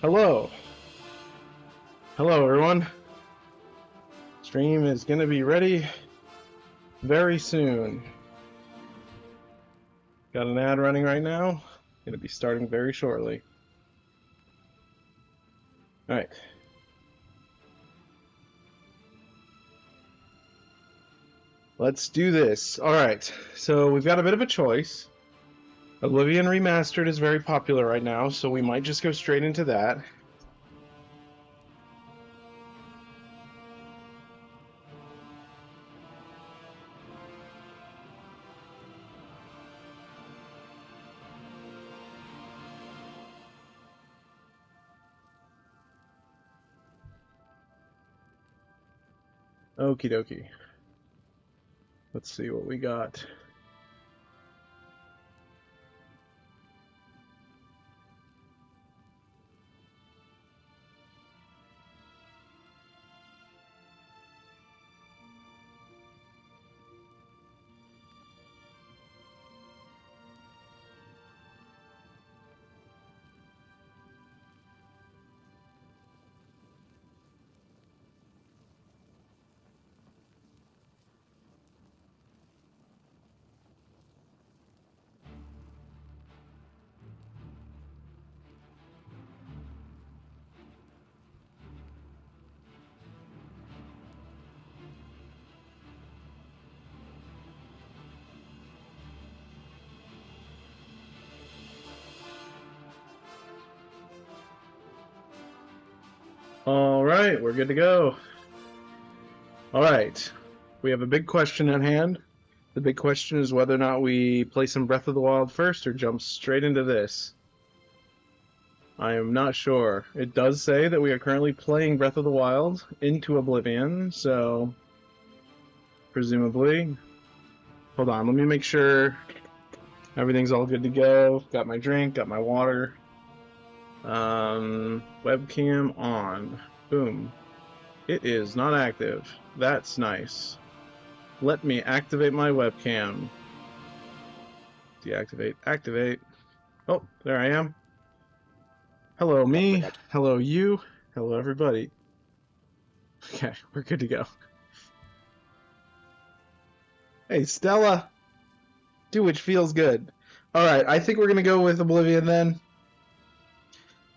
Hello. Hello, everyone. Stream is going to be ready very soon. Got an ad running right now. Going to be starting very shortly. All right. Let's do this. All right. So we've got a bit of a choice. Oblivion Remastered is very popular right now, so we might just go straight into that. Okie dokie. Let's see what we got. All right, we're good to go. All right, we have a big question at hand. The big question is whether or not we play some Breath of the Wild first or jump straight into this. I am not sure. It does say that we are currently playing Breath of the Wild into Oblivion, so presumably. Hold on, let me make sure everything's all good to go. Got my drink, got my water. Webcam on. Boom. It is not active. That's nice. Let me activate my webcam. Deactivate. Activate. Oh, there I am. Hello, me. Hello, you. Hello, everybody. Okay, we're good to go. Hey, Stella. Do which feels good. Alright, I think we're going to go with Oblivion then.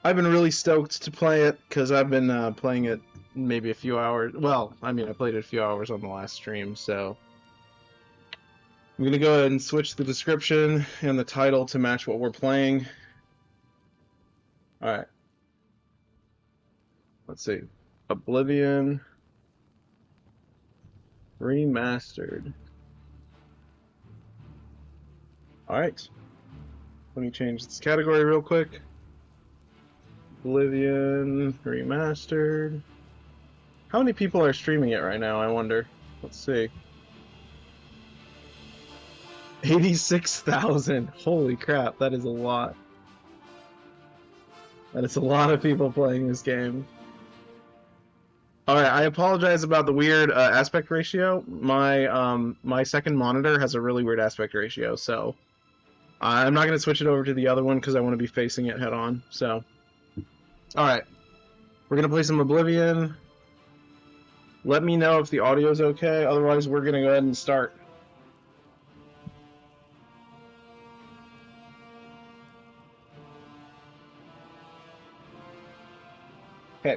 I've been really stoked to play it because I've been playing it maybe a few hours. Well, I mean, I played it a few hours on the last stream, so I'm going to go ahead and switch the description and the title to match what we're playing. Alright. Let's see. Oblivion Remastered. Alright. Let me change this category real quick. Oblivion Remastered. How many people are streaming it right now, I wonder? Let's see. 86,000. Holy crap, that is a lot. That is a lot of people playing this game. Alright, I apologize about the weird aspect ratio. My second monitor has a really weird aspect ratio, so I'm not going to switch it over to the other one because I want to be facing it head on. So, alright. We're going to play some Oblivion. Let me know if the audio is okay, otherwise we're going to go ahead and start. Okay.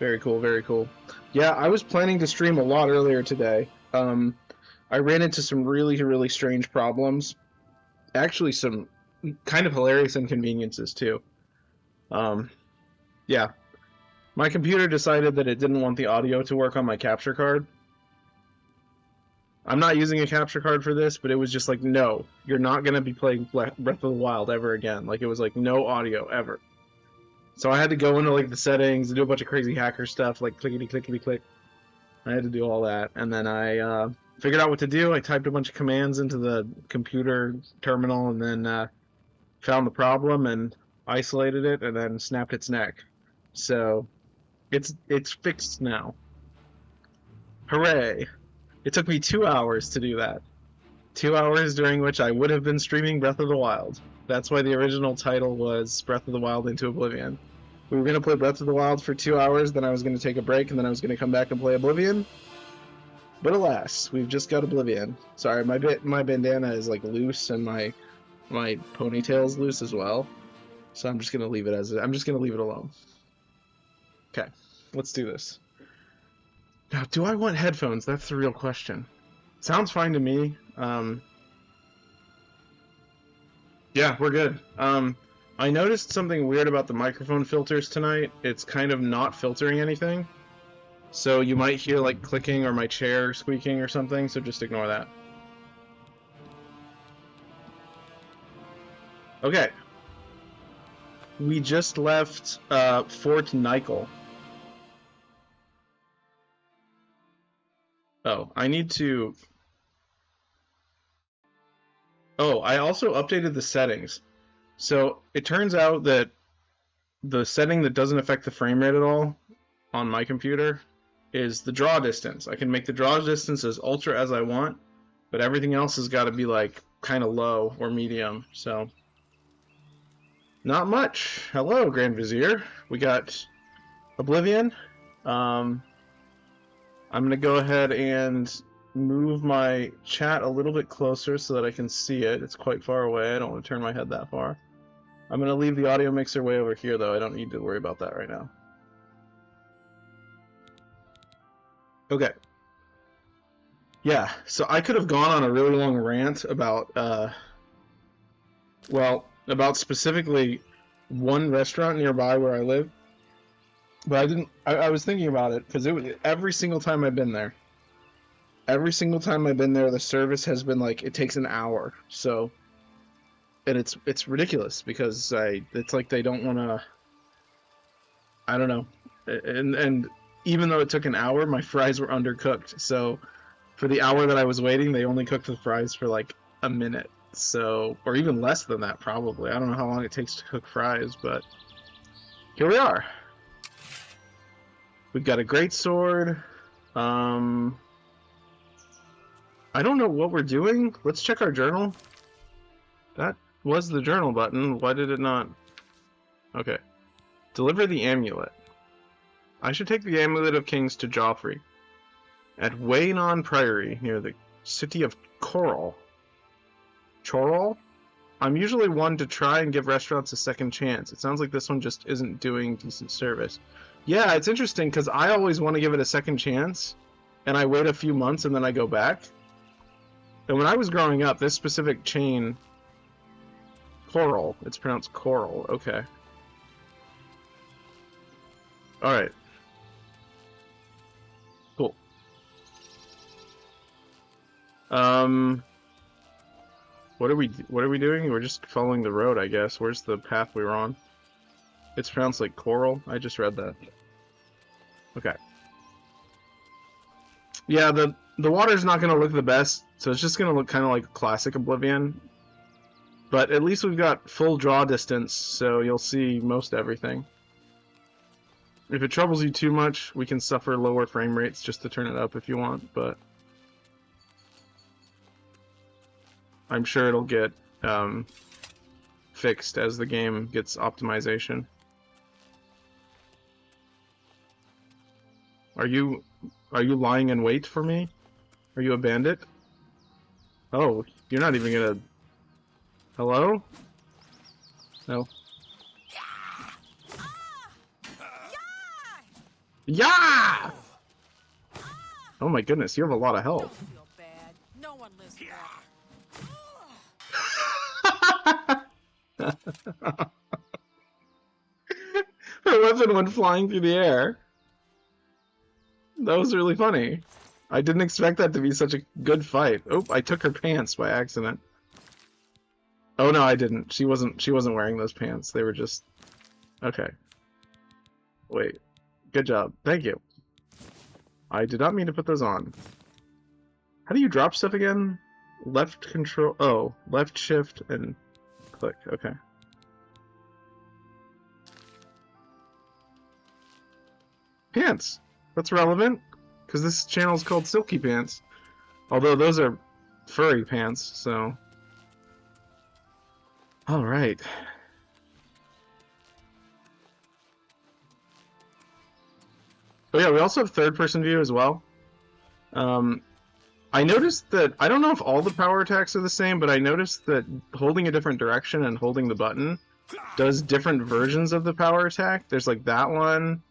Very cool, very cool. Yeah, I was planning to stream a lot earlier today. I ran into some really, really strange problems. Actually, some kind of hilarious inconveniences, too. Yeah. My computer decided that it didn't want the audio to work on my capture card. I'm not using a capture card for this, but it was just like, no, you're not going to be playing Breath of the Wild ever again. Like, it was like, no audio, ever. So I had to go into, like, the settings and do a bunch of crazy hacker stuff, like clickety-clickety-click. I had to do all that, and then I figured out what to do. I typed a bunch of commands into the computer terminal, and then found the problem and isolated it, and then snapped its neck. So it's fixed now. Hooray! It took me 2 hours to do that. 2 hours during which I would have been streaming Breath of the Wild. That's why the original title was Breath of the Wild into Oblivion. We were gonna play Breath of the Wild for 2 hours, then I was gonna take a break, and then I was gonna come back and play Oblivion. But alas, we've just got Oblivion. Sorry, my bandana is like loose, and my ponytail's loose as well. So I'm just gonna leave it as I'm just gonna leave it alone. Okay, let's do this. Now, do I want headphones? That's the real question. Sounds fine to me. Yeah, we're good. I noticed something weird about the microphone filters tonight. It's kind of not filtering anything. So you might hear like clicking or my chair squeaking or something, so just ignore that. Okay. We just left Fort Nykel. Oh, I need to... Oh, I also updated the settings. So it turns out that the setting that doesn't affect the frame rate at all on my computer is the draw distance. I can make the draw distance as ultra as I want, but everything else has got to be like kind of low or medium. So not much. Hello, Grand Vizier. We got Oblivion. I'm gonna go ahead and move my chat a little bit closer so that I can see it. It's quite far away. I don't want to turn my head that far. I'm gonna leave the audio mixer way over here, though. I don't need to worry about that right now. Okay. Yeah, so I could have gone on a really long rant about, well, about specifically one restaurant nearby where I live, but I didn't. I was thinking about it because it was every single time I've been there. Every single time I've been there, the service has been like it takes an hour. So, and it's ridiculous because it's like they don't want to. I don't know, and even though it took an hour, my fries were undercooked. So, for the hour that I was waiting, they only cooked the fries for like a minute. So, or even less than that, probably. I don't know how long it takes to cook fries, but here we are. We've got a great sword. I don't know what we're doing. Let's check our journal. That was the journal button. Why did it not? Okay. Deliver the amulet. I should take the Amulet of Kings to Joffrey at Waynon Priory near the city of Coral. Chorol? I'm usually one to try and give restaurants a second chance. It sounds like this one just isn't doing decent service. Yeah, it's interesting because I always want to give it a second chance, and I wait a few months and then I go back. And when I was growing up, this specific chain, Coral, it's pronounced Coral, okay. Alright. Cool. What are we doing? We're just following the road, I guess. Where's the path we were on? It's pronounced like coral. I just read that. Okay. Yeah, the water's not going to look the best, so it's just going to look kind of like classic Oblivion. But at least we've got full draw distance, so you'll see most everything. If it troubles you too much, we can suffer lower frame rates just to turn it up if you want, but I'm sure it'll get fixed as the game gets optimization. Are you lying in wait for me? Are you a bandit? Oh, you're not even gonna... Hello? No. Yeah! Oh my goodness, you have a lot of health. Don't feel bad. No one listens. Her weapon went flying through the air. That was really funny. I didn't expect that to be such a good fight. Oh, I took her pants by accident. Oh no, I didn't. She wasn't wearing those pants. They were just... Okay. Wait. Good job. Thank you. I did not mean to put those on. How do you drop stuff again? Left control... Oh, left shift and click. Okay. Pants! That's relevant, because this channel is called Silky Pants. Although those are furry pants, so... Alright. Oh yeah, we also have third-person view as well. I noticed that, I don't know if all the power attacks are the same, but I noticed that holding a different direction and holding the button does different versions of the power attack. There's like that one,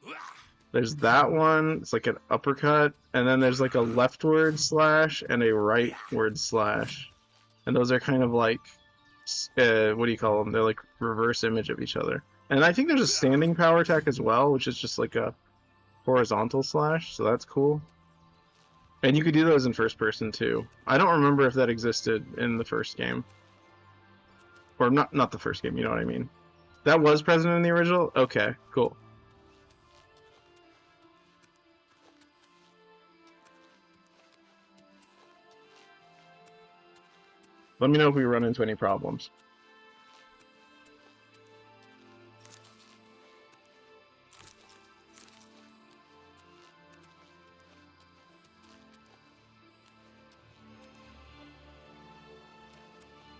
there's that one, it's like an uppercut, and then there's like a leftward slash and a rightward slash. And those are kind of like, what do you call them? They're like reverse image of each other. And I think there's a standing power attack as well, which is just like a horizontal slash, so that's cool. And you could do those in first person too. I don't remember if that existed in the first game. Or not the first game, you know what I mean. That was present in the original? Okay, cool. Let me know if we run into any problems.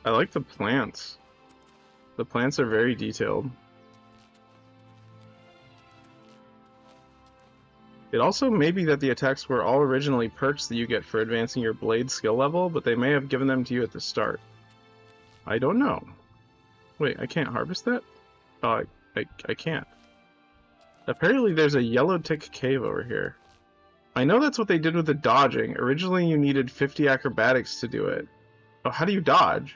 I like the plants. The plants are very detailed. It also may be that the attacks were all originally perks that you get for advancing your blade skill level, but they may have given them to you at the start. I don't know. Wait, I can't harvest that? Oh, I can't. Apparently there's a yellow tick cave over here. I know that's what they did with the dodging. Originally you needed 50 acrobatics to do it. Oh, how do you dodge?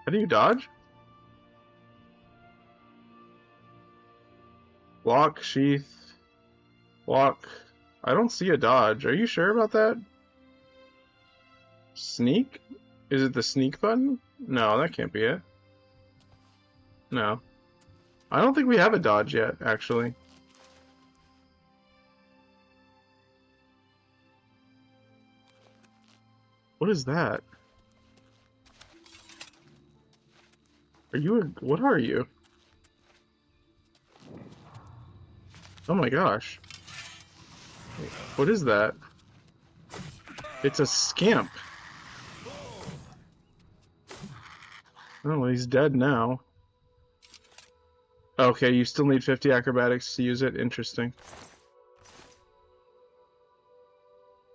How do you dodge? Walk, sheath, walk. I don't see a dodge. Are you sure about that? Sneak? Is it the sneak button? No, that can't be it. No. I don't think we have a dodge yet, actually. What is that? Are you a... What are you? Oh my gosh. What is that? It's a scamp. Oh, well, he's dead now. Okay, you still need 50 acrobatics to use it. Interesting.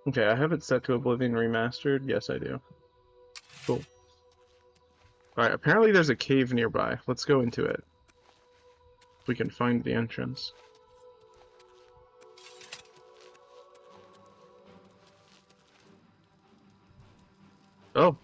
Okay, I have it set to Oblivion Remastered. Yes, I do. Cool. Alright, apparently there's a cave nearby. Let's go into it. If we can find the entrance. Oh.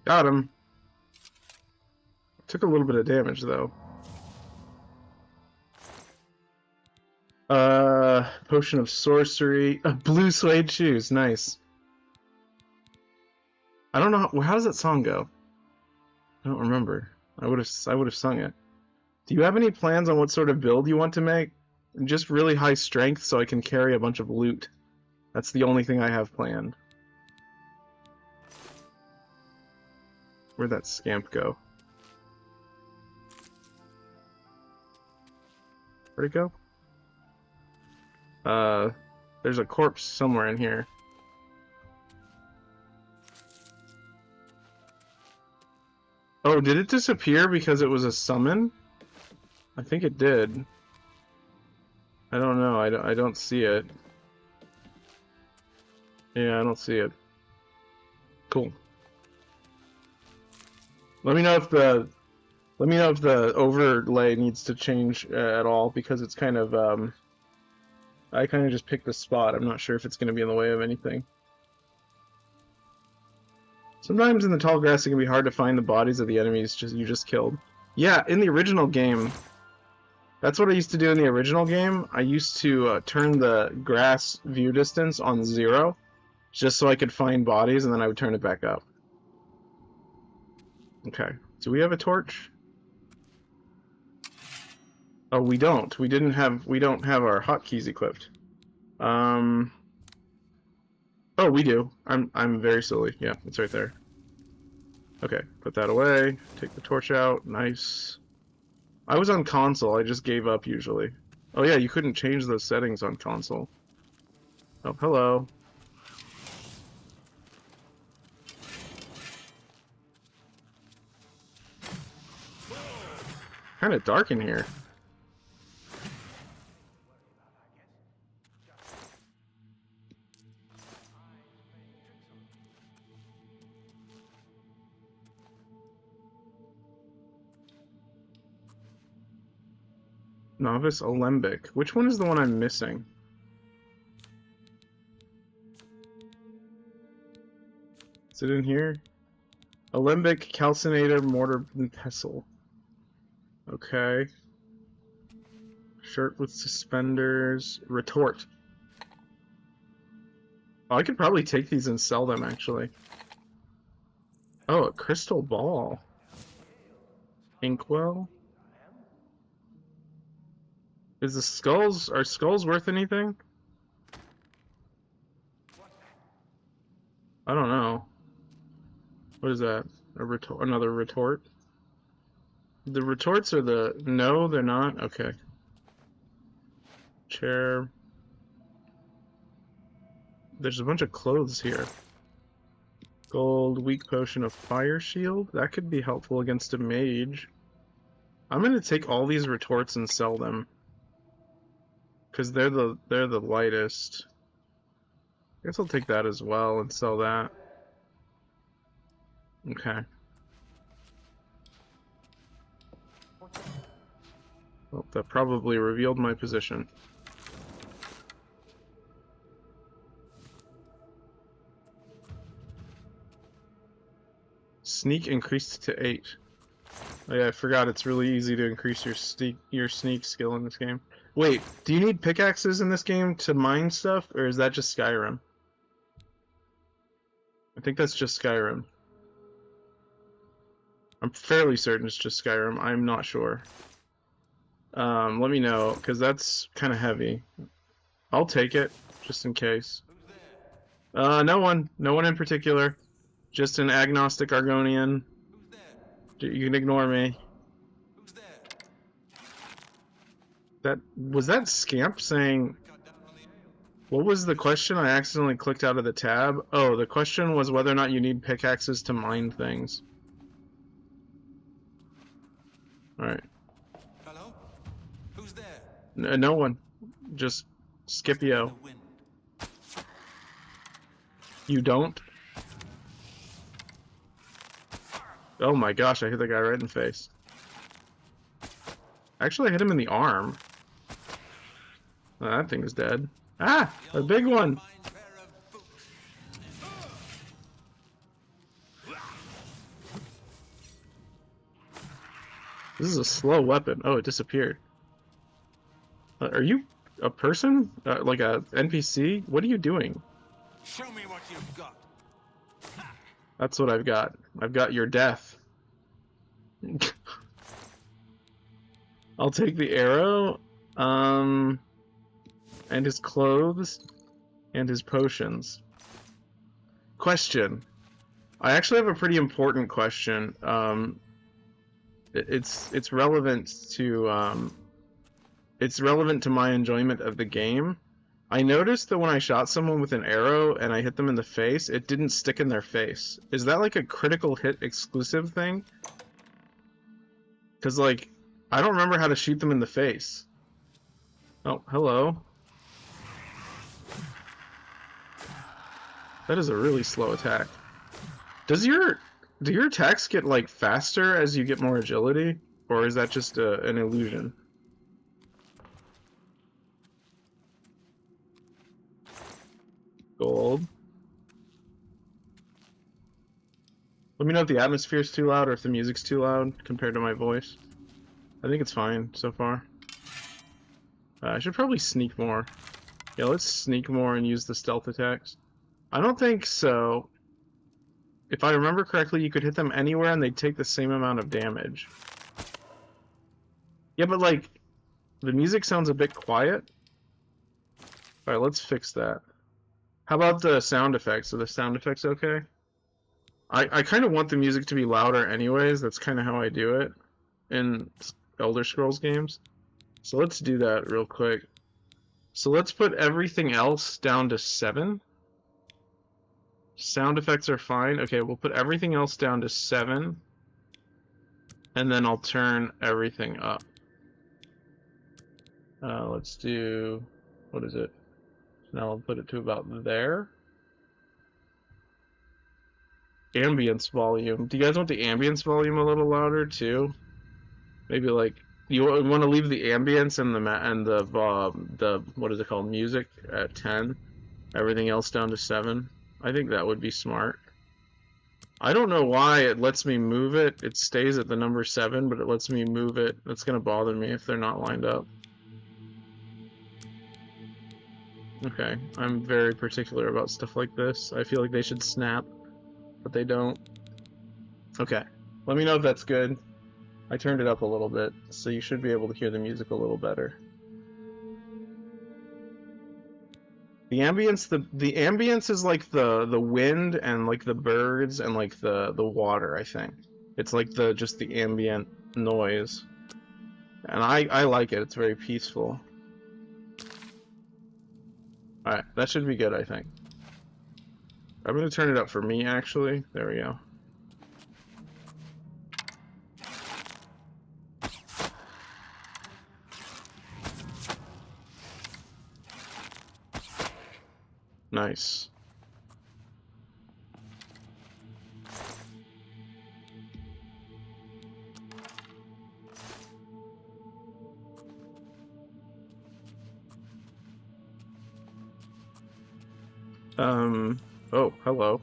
Got him. Took a little bit of damage, though. Potion of sorcery. Blue suede shoes. Nice. I don't know how does that song go? I don't remember. I would have sung it. Do you have any plans on what sort of build you want to make? Just really high strength so I can carry a bunch of loot. That's the only thing I have planned. Where'd that scamp go? Where'd it go? There's a corpse somewhere in here. Oh, did it disappear because it was a summon? I think it did. I don't know. I don't see it. Yeah, I don't see it. Cool. Let me know if the overlay needs to change at all, because it's kind of I kind of just picked the spot. I'm not sure if it's going to be in the way of anything. Sometimes in the tall grass it can be hard to find the bodies of the enemies you just killed. Yeah, in the original game, that's what I used to do in the original game. I used to turn the grass view distance on 0, just so I could find bodies, and then I would turn it back up. Okay, do we have a torch? Oh, we don't. We don't have our hotkeys equipped. Oh, we do. I'm very silly. Yeah, it's right there. Okay, put that away. Take the torch out. Nice. I was on console, I just gave up usually. Oh yeah, you couldn't change those settings on console. Oh, hello. Kinda dark in here. Novice Alembic. Which one is the one I'm missing? Is it in here? Alembic, Calcinator, Mortar, and Pestle. Okay. Shirt with suspenders. Retort. Oh, I could probably take these and sell them, actually. Oh, a crystal ball. Inkwell. Are skulls worth anything? I don't know. What is that? Another retort? The retorts are no, they're not? Okay. Chair. There's a bunch of clothes here. Gold, weak potion of fire shield. That could be helpful against a mage. I'm gonna take all these retorts and sell them. Because they're the lightest. I guess I'll take that as well and sell that. Okay. Well, that probably revealed my position. Sneak increased to 8. Oh yeah, I forgot it's really easy to increase your sneak skill in this game. Wait, do you need pickaxes in this game to mine stuff, or is that just Skyrim? I think that's just Skyrim. I'm fairly certain it's just Skyrim. I'm not sure. Let me know, because that's kind of heavy. I'll take it, just in case. No one in particular. Just an agnostic Argonian. You can ignore me. Was that Scamp saying... What was the question? I accidentally clicked out of the tab. Oh, the question was whether or not you need pickaxes to mine things. Alright. Hello? Who's there? No one. Just Scipio. You don't? Oh my gosh, I hit the guy right in the face. Actually, I hit him in the arm. Oh, that thing is dead. Ah! A big one! This is a slow weapon. Oh, it disappeared. Are you a person? Like a NPC? What are you doing? Show me what you've got. That's what I've got. I've got your death. I'll take the arrow, and his clothes, and his potions. Question. I actually have a pretty important question. It's relevant to my enjoyment of the game. I noticed that when I shot someone with an arrow and I hit them in the face, it didn't stick in their face. Is that like a critical hit exclusive thing? Because, like, I don't remember how to shoot them in the face. Oh, hello. That is a really slow attack. Do your attacks get, like, faster as you get more agility? Or is that just an illusion? Gold. Let me know if the atmosphere's too loud or if the music's too loud compared to my voice. I think it's fine so far. I should probably sneak more. Yeah, let's sneak more and use the stealth attacks. I don't think so. If I remember correctly, you could hit them anywhere and they'd take the same amount of damage. Yeah, but like, the music sounds a bit quiet. Alright, let's fix that. How about the sound effects? Are the sound effects okay? I kind of want the music to be louder anyways. That's kind of how I do it. In Elder Scrolls games. So let's do that real quick. So let's put everything else down to 7. Sound effects are fine. Okay, we'll put everything else down to 7. And then I'll turn everything up. Let's do, what is it? Now I'll put it to about there. Ambience volume. Do you guys want the ambience volume a little louder too? Maybe like you want to leave the ambience and the what is it called, music at 10, everything else down to 7. I think that would be smart. I don't know why it lets me move it. It stays at the number 7, but it lets me move it. That's gonna bother me if they're not lined up. Okay, I'm very particular about stuff like this. I feel like they should snap, but they don't. Okay, let me know if that's good. I turned it up a little bit, so you should be able to hear the music a little better. The ambience is like the wind and like the birds and like the water, I think. It's like just the ambient noise. And I like it. It's very peaceful. Alright, that should be good, I think. I'm gonna turn it up for me, actually. There we go. Nice. Oh, hello.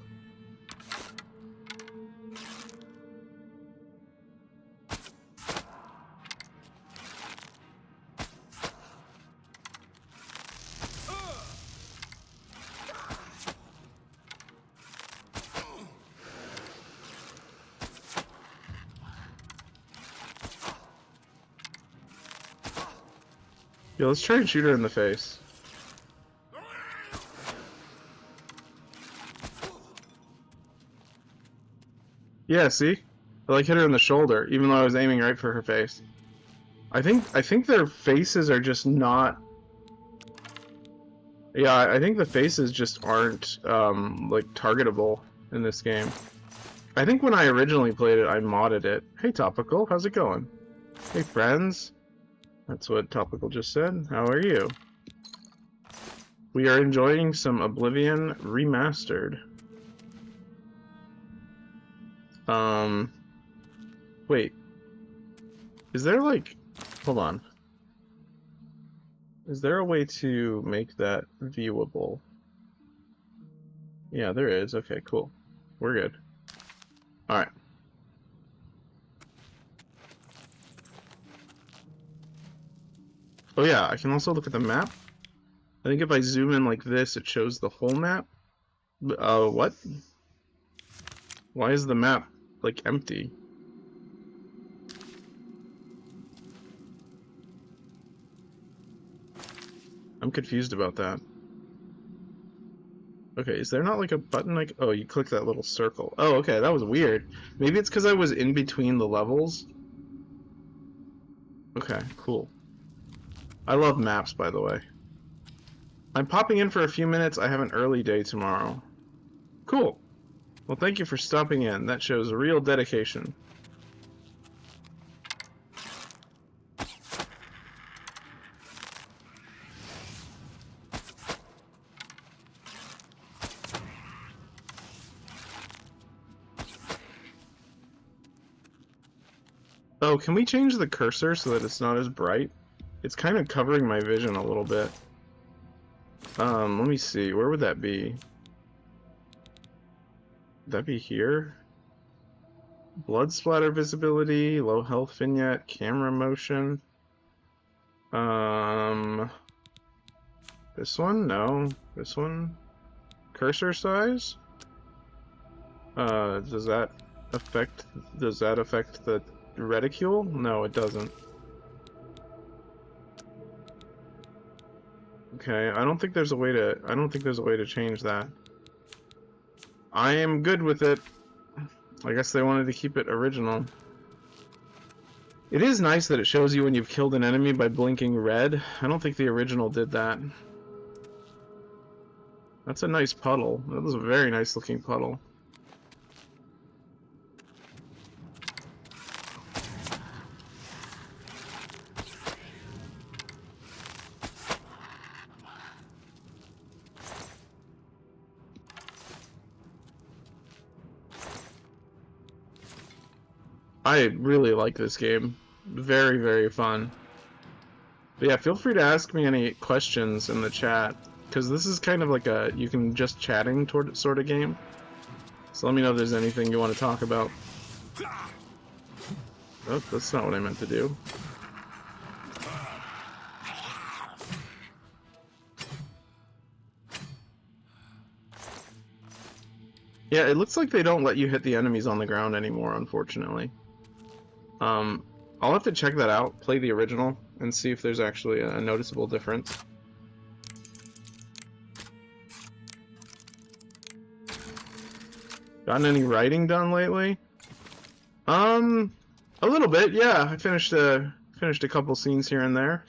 Yeah, let's try and shoot her in the face. Yeah, see? I like hit her in the shoulder, even though I was aiming right for her face. I think their faces are just not. Yeah, I think the faces just aren't like targetable in this game. I think when I originally played it, I modded it. Hey Topical, how's it going? Hey friends. That's what Topical just said. How are you? We are enjoying some Oblivion Remastered. Wait. Is there like... Hold on. Is there a way to make that viewable? Yeah, there is. Okay, cool. We're good. Alright. Oh yeah, I can also look at the map. I think if I zoom in like this, it shows the whole map. What? Why is the map, like, empty? I'm confused about that. Okay, is there not like a button like... Oh, you click that little circle. Oh, okay, that was weird. Maybe it's because I was in between the levels. Okay, cool. I love maps, by the way. I'm popping in for a few minutes. I have an early day tomorrow. Cool. Well, thank you for stopping in. That shows real dedication. Oh, can we change the cursor so that it's not as bright? It's kind of covering my vision a little bit. Let me see. Where would that be? Would that be here? Blood splatter visibility, low health vignette, camera motion. This one? No. This one? Cursor size? Does that affect the reticule? No, it doesn't. Okay, I don't think there's a way to change that. I am good with it. I guess they wanted to keep it original. It is nice that it shows you when you've killed an enemy by blinking red. I don't think the original did that. That's a nice puddle. That was a very nice looking puddle. I really like this game. Very, very fun. But yeah, feel free to ask me any questions in the chat, because this is kind of like a you can just chatting sort of game. So let me know if there's anything you want to talk about. Oh, that's not what I meant to do. Yeah, it looks like they don't let you hit the enemies on the ground anymore, unfortunately. I'll have to check that out, play the original, and see if there's actually a noticeable difference. Gotten any writing done lately? A little bit, yeah. I finished a couple scenes here and there.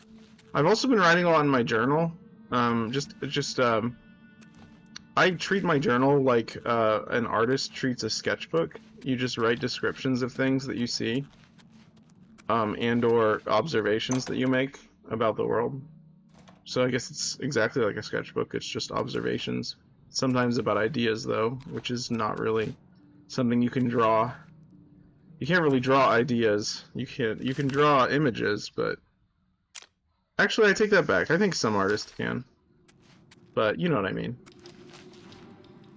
I've also been writing a lot in my journal. I treat my journal like an artist treats a sketchbook. You just write descriptions of things that you see. And or observations that you make about the world. So I guess it's exactly like a sketchbook, it's just observations. Sometimes about ideas though, which is not really something you can draw. You can't really draw ideas. You can draw images, but actually I take that back. I think some artists can. But you know what I mean.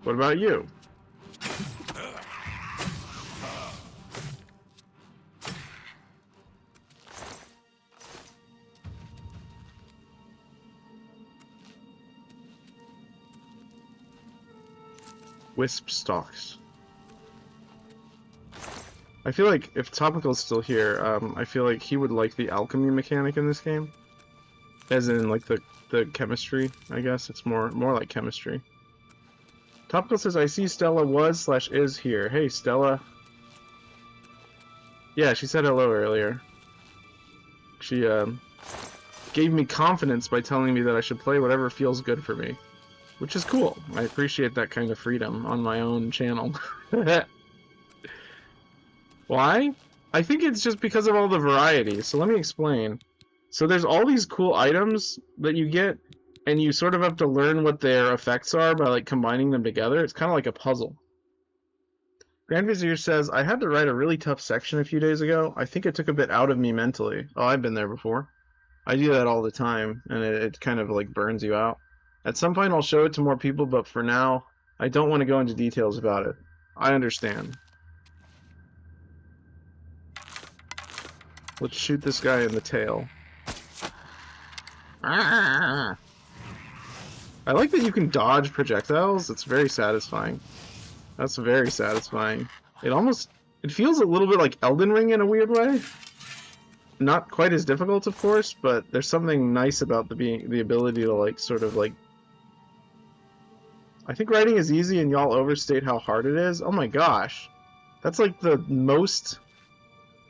What about you? Wisp stalks. I feel like if Topical's still here, I feel like he would like the alchemy mechanic in this game. As in, like, the chemistry, I guess. It's more like chemistry. Topical says, I see Stella was/is here. Hey, Stella. Yeah, she said hello earlier. She, gave me confidence by telling me that I should play whatever feels good for me. Which is cool. I appreciate that kind of freedom on my own channel. Why? I think it's just because of all the variety. So let me explain. So there's all these cool items that you get, and you sort of have to learn what their effects are by like combining them together. It's kind of like a puzzle. Grand Vizier says, I had to write a really tough section a few days ago. I think it took a bit out of me mentally. Oh, I've been there before. I do that all the time, and it kind of like burns you out. At some point I'll show it to more people, but for now, I don't want to go into details about it. I understand. Let's shoot this guy in the tail. I like that you can dodge projectiles. It's very satisfying. That's very satisfying. It feels a little bit like Elden Ring in a weird way. Not quite as difficult, of course, but there's something nice about the ability to like sort of like. I think writing is easy, and y'all overstate how hard it is. Oh my gosh, that's like the most.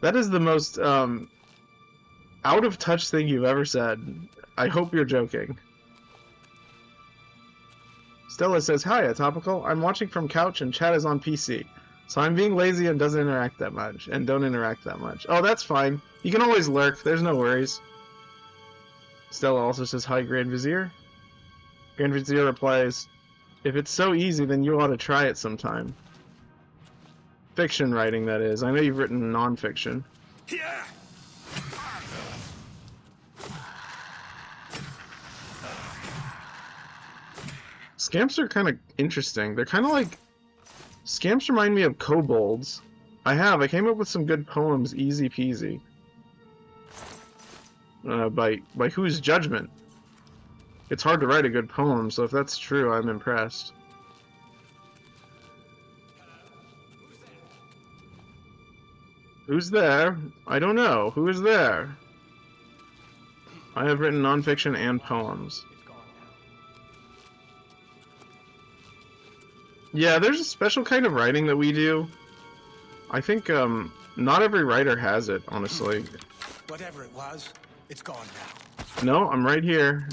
That is the most out of touch thing you've ever said. I hope you're joking. Stella says, hi, Topical. I'm watching from couch and chat is on PC. So I'm being lazy and don't interact that much. Oh, that's fine. You can always lurk. There's no worries. Stella also says, hi, Grand Vizier. Grand Vizier replies, if it's so easy, then you ought to try it sometime. Fiction writing, that is. I know you've written non-fiction. Yeah. Scamps are kind of interesting. They're kind of like... Scamps remind me of kobolds. I came up with some good poems, easy peasy. By whose judgment? It's hard to write a good poem, so if that's true, I'm impressed. Who's there? I don't know. Who is there? I have written nonfiction and poems. Yeah, there's a special kind of writing that we do I think not every writer has it, honestly. Whatever it was, it's gone now. No, I'm right here.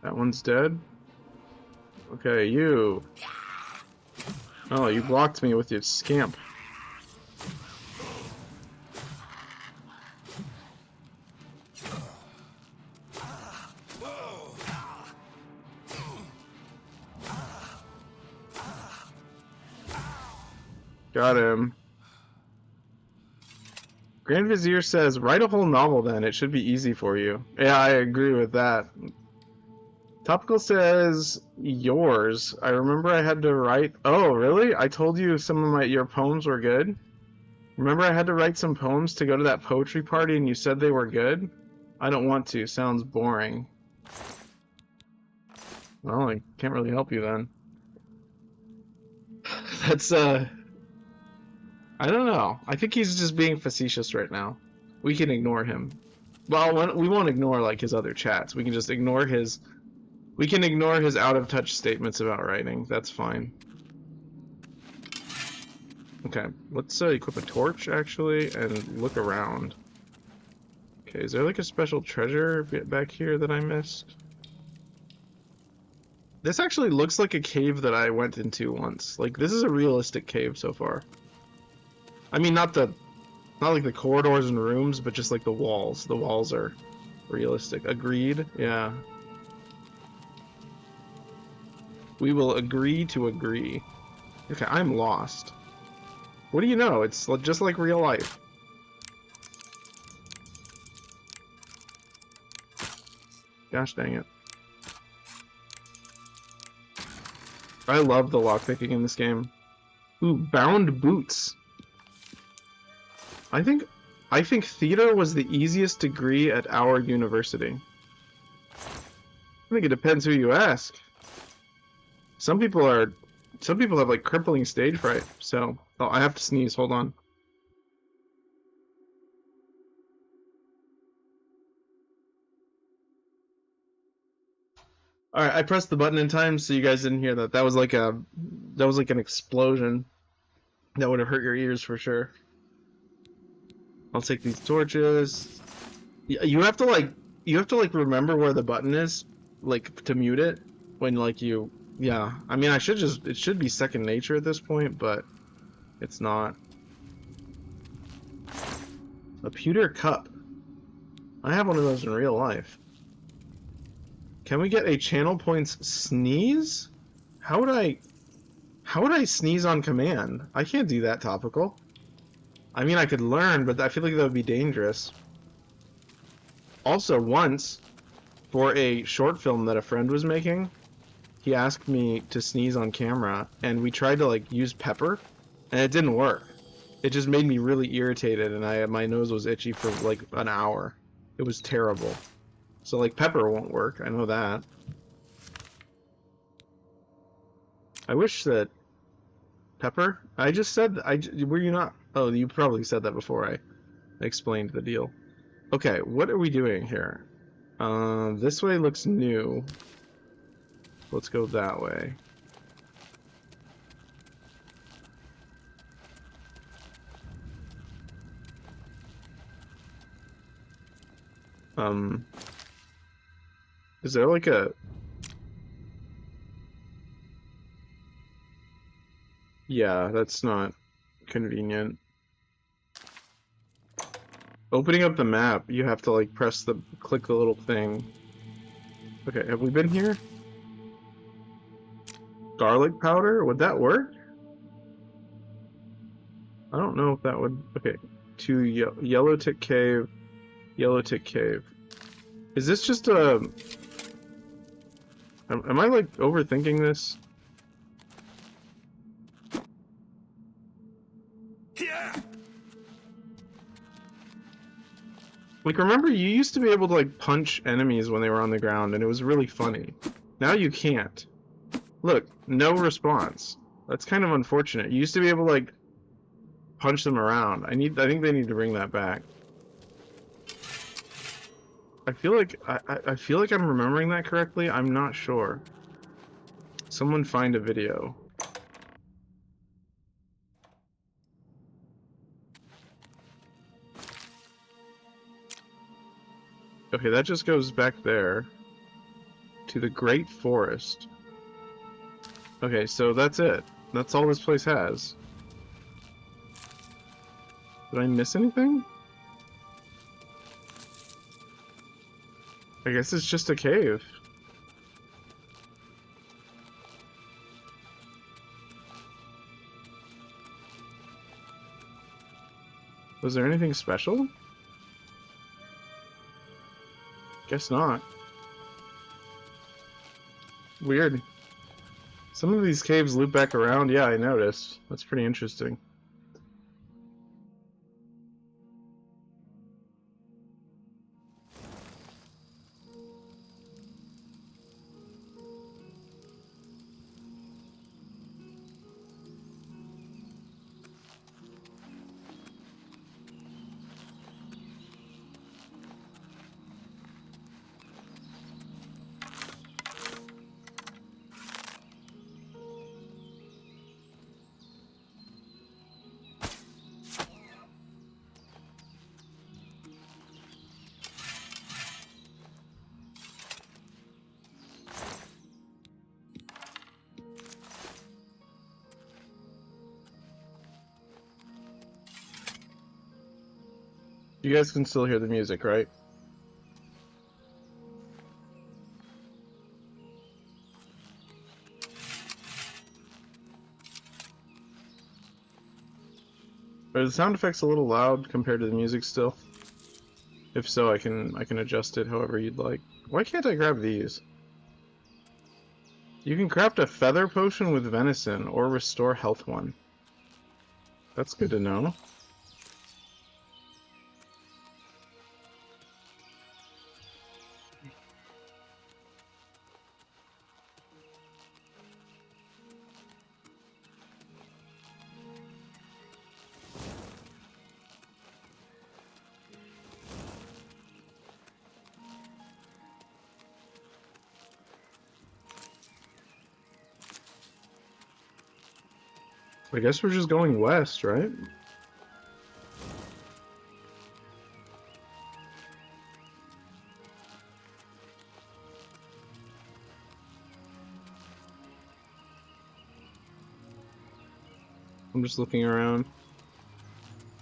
That one's dead. Okay, you. Oh, you blocked me with your scamp. Got him. Grand Vizier says, write a whole novel then, it should be easy for you. Yeah, I agree with that. Topical says, yours. I remember I had to write... Oh, really? I told you some of your poems were good? Remember I had to write some poems to go to that poetry party and you said they were good? I don't want to. Sounds boring. Well, I can't really help you then. That's, I don't know. I think he's just being facetious right now. We can ignore him. Well, we won't ignore, like, his other chats. We can just ignore his... We can ignore his out-of-touch statements about writing. That's fine. Okay, let's equip a torch, actually, and look around. Okay, is there, like, a special treasure back here that I missed? This actually looks like a cave that I went into once. Like, this is a realistic cave so far. I mean, not like the corridors and rooms, but just like the walls. The walls are realistic. Agreed? Yeah. We will agree to agree. Okay, I'm lost. What do you know? It's just like real life. Gosh dang it. I love the lockpicking in this game. Ooh, bound boots. I think theater was the easiest degree at our university. I think it depends who you ask. Some people have like crippling stage fright, so... Oh, I have to sneeze, hold on. Alright, I pressed the button in time so you guys didn't hear that. That was like an explosion. That would have hurt your ears for sure. I'll take these torches. You have to like remember where the button is, like, to mute it when like you... Yeah, I mean, it should be second nature at this point, but it's not. A pewter cup. I have one of those in real life. Can we get a channel points sneeze? How would I sneeze on command? I can't do that, Topical. I mean, I could learn, but I feel like that would be dangerous. Also, once, for a short film that a friend was making, he asked me to sneeze on camera, and we tried to like use pepper, and it didn't work. It just made me really irritated, and my nose was itchy for like an hour. It was terrible. So like pepper won't work, I know that. I wish that... Pepper? I just said... were you not... Oh, you probably said that before I explained the deal. Okay, what are we doing here? This way looks new. Let's go that way. Is there like a... Yeah, that's not convenient. Opening up the map, you have to like click the little thing. Okay, have we been here? Garlic powder? Would that work? I don't know if that would... Okay, to Yellow Tick Cave. Yellow Tick Cave. Is this just a... Am I like overthinking this? Yeah. Like, remember, you used to be able to like punch enemies when they were on the ground, and it was really funny. Now you can't. Look, no response. That's kind of unfortunate. You used to be able to like punch them around. I think they need to bring that back. I feel like I feel like I'm remembering that correctly. I'm not sure. Someone find a video. Okay, that just goes back there to the Great Forest. Okay, so that's it. That's all this place has. Did I miss anything? I guess it's just a cave. Was there anything special? Guess not. Weird. Some of these caves loop back around. Yeah, I noticed. That's pretty interesting. You guys can still hear the music, right? Are the sound effects a little loud compared to the music still? If so, I can adjust it however you'd like. Why can't I grab these? You can craft a feather potion with venison or restore health one. That's good to know. I guess we're just going west, right? I'm just looking around.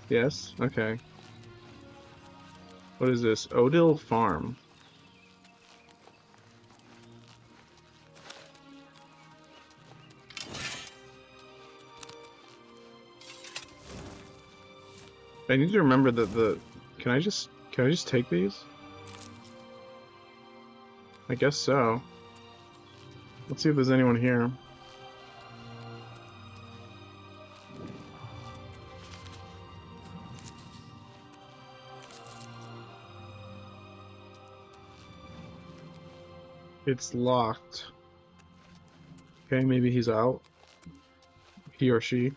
Yes? Okay. What is this? Odil Farm. I need to remember that the... Can I just take these? I guess so. Let's see if there's anyone here. It's locked. Okay, maybe he's out. He or she.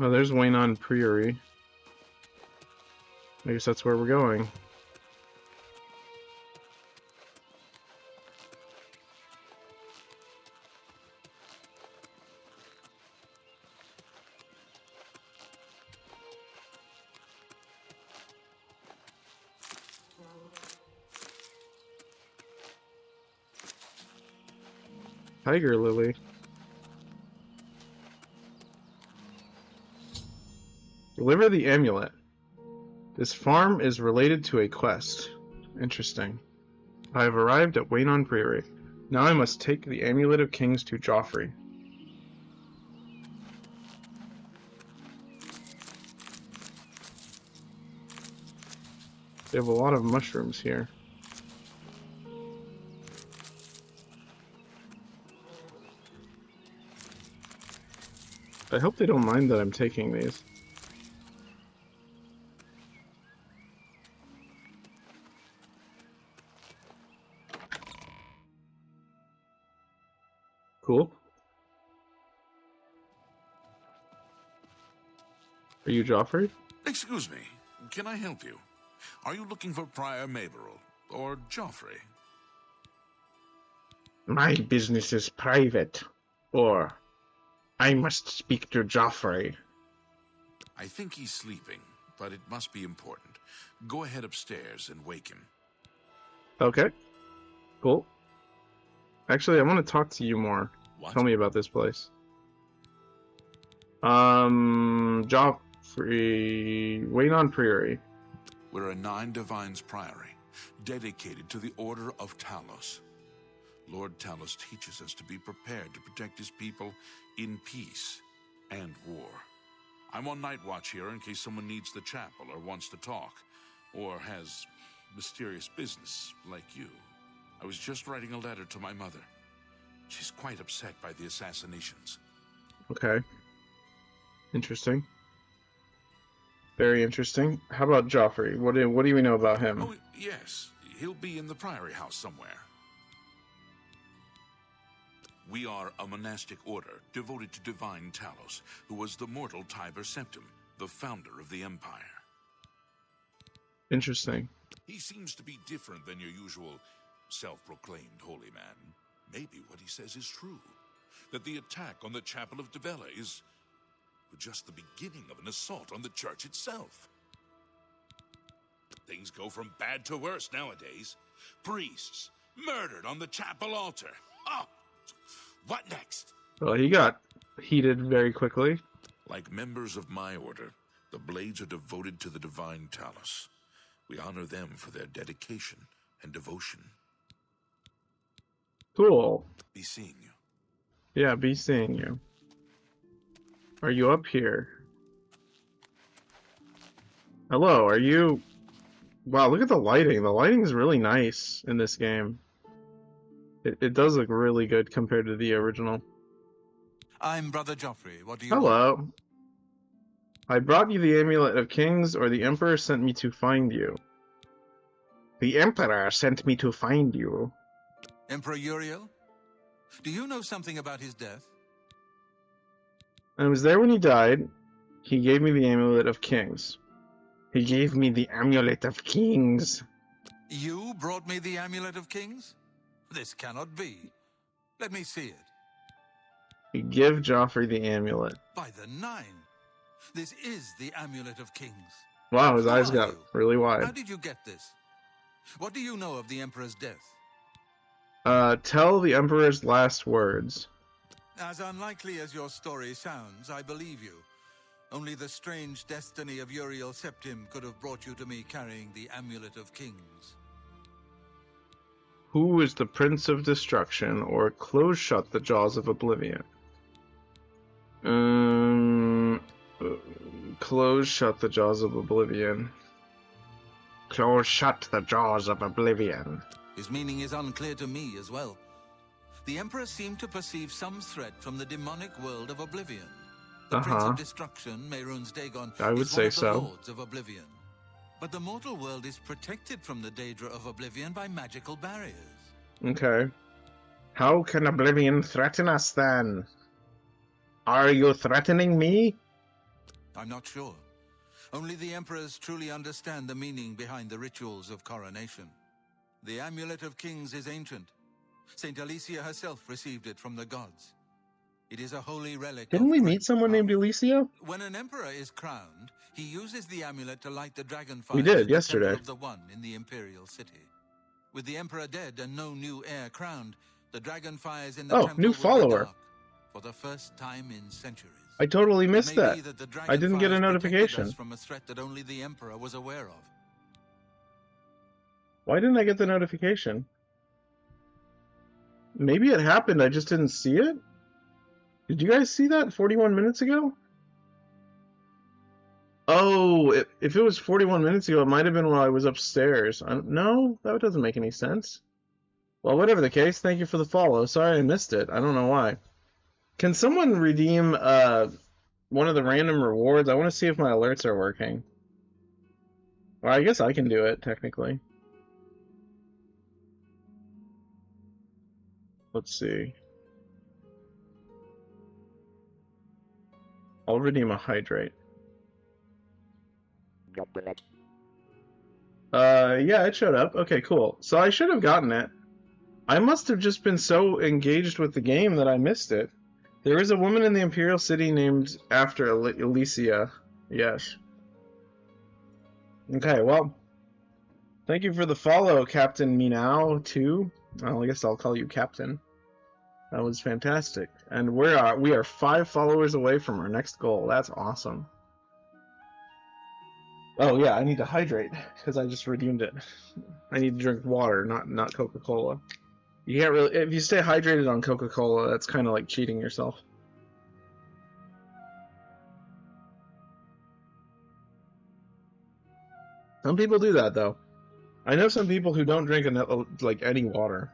Oh, there's Waynon Priory. I guess that's where we're going. Tiger Lily. Deliver the amulet. This farm is related to a quest. Interesting. I have arrived at Waynon Priory. Now I must take the Amulet of Kings to Joffrey. They have a lot of mushrooms here. I hope they don't mind that I'm taking these. Cool. Are you Joffrey? Excuse me, can I help you? Are you looking for Prior Maberel or Joffrey? My business is private, or I must speak to Joffrey. I think he's sleeping, but it must be important. Go ahead upstairs and wake him. Okay, cool. Actually, I want to talk to you more. What? Tell me about this place. Joffrey... Waynon Priory. We're a Nine Divines Priory, dedicated to the Order of Talos. Lord Talos teaches us to be prepared to protect his people in peace and war. I'm on night watch here in case someone needs the chapel or wants to talk, or has mysterious business like you. I was just writing a letter to my mother. She's quite upset by the assassinations. Okay. Interesting. Very interesting. How about Joffrey? What do we know about him? Oh, yes. He'll be in the Priory House somewhere. We are a monastic order devoted to divine Talos, who was the mortal Tiber Septim, the founder of the Empire. Interesting. He seems to be different than your usual self-proclaimed holy man. Maybe what he says is true. That the attack on the Chapel of Devella is just the beginning of an assault on the church itself. Things go from bad to worse nowadays. Priests murdered on the chapel altar. Oh, what next? Well, he got heated very quickly. Like members of my order, the Blades are devoted to the divine Talos. We honor them for their dedication and devotion. Cool. Be seeing you. Yeah, be seeing you. Are you up here? Hello, are you... Wow, look at the lighting. The lighting is really nice in this game. It does look really good compared to the original. I'm Brother Joffrey. What do you Hello. want? I brought you the Amulet of Kings, or the Emperor sent me to find you. The Emperor sent me to find you. Emperor Uriel? Do you know something about his death? I was there when he died. He gave me the Amulet of Kings. He gave me the Amulet of Kings. You brought me the Amulet of Kings? This cannot be. Let me see it. You give Joffrey the amulet. By the Nine! This is the Amulet of Kings. Wow, his Who eyes are got you? really How wide. did you get this? What do you know of the Emperor's death? Tell the Emperor's last words. As unlikely as your story sounds, I believe you. Only the strange destiny of Uriel Septim could have brought you to me carrying the Amulet of Kings. Who is the Prince of Destruction, or close shut the jaws of Oblivion? Close shut the jaws of Oblivion. Close shut the jaws of Oblivion. His meaning is unclear to me as well. The Emperor seemed to perceive some threat from the demonic world of Oblivion. The Prince of Destruction, Mehrunes Dagon, I would is say one of the so. Lords of Oblivion. But the mortal world is protected from the Daedra of Oblivion by magical barriers. Okay. How can Oblivion threaten us then? Are you threatening me? I'm not sure. Only the Emperors truly understand the meaning behind the rituals of coronation. The Amulet of Kings is ancient. Saint Alicia herself received it from the gods. It is a holy relic. Didn't we of meet great someone power. named Alicia? When an emperor is crowned, he uses the amulet to light the dragon We fires did, in the yesterday. Temple of the One in the Imperial City. With the emperor dead and no new heir crowned, the dragon fires in the Oh, temple new will be follower. dark for the first time in centuries. I totally missed It may that. be the I dragon didn't get a fires protected notification. us from a threat that only the emperor was aware of. Why didn't I get the notification? Maybe it happened, I just didn't see it? Did you guys see that 41 minutes ago? Oh, if it was 41 minutes ago, it might have been while I was upstairs. No, that doesn't make any sense. Well, whatever the case, thank you for the follow. Sorry I missed it. I don't know why. Can someone redeem one of the random rewards? I want to see if my alerts are working. Well, I guess I can do it, technically. Let's see. I'll redeem a hydrate. yeah, it showed up. Okay, cool. So I should have gotten it. I must have just been so engaged with the game that I missed it. There is a woman in the Imperial City named after Alicia. Yes. Okay, well, thank you for the follow, Captain Meow 2. Well, I guess I'll call you Captain. That was fantastic. And we are 5 followers away from our next goal. That's awesome. Oh yeah, I need to hydrate because I just redeemed it. I need to drink water, not Coca-Cola. You can't really, if you stay hydrated on Coca-Cola, that's kind of like cheating yourself. Some people do that though. I know some people who don't drink like any water.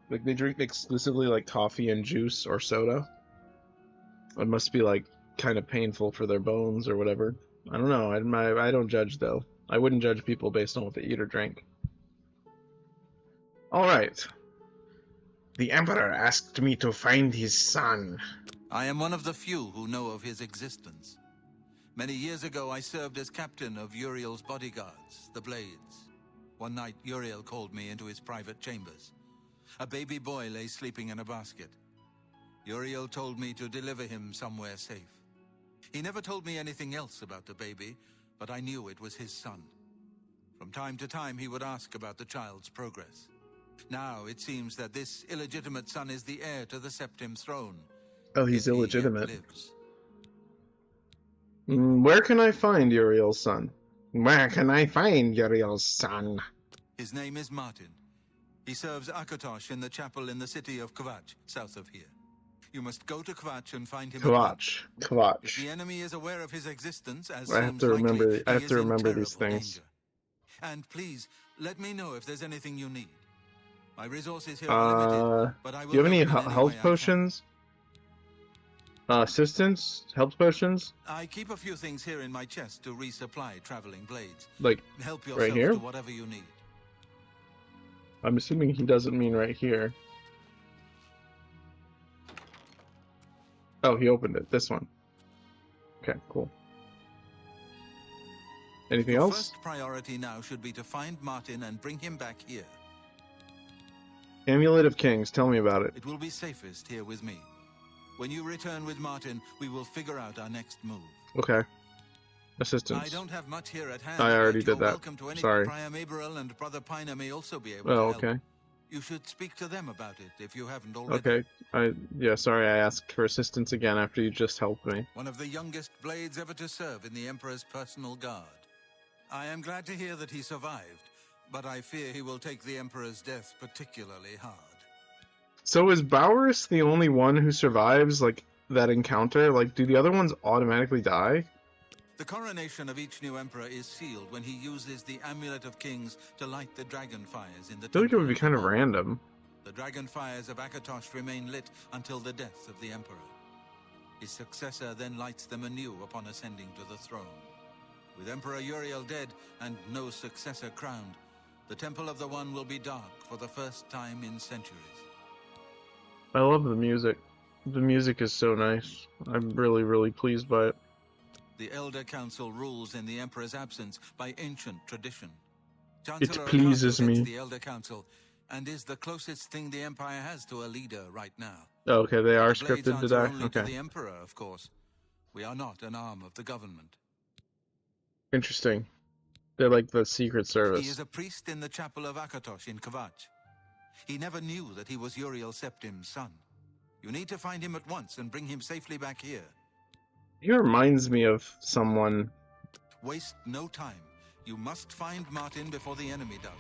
Like they drink exclusively like coffee and juice or soda. It must be like kind of painful for their bones or whatever. I don't know. I don't judge though. I wouldn't judge people based on what they eat or drink. All right. The Emperor asked me to find his son. I am one of the few who know of his existence. Many years ago, I served as captain of Uriel's bodyguards, the Blades. One night, Uriel called me into his private chambers. A baby boy lay sleeping in a basket. Uriel told me to deliver him somewhere safe. He never told me anything else about the baby, but I knew it was his son. From time to time, he would ask about the child's progress. Now, it seems that this illegitimate son is the heir to the Septim throne. Oh, he's illegitimate. Lives. Where can I find Uriel's son? Where can I find Uriel's son? His name is Martin. He serves Akatosh in the chapel in the city of Kvatch, south of here. You must go to Kvatch and find him. Kvatch. If the enemy is aware of his existence, as I have to remember. I have to remember these things. Danger. And please let me know if there's anything you need. My resources here are limited, but I will. Do you have any help in health way potions? Assistance? Health potions? I keep a few things here in my chest to resupply traveling blades. Like help yourself right here? to whatever you need. I'm assuming he doesn't mean right here. Oh, he opened it. This one. Okay, cool. Anything Your else? First priority now should be to find Martin and bring him back here. Amulet of Kings. Tell me about it. It will be safest here with me. When you return with Martin, we will figure out our next move. Okay. Assistance. I don't have much here at hand. I already but did that. Welcome to any. Sorry. Priam Aberil and Brother Pina may also be able Oh, to help. okay. You should speak to them about it if you haven't already. Okay. Yeah, sorry I asked for assistance again after you just helped me. One of the youngest blades ever to serve in the Emperor's personal guard. I am glad to hear that he survived, but I fear he will take the Emperor's death particularly hard. So is Bowers the only one who survives, like, that encounter? Like, do the other ones automatically die? The coronation of each new emperor is sealed when he uses the Amulet of Kings to light the dragon fires in the I feel like it temple would be of kind of the Lord. random. The dragon fires of Akatosh remain lit until the death of the emperor. His successor then lights them anew upon ascending to the throne. With Emperor Uriel dead and no successor crowned, the Temple of the One will be dark for the first time in centuries. I love the music. The music is so nice. I'm really, really pleased by it. The Elder Council rules in the Emperor's absence by ancient tradition. It Chancellor pleases Arthur heads me. the Elder Council and is the closest thing the Empire has to a leader right now. Oh, okay, they are The Blades scripted to answer die? only to Okay. the Emperor, of course. We are not an arm of the government. Interesting. They're like the Secret He Service. is a priest in the chapel of Akatosh in Kvatch. He never knew that he was Uriel Septim's son. You need to find him at once and bring him safely back here. He reminds me of someone. Waste no time. You must find Martin before the enemy does.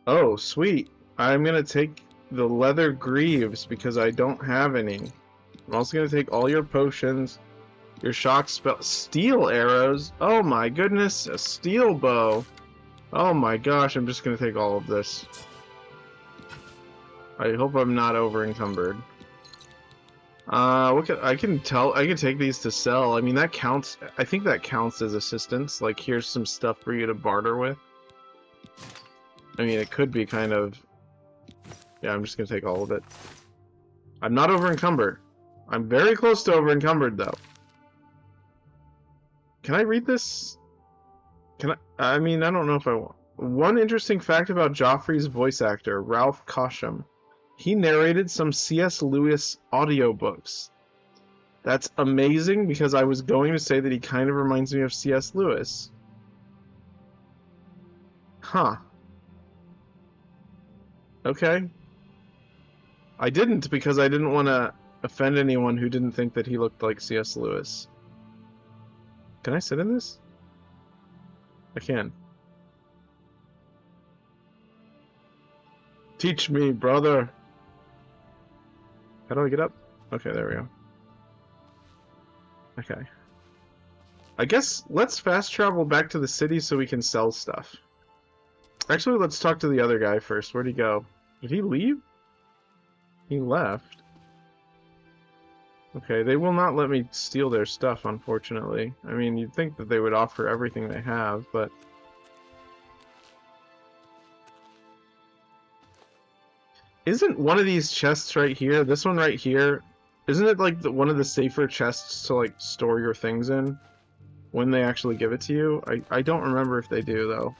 Oh, sweet. I'm gonna take the leather greaves because I don't have any. I'm also gonna take all your potions, your shock spell, steel arrows. Oh my goodness, a steel bow. Oh my gosh, I'm just gonna take all of this. I hope I'm not over encumbered. I can take these to sell. I mean, that counts. I think that counts as assistance. Like, here's some stuff for you to barter with. I mean, it could be kind of. Yeah, I'm just gonna take all of it. I'm not over encumbered. I'm very close to over encumbered, though. Can I read this? Can I mean, I don't know if I want. One interesting fact about Joffrey's voice actor, Ralph Cosham. He narrated some C.S. Lewis audiobooks. That's amazing because I was going to say that he kind of reminds me of C.S. Lewis. Huh. Okay. I didn't because I didn't want to offend anyone who didn't think that he looked like C.S. Lewis. Can I sit in this? I can. Teach me, brother. How do I get up? Okay, there we go. Okay. I guess let's fast travel back to the city so we can sell stuff. Actually, let's talk to the other guy first. Where'd he go? Did he leave? He left. Okay, they will not let me steal their stuff, unfortunately. I mean, you'd think that they would offer everything they have, but... Isn't one of these chests right here, this one right here, isn't it like one of the safer chests to like store your things in when they actually give it to you? I don't remember if they do, though.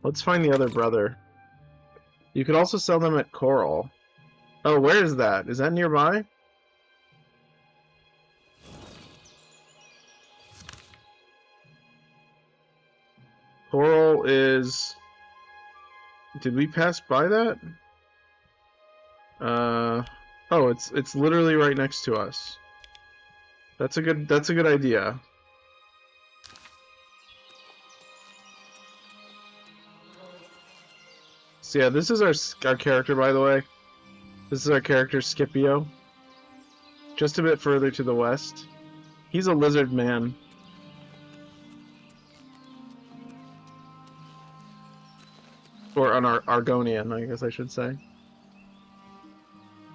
Let's find the other brother. You could also sell them at Coral. Oh, where is that? Is that nearby? Coral is... Did we pass by that? Oh, it's literally right next to us. That's a good idea. So yeah, this is our character, by the way. This is our character, Scipio. Just a bit further to the west. He's a lizard man. Or an Argonian, I guess I should say.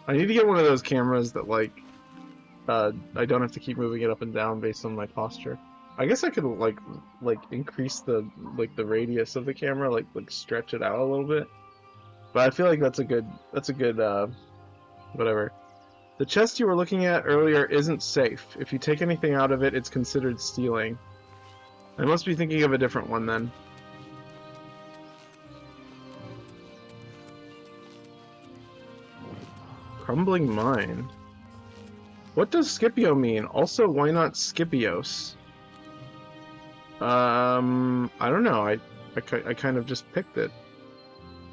I need to get one of those cameras that, like, I don't have to keep moving it up and down based on my posture. I guess I could, like increase the radius of the camera, like stretch it out a little bit. But I feel like that's a good, whatever. The chest you were looking at earlier isn't safe. If you take anything out of it, it's considered stealing. I must be thinking of a different one then. Crumbling mine. What does Scipio mean? Also, why not Scipios? I don't know. I kind of just picked it.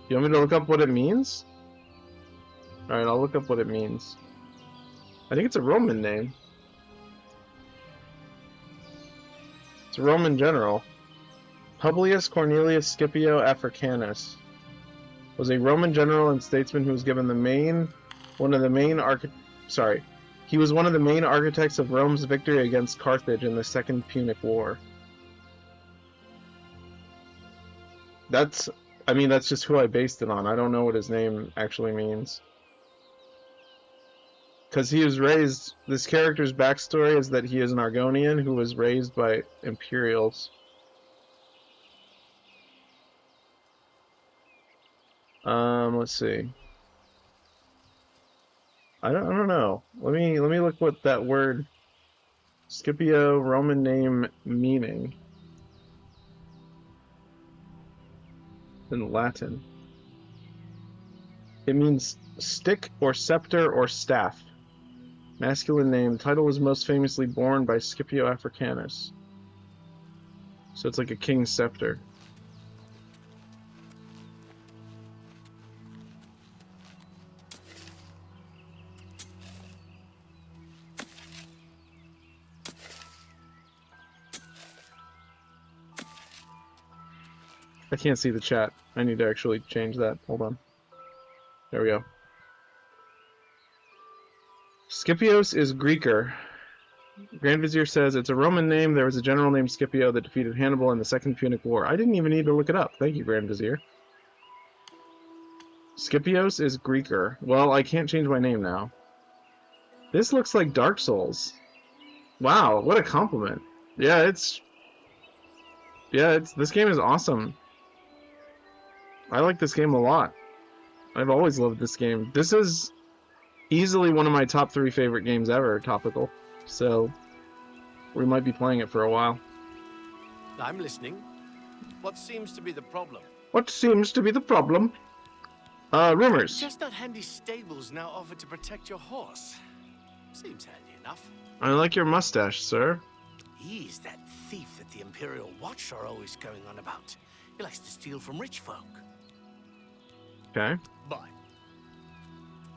You want me to look up what it means? Alright, I'll look up what it means. I think it's a Roman name. It's a Roman general. Publius Cornelius Scipio Africanus was a Roman general and statesman who was given he was one of the main architects of Rome's victory against Carthage in the Second Punic War. That's just who I based it on. I don't know what his name actually means. Because he was raised... This character's backstory is that he is an Argonian who was raised by Imperials. Let's see. I don't know. Let me look what that word... Scipio, Roman name, meaning. In Latin. It means stick or scepter or staff. Masculine name. Title was most famously borne by Scipio Africanus. So it's like a king's scepter. I can't see the chat. I need to actually change that. Hold on. There we go. Scipios is Greeker. Grand Vizier says it's a Roman name. There was a general named Scipio that defeated Hannibal in the Second Punic War. I didn't even need to look it up. Thank you, Grand Vizier. Scipios is Greeker. Well, I can't change my name now. This looks like Dark Souls. Wow, what a compliment. Yeah, this game is awesome. I like this game a lot. I've always loved this game. This is easily one of my top 3 favorite games ever, topical. So, we might be playing it for a while. I'm listening. What seems to be the problem? What seems to be the problem? Rumors. Chestnut Handy Stables now offer to protect your horse. Seems handy enough. I like your mustache, sir. He's that thief that the Imperial Watch are always going on about. He likes to steal from rich folk. Okay. Bye.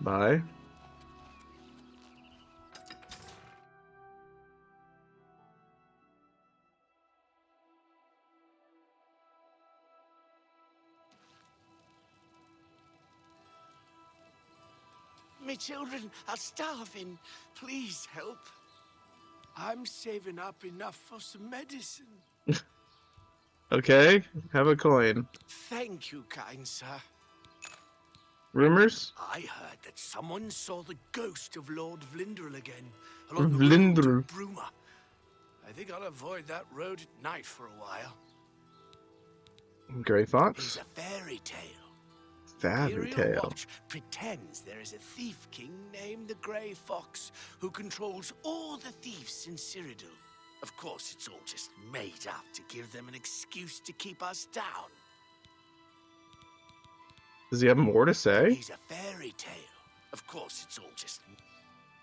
Bye. Me children are starving. Please help. I'm saving up enough for some medicine. Okay. Have a coin. Thank you, kind sir. Rumors? I heard that someone saw the ghost of Lord Vlindrel again along the road Vlindrel. to Bruma. I think I'll avoid that road at night for a while. Grey He's Fox? a fairy tale. Fairy Imperial tale. Watch pretends there is a thief king named the Grey Fox who controls all the thieves in Cyrodiil. Of course, it's all just made up to give them an excuse to keep us down. Does he have more to say? He's a fairy tale. Of course, it's all just...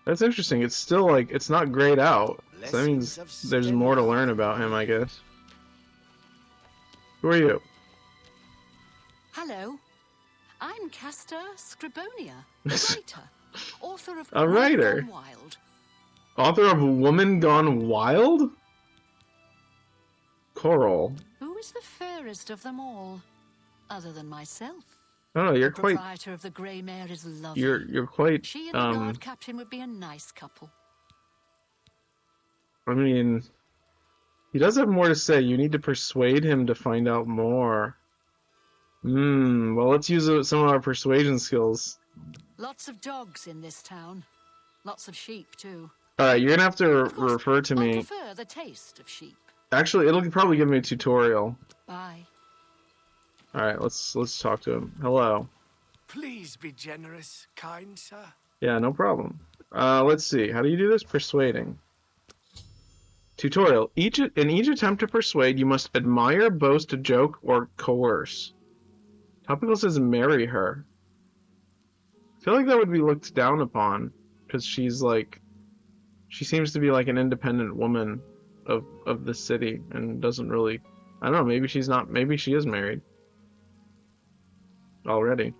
That's interesting. It's still like, it's not grayed out. So that means Lessons of there's more to learn about him, I guess. Who are you? Hello. I'm Castor Scribonia, a writer, author of A writer? Gone Wild. Author of Woman Gone Wild? Coral. Who is the fairest of them all, other than myself? Oh, you're The quite, proprietor of the Grey Mare is lovely. you're quite, She and the guard captain would be a nice couple. I mean, he does have more to say. You need to persuade him to find out more. Well, let's use some of our persuasion skills. Lots of dogs in this town. Lots of sheep, too. Alright, you're gonna have to Of course, refer to I me. prefer the taste of sheep. Actually, it'll probably give me a tutorial. Bye. Alright, let's talk to him. Hello. Please be generous, kind sir. Yeah, no problem. Let's see. How do you do this? Persuading. Tutorial. In each attempt to persuade, you must admire, boast, joke, or coerce. Topical says marry her. I feel like that would be looked down upon, because she's like... She seems to be like an independent woman of the city, and doesn't really... I don't know, maybe she's not... Maybe she is married. Already.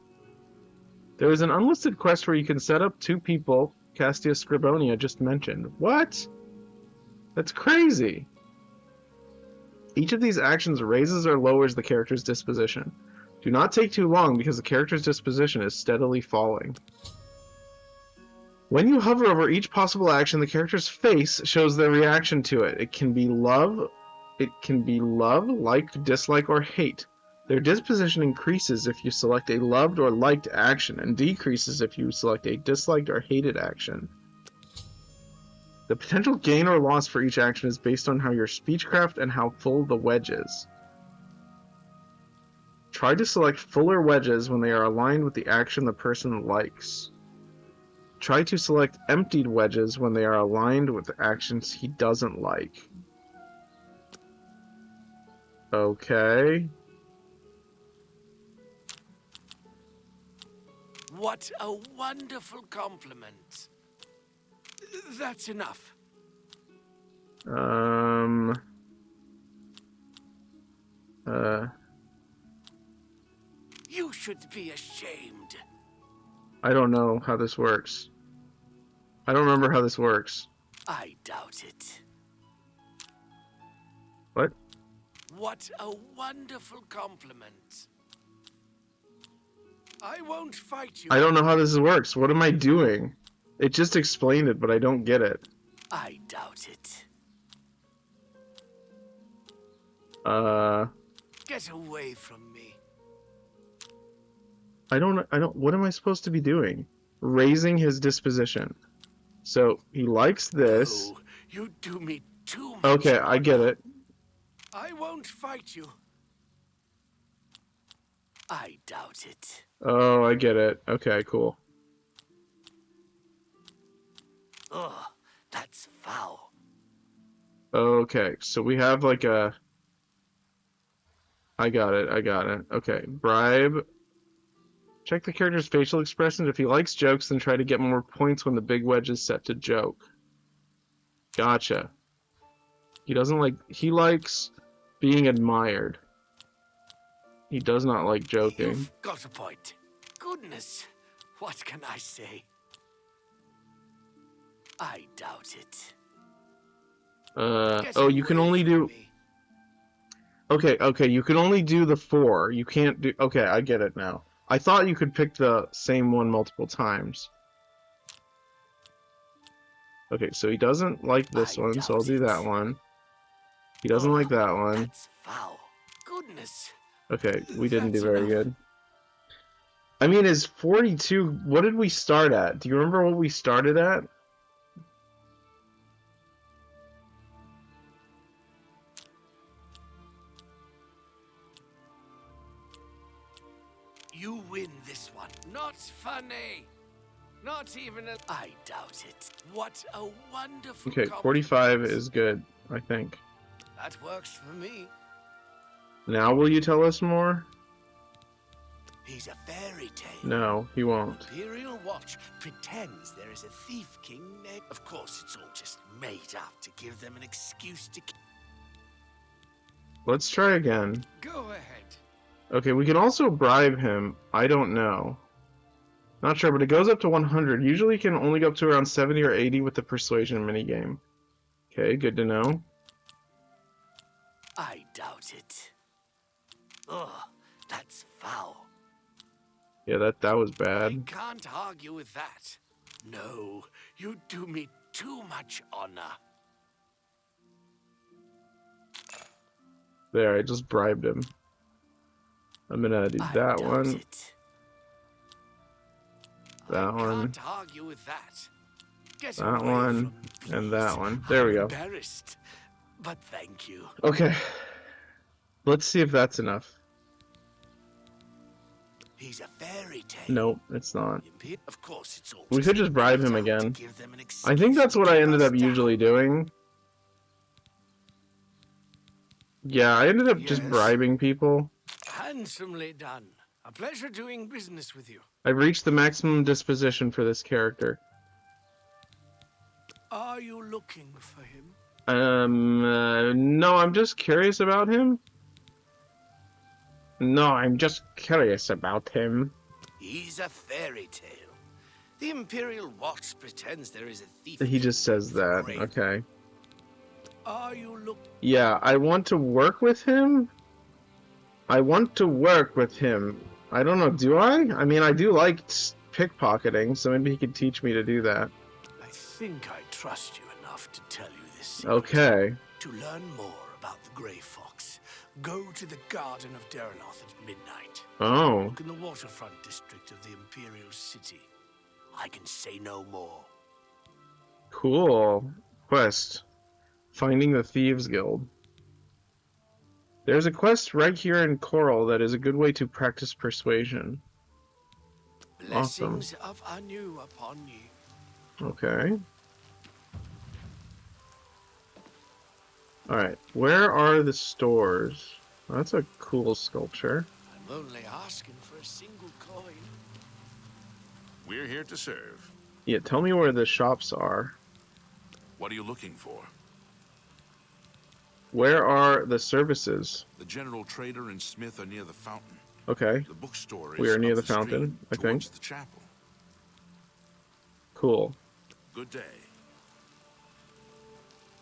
There is an unlisted quest where you can set up two people Castia Scribonia just mentioned. What? That's crazy. Each of these actions raises or lowers the character's disposition. Do not take too long because the character's disposition is steadily falling. When you hover over each possible action, the character's face shows their reaction to it. It can be love, like, dislike, or hate. Their disposition increases if you select a loved or liked action, and decreases if you select a disliked or hated action. The potential gain or loss for each action is based on how your speechcraft and how full the wedge is. Try to select fuller wedges when they are aligned with the action the person likes. Try to select emptied wedges when they are aligned with the actions he doesn't like. Okay. What a wonderful compliment. That's enough. You should be ashamed. I don't know how this works. I don't remember how this works. I doubt it. What? What a wonderful compliment. I won't fight you. I don't know how this works. What am I doing? It just explained it, but I don't get it. I doubt it. Get away from me. I don't, what am I supposed to be doing? Raising his disposition. So, he likes this. Oh, you do me too much. Okay, I get it. I won't fight you. I doubt it. Oh, I get it. Okay, cool. Ugh, that's foul. Okay, so we have like a... I got it. I got it. Okay. Bribe. Check the character's facial expressions. If he likes jokes, then try to get more points when the big wedge is set to joke. Gotcha. He doesn't like... He likes being admired. He does not like joking. You've got a point. Goodness, what can I say? I doubt it. Oh, you can only do... Okay, you can only do the 4. You can't do... Okay, I get it now. I thought you could pick the same one multiple times. Okay, so he doesn't like this one, so I'll do that one. He doesn't like that one. That's foul. Goodness. Okay, we didn't do very good. I mean, is 42... What did we start at? Do you remember what we started at? You win this one. Not funny. Not even a... I doubt it. What a wonderful... Okay, 45 is good, I think. That works for me. Now will you tell us more? He's a fairy tale. No, he won't. Imperial Watch pretends there is a thief king named... Of course, it's all just made up to give them an excuse to... Let's try again. Go ahead. Okay, we can also bribe him. I don't know. Not sure, but it goes up to 100. Usually can only go up to around 70 or 80 with the persuasion minigame. Okay, good to know. I doubt it. Ugh, that's foul. Yeah, that was I bad. can't argue with that. No, you do me too much honor. There, I just bribed him. I'm gonna do I that doubt one, it. that I one, can't argue with that. Get that away one, from me, and that please. one. There we I'm go. Embarrassed, but thank you. Okay. Let's see if that's enough. He's a fairy tale. Nope, it's not. Of course, it's all. We could just bribe him made up to again. give them an I think excuse that's to what I keep ended us up usually down. doing. Yeah, I ended up just Yes. bribing people. Handsomely done. A pleasure doing business with you. I've reached the maximum disposition for this character. Are you looking for him? No, I'm just curious about him. No, I'm just curious about him. He's a fairy tale. The Imperial Watch pretends there is a thief. He just says that. Great. Okay. Are you looking? Yeah, I want to work with him. I want to work with him. I don't know, do I? I mean, I do like pickpocketing, so maybe he could teach me to do that. I think I trust you enough to tell you this. secret. Okay. To learn more about the Grey Fox, go to the Garden of Deranoth at midnight. Oh. Look in the waterfront district of the Imperial City. I can say no more. Cool. Quest. Finding the Thieves Guild. There's a quest right here in Coral that is a good way to practice persuasion. Blessings of Anu upon you. Okay. Alright, where are the stores? Oh, that's a cool sculpture. I'm only asking for a single coin. We're here to serve. Yeah, tell me where the shops are. What are you looking for? Where are the services? The general trader and smith are near the fountain. Okay, The bookstore is We are near up the street fountain, I think. towards the chapel. cool. Good day.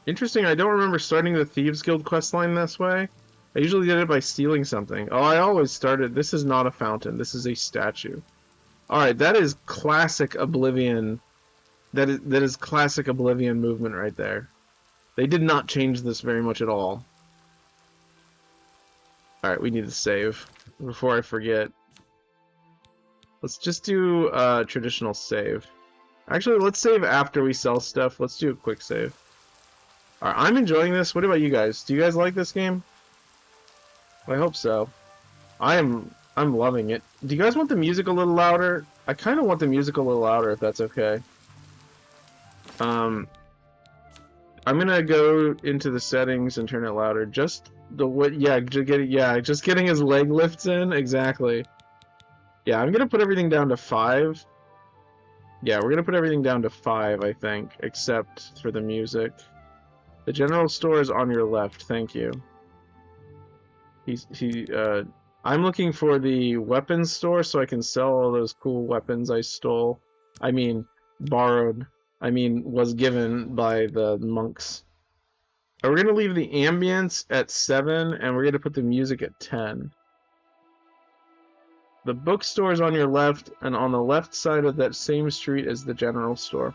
Interesting, I don't remember starting the Thieves Guild questline this way. I usually did it by stealing something. Oh, I always started... This is not a fountain, this is a statue. Alright, that is classic Oblivion. That is classic Oblivion movement right there. They did not change this very much at all. Alright, we need to save before I forget. Let's just do traditional save. Actually, let's save after we sell stuff. Let's do a quick save. Alright, I'm enjoying this. What about you guys? Do you guys like this game? I hope so. I'm loving it. Do you guys want the music a little louder? I kind of want the music a little louder, if that's okay. I'm gonna go into the settings and turn it louder, just The what? Yeah, just getting his leg lifts in. Exactly. Yeah, I'm gonna put everything down to 5. Yeah, we're gonna put everything down to 5, I think, except for the music. The general store is on your left. Thank you. I'm looking for the weapons store so I can sell all those cool weapons I stole. I mean, borrowed. I mean, was given by the monks. We're gonna leave the ambience at 7, and we're gonna put the music at 10. The bookstore is on your left, and on the left side of that same street is the general store.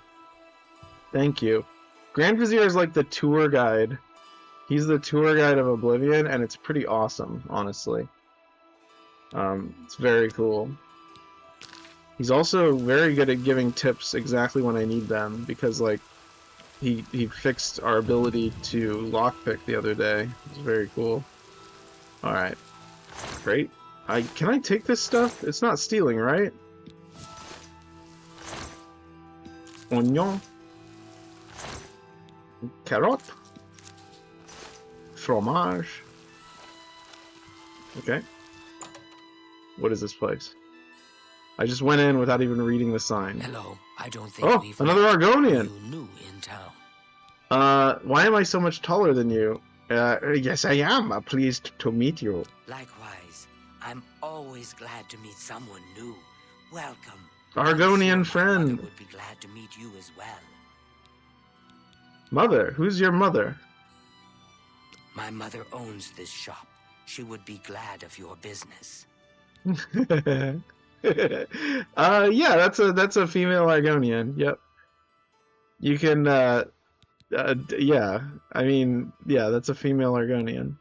Thank you. Grand Vizier is like the tour guide. He's the tour guide of Oblivion, and it's pretty awesome, honestly. It's very cool. He's also very good at giving tips exactly when I need them, because, like, he fixed our ability to lockpick the other day. It's very cool. Alright. Great. Can I take this stuff? It's not stealing, right? Oignon. Carotte. Fromage. Okay. What is this place? I just went in without even reading the sign. Hello. I don't think Oh, we've another met. Argonian. You new in town. Why am I so much taller than you? Yes, I am. Pleased to meet you. Likewise, I'm always glad to meet someone new. Welcome. Argonian I'm sure my friend. mother would be glad to meet you as well. Mother? Who's your mother? My mother owns this shop. She would be glad of your business. Yeah, that's a female Argonian. Yep. You can, yeah. I mean, yeah, that's a female Argonian.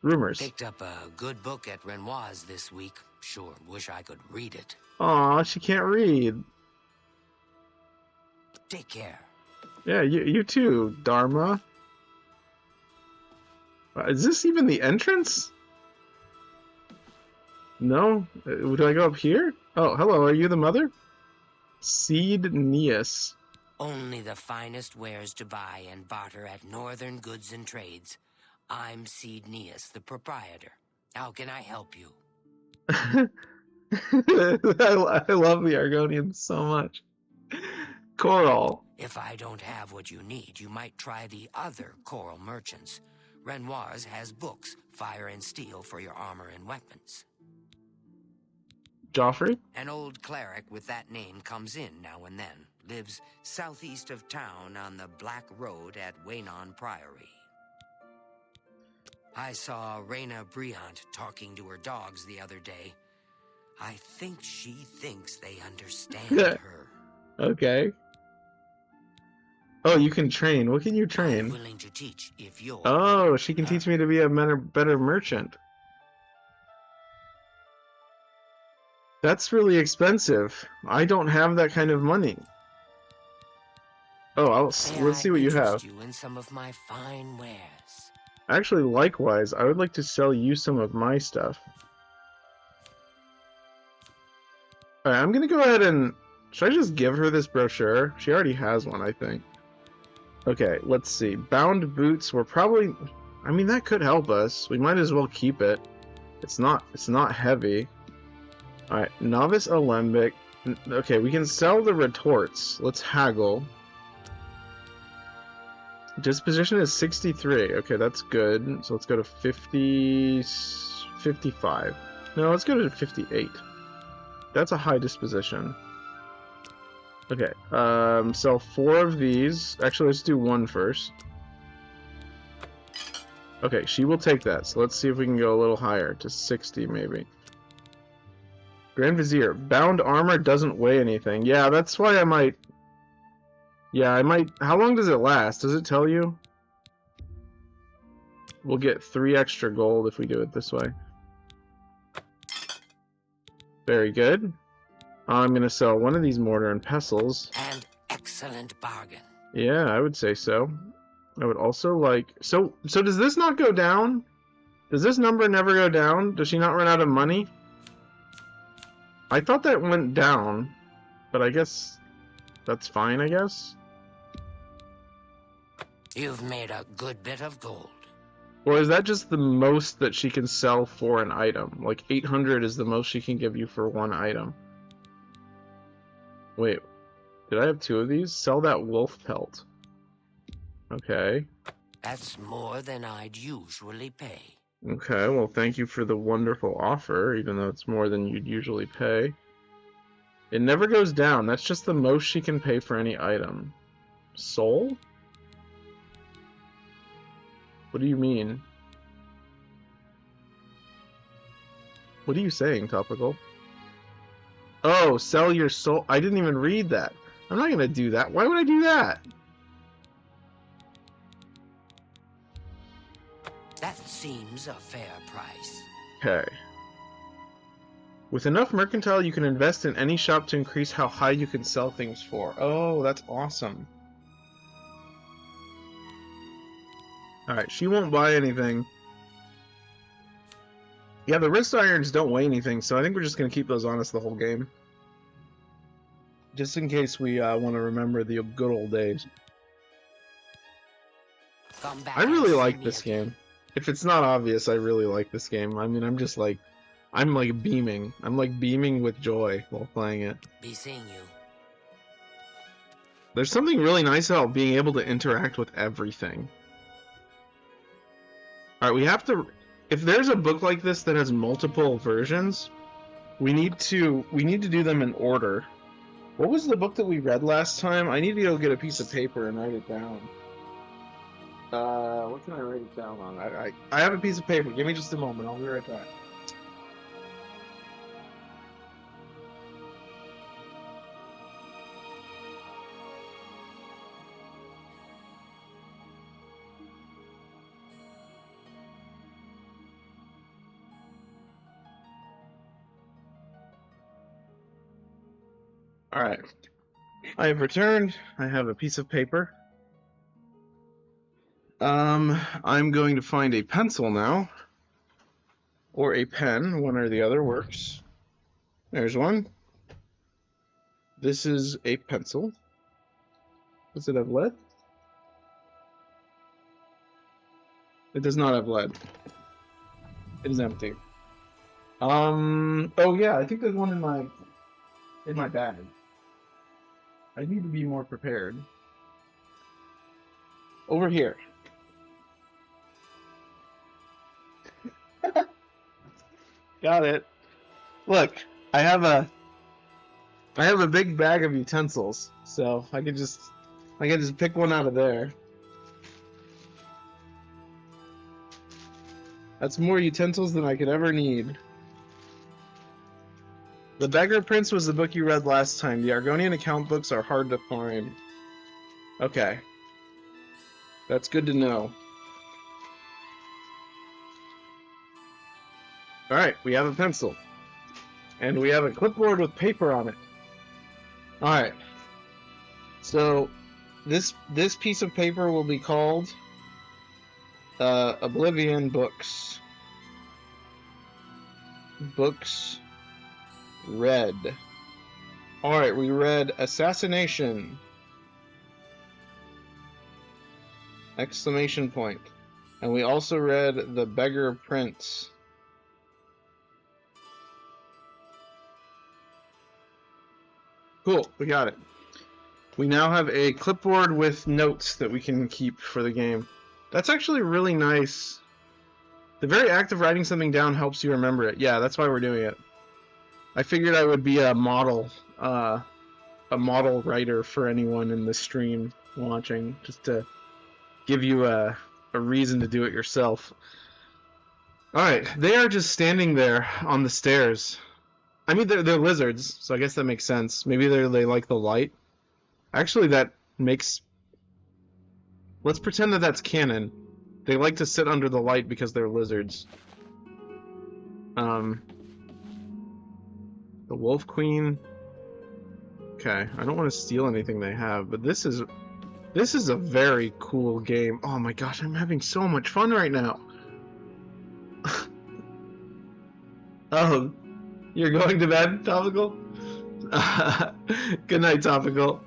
Rumors. Picked up a good book at Renoir's this week. Sure, wish I could read it. Aw, she can't read. Take care. Yeah, you too, Dharma. Is this even the entrance? No? Do I go up here? Oh, hello, are you the mother? Seed Neas. Only the finest wares to buy and barter at Northern Goods and Trades. I'm Seed Neas, the proprietor. How can I help you? I love the Argonians so much. Coral. If I don't have what you need, you might try the other coral merchants. Renoir's has books, fire and steel for your armor and weapons. Joffrey? An old cleric with that name comes in now and then. Lives southeast of town on the Black Road at Waynon Priory. I saw Reyna Briant talking to her dogs the other day. I think she thinks they understand her. Okay. Oh, you can train. What can you I'm train? willing to teach if you're Oh, willing she to can learn. teach me to be a better merchant. That's really expensive. I don't have that kind of money. Oh, May let's see what you have. interest you in some of my fine wares. Actually, likewise, I would like to sell you some of my stuff. Alright, I'm gonna go ahead and... Should I just give her this brochure? She already has one, I think. Okay, let's see. Bound boots were probably... I mean, that could help us. We might as well keep it. It's not heavy. Alright, novice alembic. Okay, we can sell the retorts. Let's haggle. Disposition is 63. Okay, that's good. So let's go to 55. No, let's go to 58. That's a high disposition. Okay, sell 4 of these. Actually, let's do 1 first. Okay, she will take that. So let's see if we can go a little higher, to 60 maybe. Grand Vizier. Bound armor doesn't weigh anything. Yeah, that's why I might... Yeah, I might... How long does it last? Does it tell you? We'll get 3 extra gold if we do it this way. Very good. I'm going to sell one of these mortar and pestles. An excellent bargain. Yeah, I would say so. I would also like... So does this not go down? Does this number never go down? Does she not run out of money? I thought that went down, but I guess that's fine, I guess. You've made a good bit of gold. Or is that just the most that she can sell for an item? Like 800 is the most she can give you for one item. Wait, did I have 2 of these? Sell that wolf pelt. Okay. That's more than I'd usually pay. Okay, well thank you for the wonderful offer, even though it's more than you'd usually pay. It never goes down. That's just the most she can pay for any item. Soul? What do you mean? What are you saying, Topical? Oh, sell your soul. I didn't even read that. I'm not gonna do that. Why would I do that? That seems a fair price. Okay. With enough mercantile, you can invest in any shop to increase how high you can sell things for. Oh, that's awesome. Alright, she won't buy anything. Yeah, the wrist irons don't weigh anything, so I think we're just going to keep those on us the whole game. Just in case we want to remember the good old days. Come back I really and like see this me again. game. If it's not obvious, I really like this game. I mean, I'm like beaming. I'm like beaming with joy while playing it. Be seeing you. There's something really nice about being able to interact with everything. Alright, we have to... If there's a book like this that has multiple versions, we need to do them in order. What was the book that we read last time? I need to go get a piece of paper and write it down. What can I write it down on? I have a piece of paper. Give me just a moment. I'll be right back. Alright. I have returned. I have a piece of paper. I'm going to find a pencil now. Or a pen, one or the other works. There's one. This is a pencil. Does it have lead? It does not have lead. It is empty. Oh yeah, I think there's one in my bag. I need to be more prepared. Over here. Got it. Look, I have a big bag of utensils, so I can just pick one out of there. That's more utensils than I could ever need. The Beggar Prince was the book you read last time. The Argonian account books are hard to find. Okay. That's good to know. Alright, we have a pencil. And we have a clipboard with paper on it. Alright. So, this piece of paper will be called Oblivion Books. Books read. Alright, we read Assassination! Exclamation point. And we also read The Beggar Prince. Cool, we got it. We now have a clipboard with notes that we can keep for the game. That's actually really nice. The very act of writing something down helps you remember it. Yeah, that's why we're doing it. I figured I would be a model writer for anyone in the stream watching, just to give you a reason to do it yourself. Alright, they are just standing there on the stairs. I mean, they're lizards, so I guess that makes sense. Maybe they like the light. Actually, that makes... Let's pretend that that's canon. They like to sit under the light because they're lizards. The Wolf Queen. Okay, I don't want to steal anything they have, but this is a very cool game. Oh my gosh, I'm having so much fun right now. Oh, you're going to bed, Topical? Good night, Topical.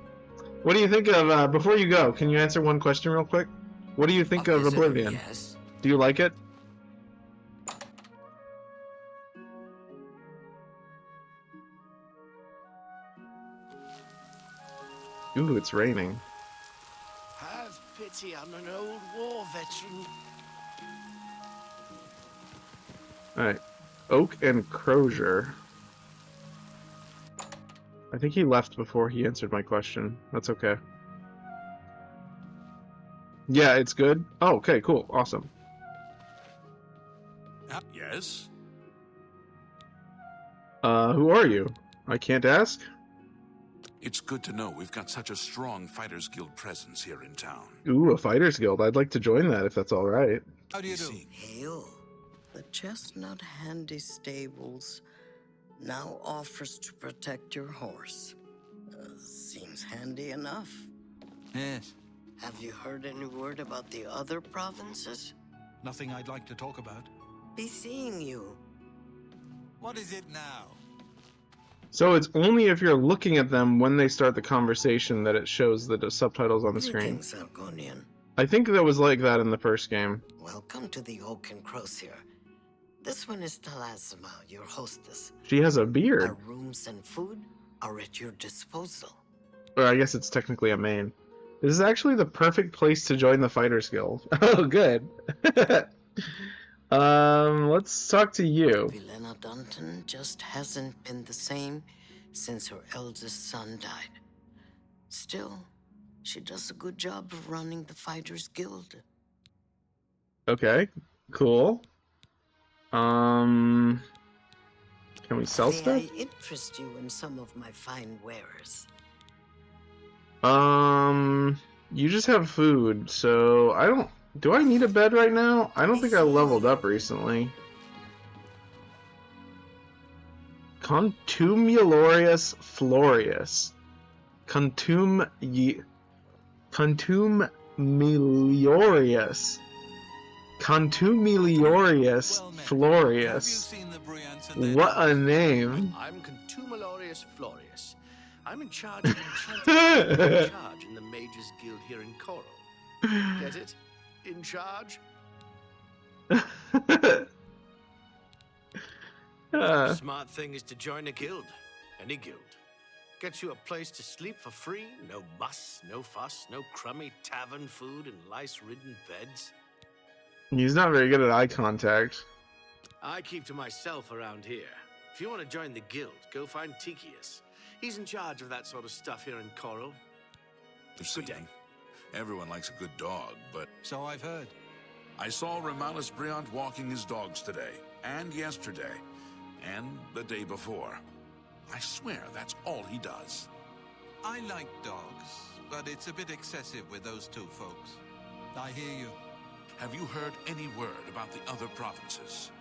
What do you think of, before you go, can you answer one question real quick? What do you think of Oblivion? Yes. Do you like it? Ooh, it's raining. Have pity on an old war veteran. Alright. Oak and Crozier. I think he left before he answered my question. That's okay. Yeah, it's good. Oh, okay, cool. Awesome. Yes? Who are you? I can't ask? It's good to know we've got such a strong Fighters Guild presence here in town. Ooh, a Fighters Guild. I'd like to join that if that's alright. How do you do? Hail. The Chestnut Handy Stables now offers to protect your horse. Seems handy enough. Yes. Have you heard any word about the other provinces? Nothing I'd like to talk about. Be seeing you. What is it now? So it's only if you're looking at them when they start the conversation that it shows the subtitles on the screen. Greetings, Argonian. I think that was like that in the first game. Welcome to the Oak and Crozier. This one is Talasima, your hostess. She has a beard. Our rooms and food are at your disposal. Or I guess it's technically a main. This is actually the perfect place to join the Fighters Guild. Oh, good. Let's talk to you. Vilena Dunton just hasn't been the same since her eldest son died. Still, she does a good job of running the Fighters Guild. Okay, cool. Can we sell May stuff? I interest you in some of my fine wares? You just have food, so I don't... Do I need a bed right now? I don't think I leveled up recently. Contumeliorous Florius. Contumeliorous. Contumeliorous Well met. Have you Florius. seen the Briants and their What a dogs? name. I'm Contumeliorous Florius. I'm in charge of enchanting in charge in the Mages Guild here in Coral. Get it? In charge? Smart thing is to join a guild. Any guild. Gets you a place to sleep for free. No muss, no fuss, no crummy tavern food and lice-ridden beds. He's not very good at eye contact. I keep to myself around here. If you want to join the guild, go find Tikius. He's in charge of that sort of stuff here in Coral. Good day. Everyone likes a good dog, but So I've heard. I saw Remalus Briant walking his dogs today, and yesterday, and the day before. I swear that's all he does. I like dogs, but it's a bit excessive with those two folks. I hear you. Have you heard any word about the other provinces?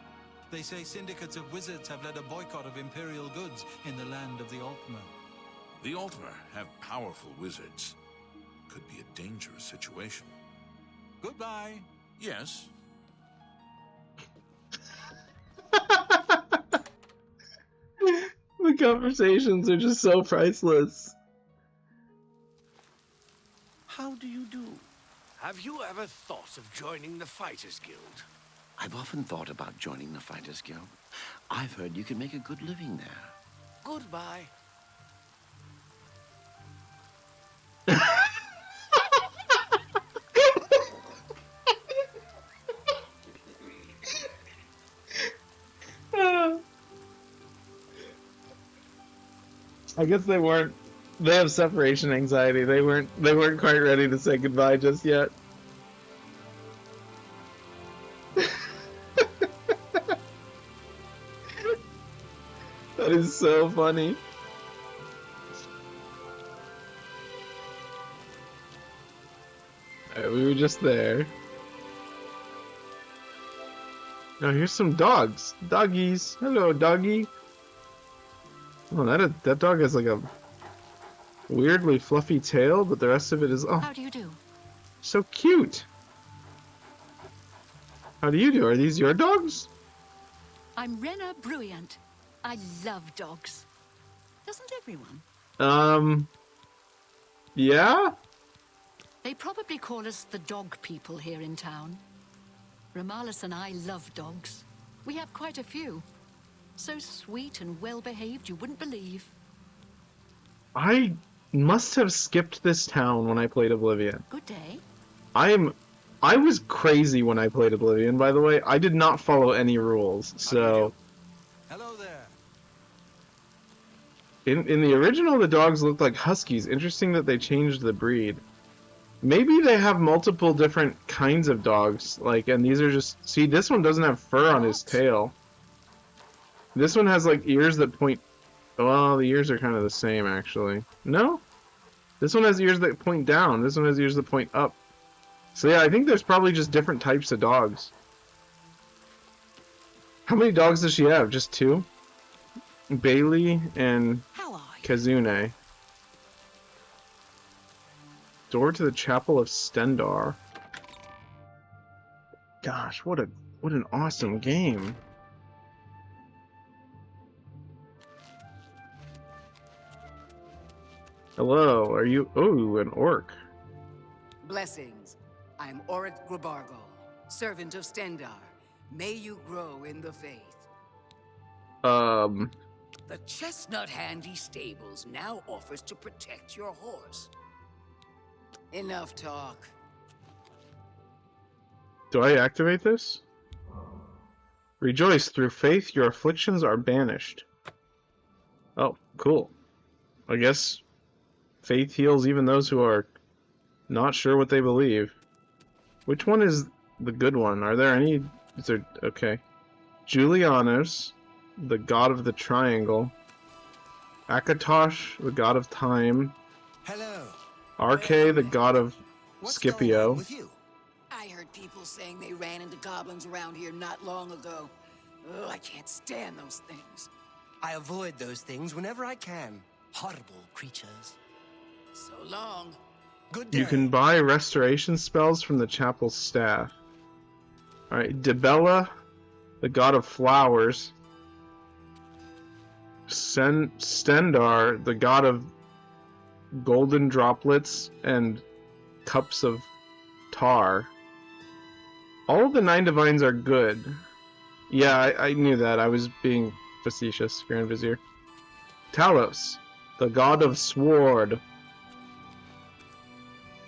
They say syndicates of wizards have led a boycott of imperial goods in the land of the Altmer. The Altmer have powerful wizards. Could be a dangerous situation. Goodbye. Yes. The conversations are just so priceless. How do you do? Have you ever thought of joining the Fighters Guild? I've often thought about joining the Fighters Guild. I've heard you can make a good living there. Goodbye. I guess they weren't. They have separation anxiety. They weren't quite ready to say goodbye just yet. That is so funny. Alright, we were just there. Now here's some dogs. Doggies. Hello, doggy. Oh, that dog has like a weirdly fluffy tail, but the rest of it is How do you do? so cute. How do you do? Are these your dogs? I'm Rena Bruyant. I love dogs. Doesn't everyone? Yeah? They probably call us the dog people here in town. Romalis and I love dogs. We have quite a few. So sweet and well-behaved you wouldn't believe. I must have skipped this town when I played Oblivion. Good day. I was crazy when I played Oblivion, by the way. I did not follow any rules, so... Hello there. In the original, the dogs looked like huskies. Interesting that they changed the breed. Maybe they have multiple different kinds of dogs, like, and these are just... See, this one doesn't have fur on his tail. This one has, like, ears that point... Well, the ears are kind of the same, actually. No? This one has ears that point down. This one has ears that point up. So yeah, I think there's probably just different types of dogs. How many dogs does she have? Just 2? Bailey and How are you? Kazune. Door to the Chapel of Stendar. Gosh, what an awesome game. Hello, are you... Oh, an orc. Blessings. I'm Orit Grabargol, servant of Stendar. May you grow in the faith. The Chestnut Handy Stables now offers to protect your horse. Enough talk. Do I activate this? Rejoice, through faith your afflictions are banished. Oh, cool. I guess faith heals even those who are not sure what they believe. Which one is the good one? Are there any... Is there... Okay. Julianos, the god of the triangle. Akatosh, the god of time. Hello. Arche, the god of Scipio. With you? I heard people saying they ran into goblins around here not long ago. Ugh, I can't stand those things. I avoid those things whenever I can. Horrible creatures. So long. Good day. You can buy restoration spells from the chapel's staff. Alright, Debella, the god of flowers. Stendar, the god of golden droplets and cups of tar. All of the 9 divines are good. Yeah, I knew that. I was being facetious, Grand Vizier. Talos, the god of sword.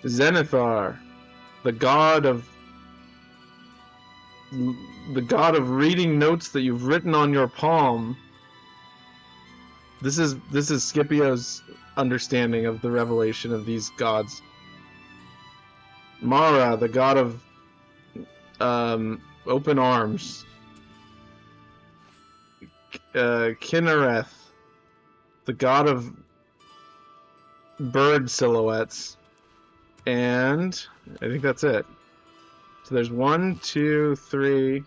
Zenithar, the god of reading notes that you've written on your palm. This is Scipio's understanding of the revelation of these gods. Mara, the god of open arms. Kinnereth, the god of bird silhouettes. And I think that's it. So there's 1, 2, 3,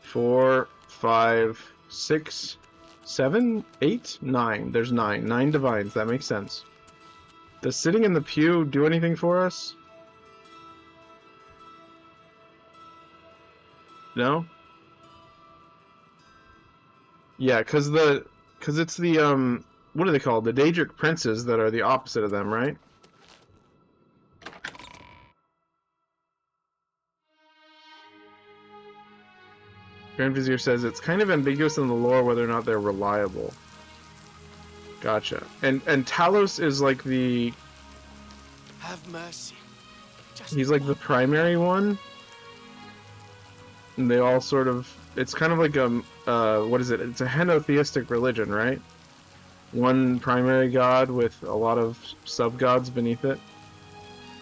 4, 5, 6, 7, 8, 9. There's 9. 9 divines. That makes sense. Does sitting in the pew do anything for us? No? Yeah, because it's the, what are they called? The Daedric princes that are the opposite of them, right? Grand Vizier says it's kind of ambiguous in the lore whether or not they're reliable. Gotcha. And Talos is like the... Have mercy. He's like the primary one. And they all sort of... It's kind of like what is it? It's a henotheistic religion, right? One primary god with a lot of sub-gods beneath it.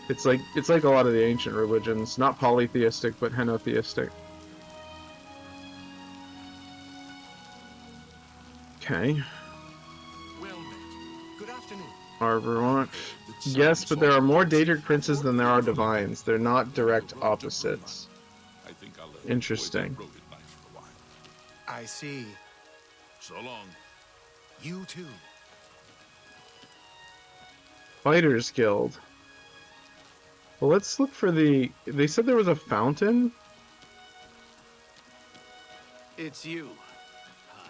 It's like a lot of the ancient religions. Not polytheistic, but henotheistic. Okay. Well met. Good afternoon. Arboront. Yes, but there are more Daedric princes than there are divines. They're not direct opposites. I think I'll let Interesting. avoid that rodent knife for a while. I see. So long. You too. Fighters Guild. Well, let's look for the... They said there was a fountain? It's you. Hi.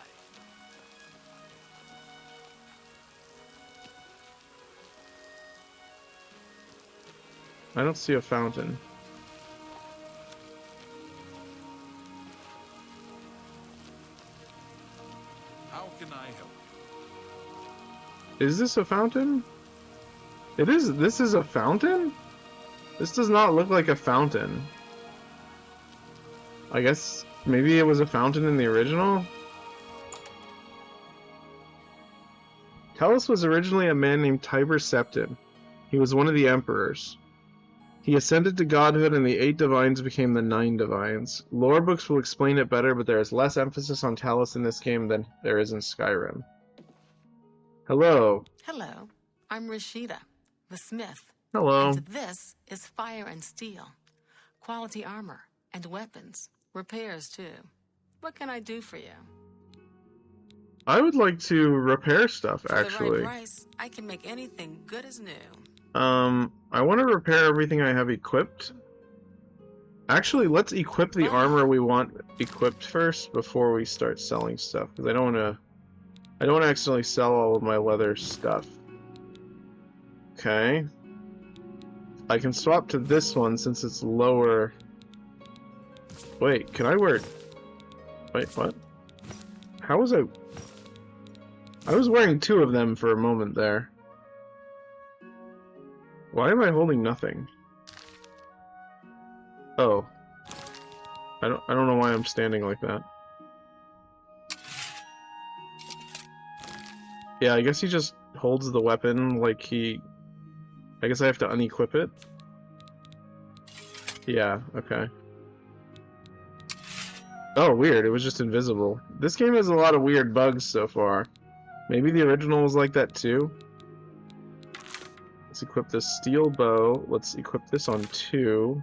I don't see a fountain. How can I help Is this a fountain? It is. This is a fountain? This does not look like a fountain. I guess maybe it was a fountain in the original? Talos was originally a man named Tiber Septim. He was one of the emperors. He ascended to godhood and the 8 divines became the 9 divines. Lore books will explain it better, but there is less emphasis on Talos in this game than there is in Skyrim. Hello. Hello. I'm Rashida, the smith. Hello. And this is fire and steel. Quality armor and weapons. Repairs, too. What can I do for you? I would like to repair stuff, actually. For the right price, I can make anything good as new. I want to repair everything I have equipped. Actually, let's equip the armor we want equipped first before we start selling stuff, because I don't want to accidentally sell all of my leather stuff. Okay. I can swap to this one since it's lower. Wait, can I wear... Wait, what? How was I was wearing 2 of them for a moment there. Why am I holding nothing? Oh. I don't know why I'm standing like that. Yeah, I guess he just holds the weapon like he... I guess I have to unequip it? Yeah, okay. Oh, weird, it was just invisible. This game has a lot of weird bugs so far. Maybe the original was like that too? Let's equip this steel bow. Let's equip this on 2.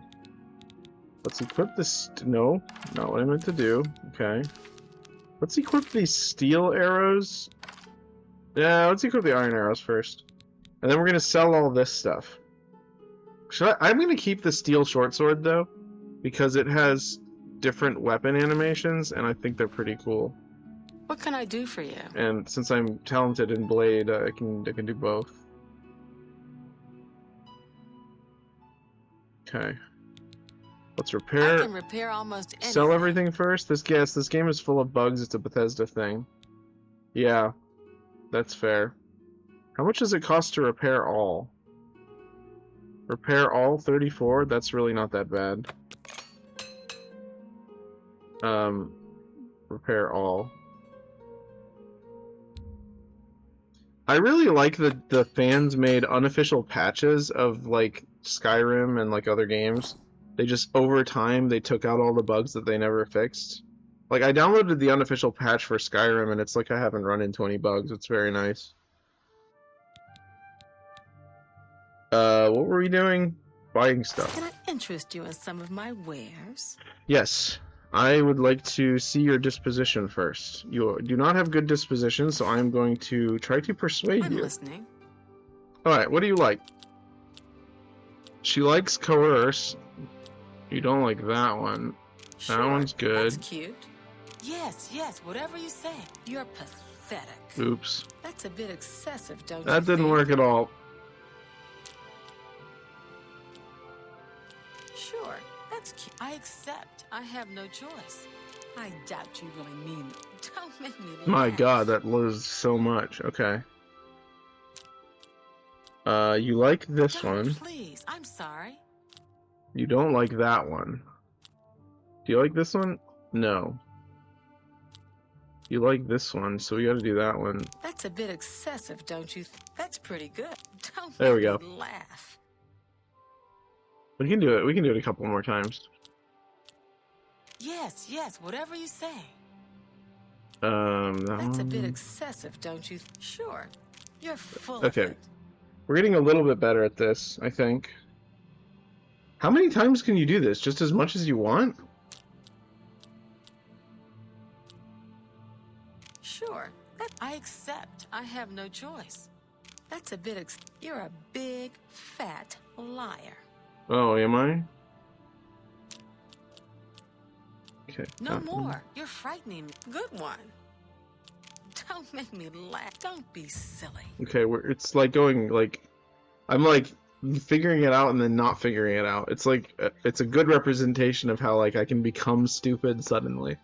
Let's equip this... No, not what I meant to do. Okay. Let's equip these steel arrows. Yeah, let's equip the iron arrows first. And then we're going to sell all this stuff. I'm going to keep the steel short sword, though, because it has different weapon animations, and I think they're pretty cool. What can I do for you? And since I'm talented in blade, I can do both. Okay. Let's repair. I can repair almost anything. Sell everything first. This game is full of bugs. It's a Bethesda thing. Yeah, that's fair. How much does it cost to repair all? Repair all 34? That's really not that bad. Repair all. I really like the fans made unofficial patches of like Skyrim and like other games. They just over time they took out all the bugs that they never fixed. Like I downloaded the unofficial patch for Skyrim and it's like I haven't run into any bugs. It's very nice. What were we doing? Buying stuff. Can I interest you in some of my wares? Yes. I would like to see your disposition first. You do not have good disposition, so I'm going to try to persuade you. I'm listening. Alright, what do you like? She likes coerce. You don't like that one. Sure, that one's good. That's cute. Yes, whatever you say. You're pathetic. Oops. That's a bit excessive, don't you That didn't think? work at all. Sure, that's cute. I accept. I have no choice. I doubt you really mean it. Don't make me laugh. My god, that was so much. Okay. You like this one. Please, I'm sorry. You don't like that one. Do you like this one? No. You like this one, so we gotta do that one. That's a bit excessive, don't you? That's pretty good. Don't There make we go. me laugh. We can do it. We can do it a couple more times. Yes, whatever you say. That That's a one. bit excessive, don't you? Sure, you're full of Okay. it. We're getting a little bit better at this, I think. How many times can you do this? Just as much as you want? Sure, I accept. I have no choice. That's a bit you're a big, fat liar. Oh, am I? Okay. No that one. more. You're frightening me. Good one. Don't make me laugh. Don't be silly. Okay, it's like going like I'm like figuring it out and then not figuring it out. It's like it's a good representation of how like I can become stupid suddenly.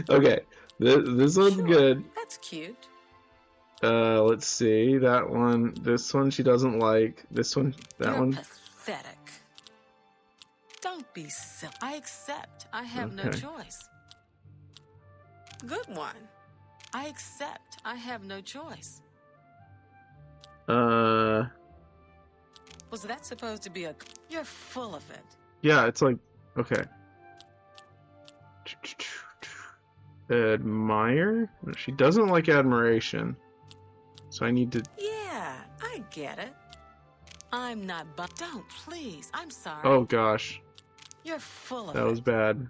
Okay, this one's Sure, good. that's cute. Let's see. That one. This one she doesn't like. This one. That You're one. pathetic. Don't be silly. I accept. I have no Okay. choice. Good one. I accept. I have no choice. Was that supposed to be a... You're full of it. Yeah, it's like, okay. Admire? She doesn't like admiration. So I need to... Yeah, I get it. I'm not Don't, please. I'm sorry. Oh, gosh. You're full of That it. was bad.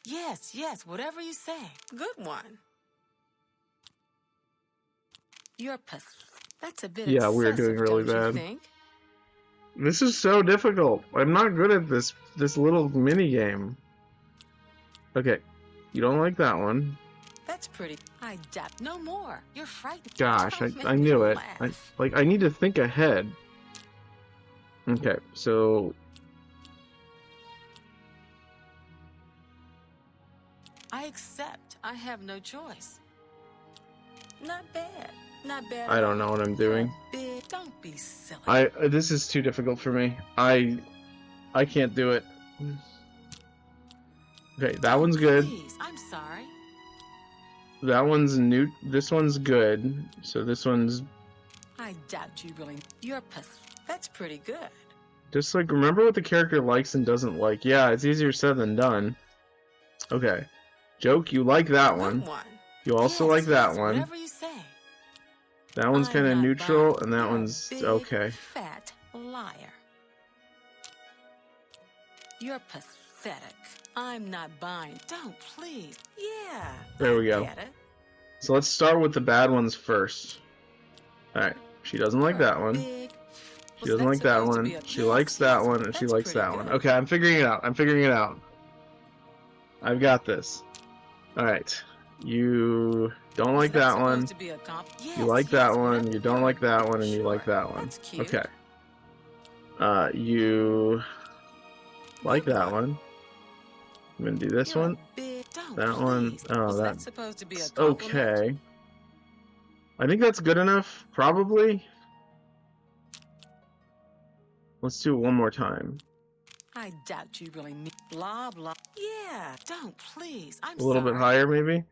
Yes, yes, whatever you say. Good one. You're That's a bit Yeah, we're excessive, doing really don't you bad. think? This is so difficult. I'm not good at this little mini game. Okay. You don't like that one. That's pretty. I doubt no more. You're frightened. Gosh, Don't make I me knew it. laugh. I need to think ahead. Okay, so I accept. I have no choice. Not bad. Not bad. I at don't all. know what I'm doing. Don't be silly. This is too difficult for me. I can't do it. Okay, that one's good. Please, I'm sorry. That one's new. This one's good. So this one's I doubt you really. You're That's pretty good. just like, remember what the character likes and doesn't like. Yeah, it's easier said than done. Okay. Joke, you like that one. Good one. You also Yes, like that yes, one. Whatever you say. That one's I'm kind of not neutral, buying. and that You're a one's big, okay. Fat liar. You're pathetic. I'm not buying. Don't, please. Yeah. There we I go. get it. So let's start with the bad ones first. Alright, she doesn't like You're a that one. big- She Was doesn't that like that supposed to one. be a- She Yes, likes that yes, one, and she that's likes pretty that one. good. Okay, I'm figuring it out. I'm figuring it out. I've got this. Alright. You don't Was like that that supposed one. to be a You like that yes, one. whatever. You don't like that one, and you like Sure, that one. that's cute. Okay. You like Good that one. one. I'm gonna do this You're a one. Don't, That one. please. Oh, Was that that's supposed to be a compliment? okay. I think that's good enough, probably. Let's do it one more time. I doubt you really mean blah blah. Yeah, don't please. I'm A little bit sorry. higher, maybe.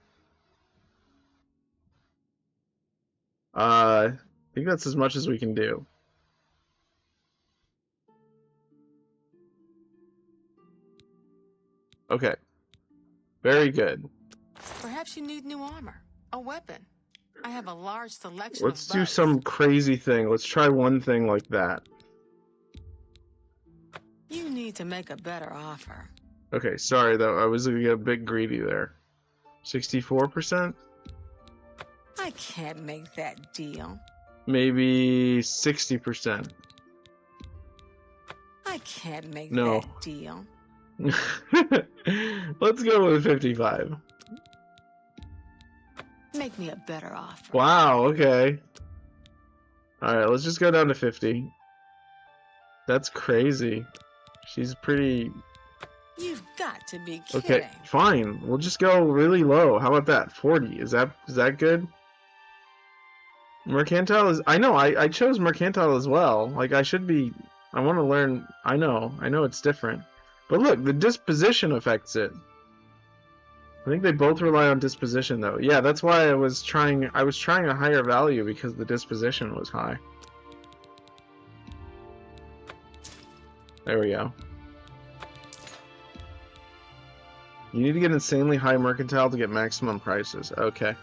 I think that's as much as we can do. Okay. Very good. Perhaps you need new armor, a weapon. I have a large selection Let's of do bugs. some crazy thing. Let's try one thing like that. You need to make a better offer. Okay, sorry though. I was gonna get a bit greedy there. 64%? I can't make that deal. Maybe 60%. I can't make No. that deal. Let's go with 55. Make me a better offer. Wow, okay. Alright, let's just go down to 50. That's crazy. She's pretty... You've got to be kidding. Okay, fine. We'll just go really low. How about that? 40. Is that good? Mercantile is... I know, I chose Mercantile as well. Like, I should be... I want to learn... I know it's different. But look, the disposition affects it. I think they both rely on disposition, though. Yeah, that's why I was trying a higher value, because the disposition was high. There we go. You need to get insanely high mercantile to get maximum prices. Okay.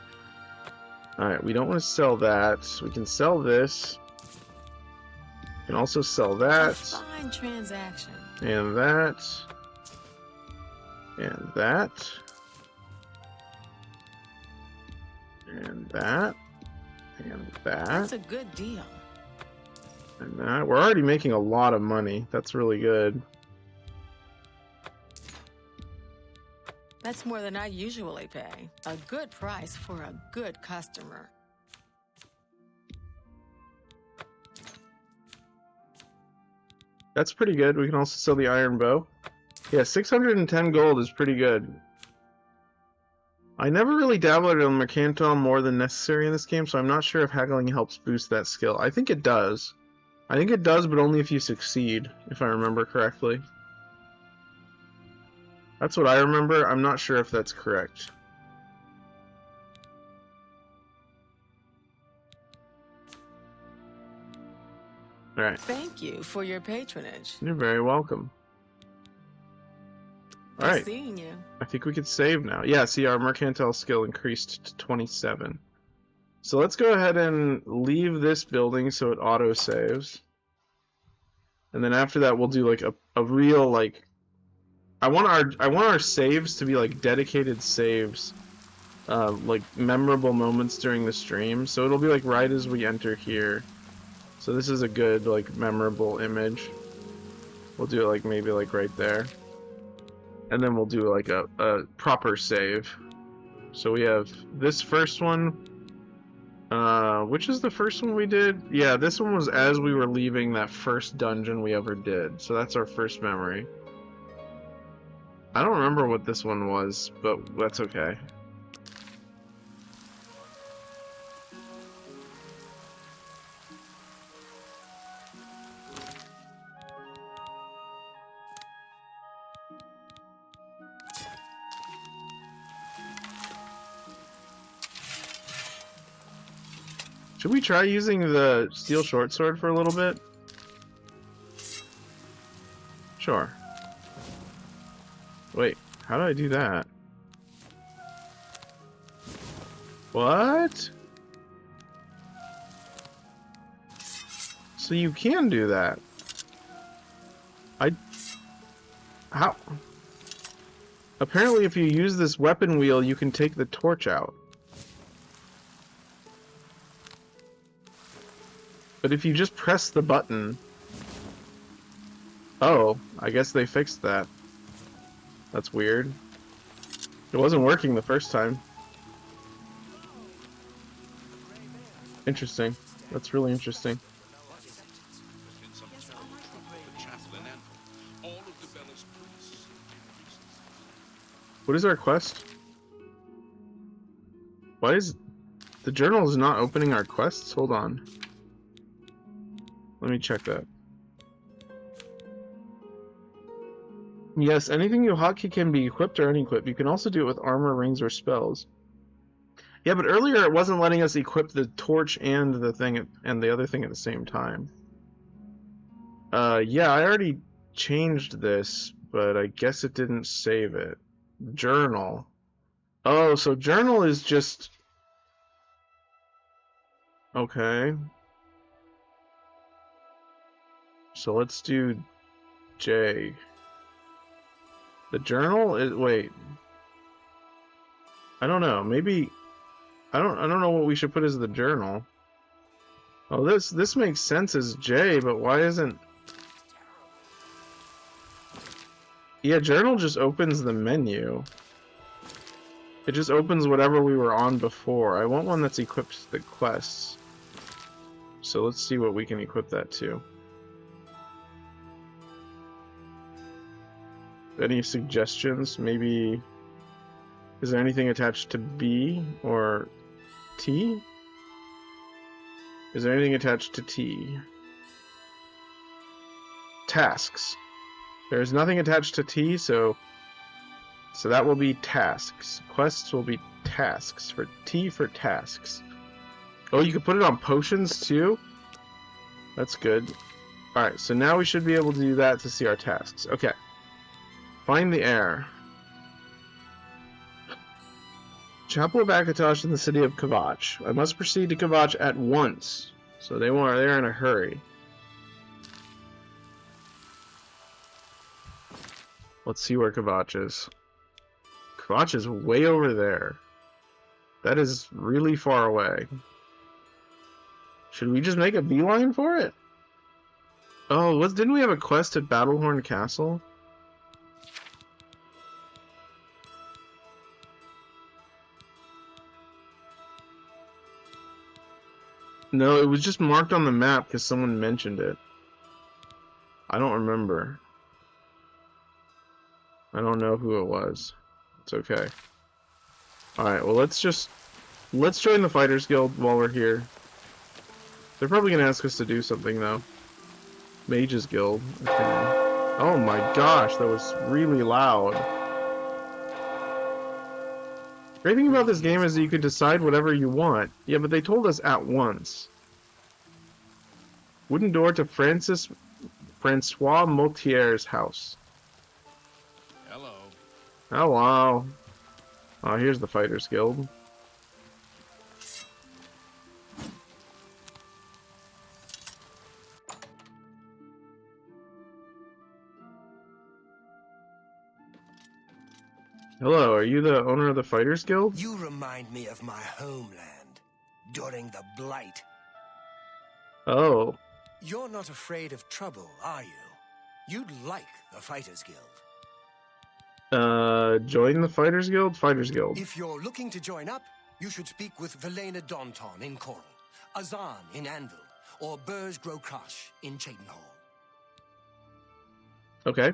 Alright, we don't want to sell that. We can sell this. We can also sell A that. fine transaction. And that. And that. And that. And that. That's a good deal. And that. We're already making a lot of money. That's really good. That's more than I usually pay. A good price for a good customer. That's pretty good. We can also sell the iron bow. Yeah, 610 gold is pretty good. I never really dabbled in Mercantile more than necessary in this game, so I'm not sure if haggling helps boost that skill. I think it does. I think it does, but only if you succeed, if I remember correctly. That's what I remember. I'm not sure if that's correct. Alright. Thank you for your patronage. You're very welcome. Alright. Nice seeing you. I think we could save now. Yeah, see, our Mercantile skill increased to 27. So let's go ahead and leave this building so it auto-saves. And then after that, we'll do like a real, like... I want our saves to be like dedicated saves. Like memorable moments during the stream. So it'll be like right as we enter here. So this is a good, like, memorable image. We'll do it like maybe like right there. And then we'll do like a proper save. So we have this first one. Which is the first one we did? Yeah, this one was as we were leaving that first dungeon we ever did. So that's our first memory. I don't remember what this one was, but that's okay. Should we try using the steel short sword for a little bit? Sure. Wait, how do I do that? What? So you can do that. How? Apparently if you use this weapon wheel, you can take the torch out. But if you just press the button... Oh, I guess they fixed that. That's weird. It wasn't working the first time. Interesting. That's really interesting. What is our quest? Why is... The journal is not opening our quests? Hold on. Let me check that. Yes, anything you hotkey can be equipped or unequipped. You can also do it with armor, rings, or spells. Yeah, but earlier it wasn't letting us equip the torch and the thing and the other thing at the same time. Yeah, I already changed this, but I guess it didn't save it. Journal. Oh, so journal is just... Okay. So let's do J. The journal is... Wait. I don't know. Maybe... I don't know what we should put as the journal. Oh, this makes sense as J, but why isn't... Yeah, journal just opens the menu. It just opens whatever we were on before. I want one that's equipped to the quests. So let's see what we can equip that to. Any suggestions? Maybe... Is there anything attached to B or T? Is there anything attached to T? Tasks. There's nothing attached to T, so that will be tasks. Quests will be tasks. For T for tasks. Oh, you can put it on potions too? That's good. Alright, so now we should be able to do that to see our tasks. Okay. Find the heir. Chapel of Akatosh in the city of Kavach. I must proceed to Kavach at once. So they're in a hurry. Let's see where Kavach is. Kavach is way over there. That is really far away. Should we just make a beeline for it? Oh, didn't we have a quest at Battlehorn Castle? No, it was just marked on the map because someone mentioned it. I don't remember. I don't know who it was. It's okay. Alright, well let's join the Fighters Guild while we're here. They're probably gonna ask us to do something though. Mages Guild. Okay. Oh my gosh, that was really loud. Great thing about this game is that you can decide whatever you want. Yeah, but they told us at once. Wooden door to Francois Moltier's house. Hello. Hello. Oh, here's the Fighters Guild. Hello, are you the owner of the Fighters Guild? You remind me of my homeland during the Blight. Oh. You're not afraid of trouble, are you? You'd like the Fighters Guild. Join the Fighters Guild? Fighters Guild. If you're looking to join up, you should speak with Velena Daunton in Coral, Azan in Anvil, or Burz Grokash in Cheydinhal. Okay.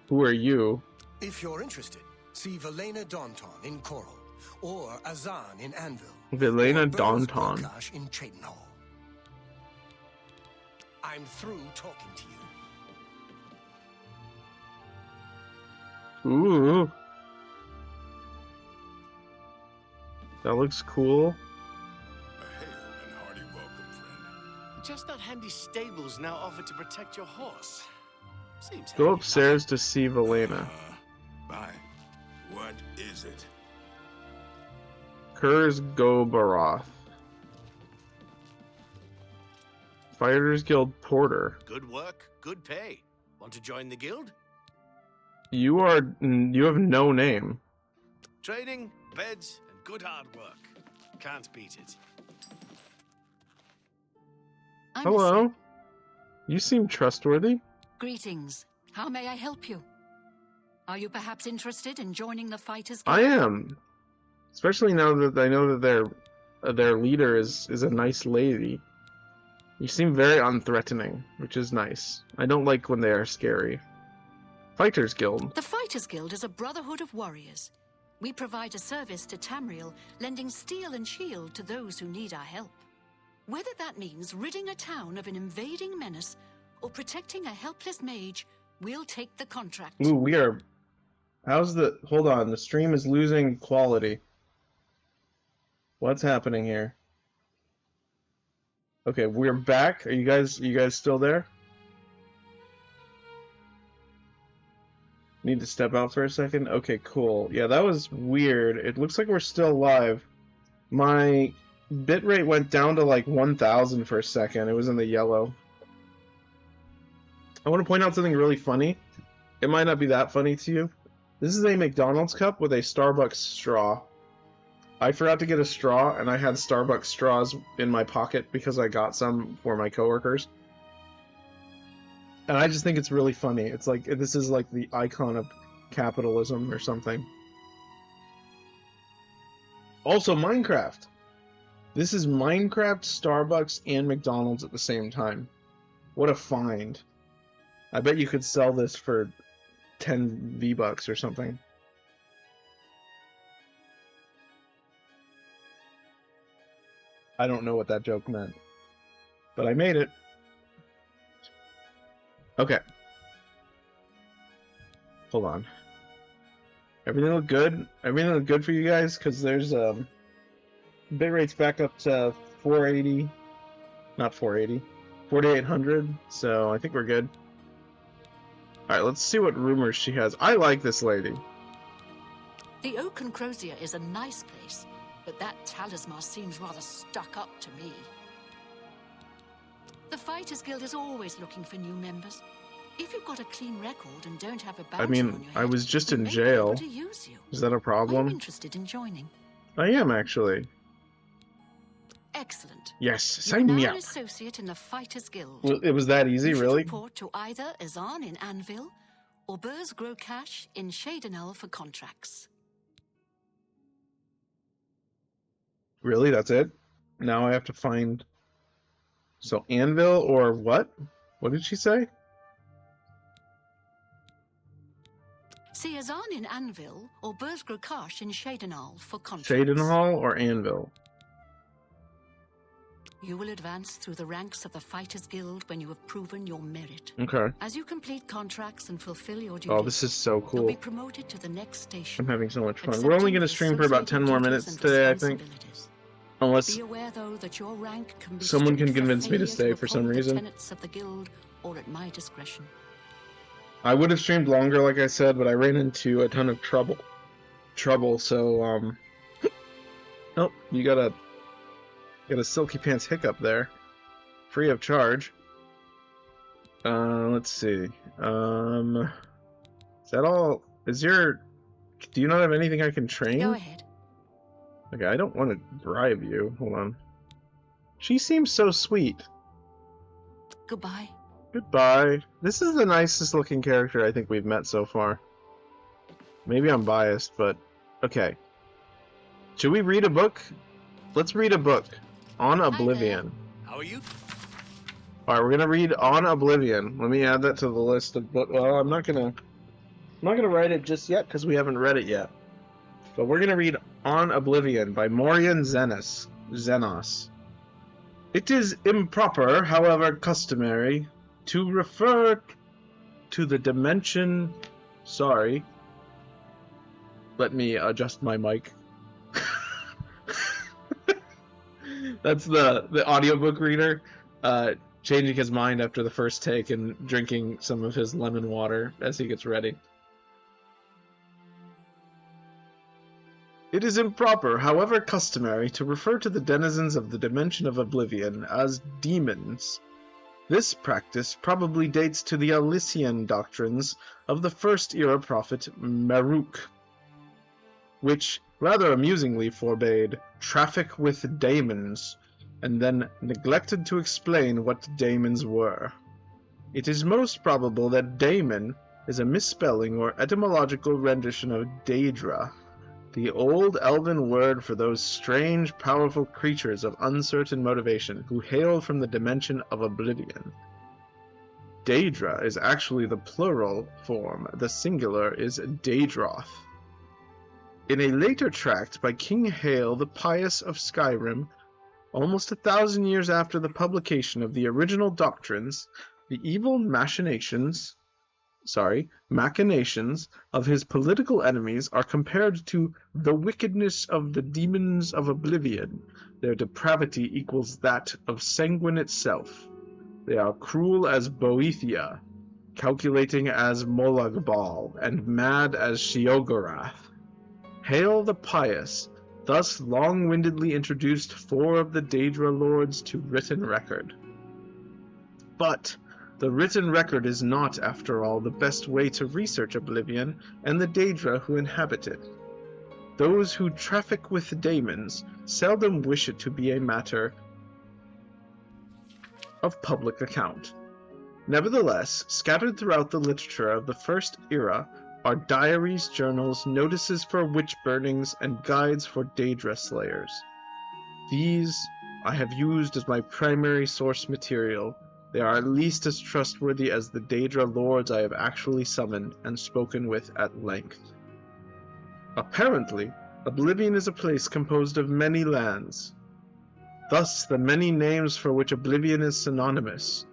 Who are you? If you're interested, see Velena Daunton in Coral, or Azan in Anvil, Velena or Burz Daunton. Grokash in Cheydinhal. I'm through talking to you. Ooh. That looks cool. A hail and hearty welcome, friend. Chestnut Handy Stables now offer to protect your horse. Seems Go handy upstairs to see Velena. Bye. What is it? Kurz Gobaroth. Fighters Guild Porter. enough. Good work, good pay. Want to join the guild? You have no name. Training, beds, and good hard work. Can't beat it. I'm Hello. You seem trustworthy. Greetings. How may I help you? Are you perhaps interested in joining the Fighters Guild? I am. Especially now that I know that their leader is a nice lady. You seem very unthreatening, which is nice. I don't like when they are scary. Fighters Guild. The Fighters Guild is a brotherhood of warriors. We provide a service to Tamriel, lending steel and shield to those who need our help. Whether that means ridding a town of an invading menace or protecting a helpless mage, we'll take the contract. Ooh, we are... Hold on, the stream is losing quality. What's happening here? Okay, we're back. Are you guys still there? Need to step out for a second? Okay, cool. Yeah, that was weird. It looks like we're still live. My bitrate went down to like 1000 for a second. It was in the yellow. I want to point out something really funny. It might not be that funny to you. This is a McDonald's cup with a Starbucks straw. I forgot to get a straw, and I had Starbucks straws in my pocket because I got some for my coworkers. And I just think it's really funny. It's like, this is like the icon of capitalism or something. Also, Minecraft. This is Minecraft, Starbucks, and McDonald's at the same time. What a find. I bet you could sell this for 10 V-Bucks or something. I don't know what that joke meant. But I made it. Okay. Hold on. Everything look good? Everything look good for you guys? Because there's bitrate's back up to 480. Not 480. 4800. So I think we're good. Alright, let's see what rumors she has. I like this lady. The Oak and Crozier is a nice place, but that talisman seems rather stuck up to me. The Fighters Guild is always looking for new members. If you've got a clean record and don't have a bounty on your head, I was just we in may be jail. able to use you. Is that a Are you problem? interested in joining? I am, actually. Excellent. Yes, You're sign now me an up. associate in the Fighters Guild. Well, it was that easy, You should really? report to either Azan in Anvil or Burz Grokash in Cheydinhal for contracts. Really? That's it? Now I have to find... So, Anvil or what? What did she say? See Azan in Anvil or Burzgrokash in Shadenal for contracts. Shadenhall or Anvil? You will advance through the ranks of the Fighters Guild when you have proven your merit. Okay. As you complete contracts and fulfill your duties, Oh, this is so you'll cool. be promoted to the next station. I'm having so much fun. We're only going to stream for about 10 more minutes today, I think. Unless be aware, though, that your rank can be someone can stripped for convince me to failure stay for some uphold the reason. tenets of the guild, or at my discretion. I would have streamed longer, like I said, but I ran into a ton of trouble. So, oh, you got a Silky Pants hiccup there. Free of charge. Let's see. Is that all? Do you not have anything I can train? Go ahead. Okay, I don't want to bribe you. Hold on. She seems so sweet. Goodbye. Goodbye. This is the nicest looking character I think we've met so far. Maybe I'm biased, but okay. Should we read a book? Let's read a book. On Oblivion. How are you? Alright, we're gonna read On Oblivion. Let me add that to the list of books. Well, I'm not gonna write it just yet because we haven't read it yet. But we're gonna read On Oblivion by Morian Zenos. It is improper, however customary, to refer to the dimension... Sorry. Let me adjust my mic. That's the audiobook reader changing his mind after the first take and drinking some of his lemon water as he gets ready. It is improper, however customary, to refer to the denizens of the dimension of Oblivion as demons. This practice probably dates to the Elysian doctrines of the First Era prophet Maruk, which rather amusingly forbade traffic with daemons, and then neglected to explain what daemons were. It is most probable that daemon is a misspelling or etymological rendition of Daedra, the old elven word for those strange, powerful creatures of uncertain motivation who hail from the dimension of Oblivion. Daedra is actually the plural form, the singular is Daedroth. In a later tract by King Hale the Pious of Skyrim, almost 1,000 years after the publication of the original doctrines, the evil machinations of his political enemies are compared to the wickedness of the demons of Oblivion. Their depravity equals that of Sanguine itself. They are cruel as Boethia, calculating as Molagbal, and mad as Sheogorath. Hale the Pious thus long-windedly introduced 4 of the Daedra lords to written record. But the written record is not, after all, the best way to research Oblivion and the Daedra who inhabit it. Those who traffic with daemons seldom wish it to be a matter of public account. Nevertheless, scattered throughout the literature of the First Era are diaries, journals, notices for witch burnings, and guides for Daedra slayers. These I have used as my primary source material. They are at least as trustworthy as the Daedra lords I have actually summoned and spoken with at length. Apparently, Oblivion is a place composed of many lands. Thus, the many names for which Oblivion is synonymous.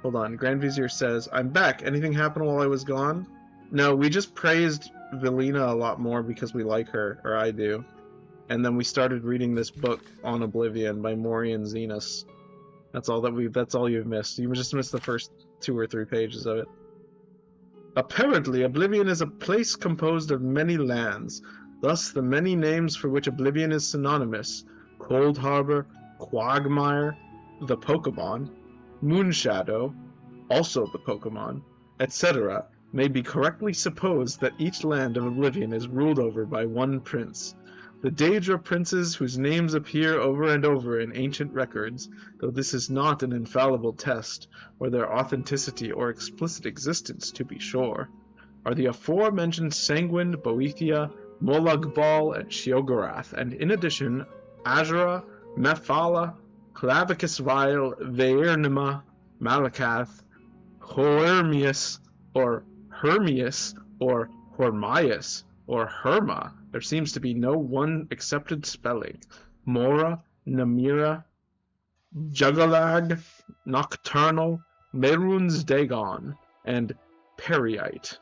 Hold on, Grand Vizier says, I'm back. Anything happened while I was gone? No, we just praised Velina a lot more because we like her, or I do. And then we started reading this book on Oblivion by Morian Zenos. That's all you've missed. You just missed the first 2 or 3 pages of it. Apparently, Oblivion is a place composed of many lands. Thus, the many names for which Oblivion is synonymous, Cold Harbor, Quagmire, the Pokemon, Moonshadow, also the Pokemon, etc., may be correctly supposed that each land of Oblivion is ruled over by one prince. The Daedra princes whose names appear over and over in ancient records, though this is not an infallible test, or their authenticity or explicit existence to be sure, are the aforementioned Sanguine, Boethia, Molagbal, and Sheogorath, and in addition, Azura, Mephala, Clavicus Vile, Vairnima, Malakath, Hermias, or Hormias, or Herma. There seems to be no one accepted spelling. Mora, Namira, Jugalag, Nocturnal, Merun's Dagon, and Periite.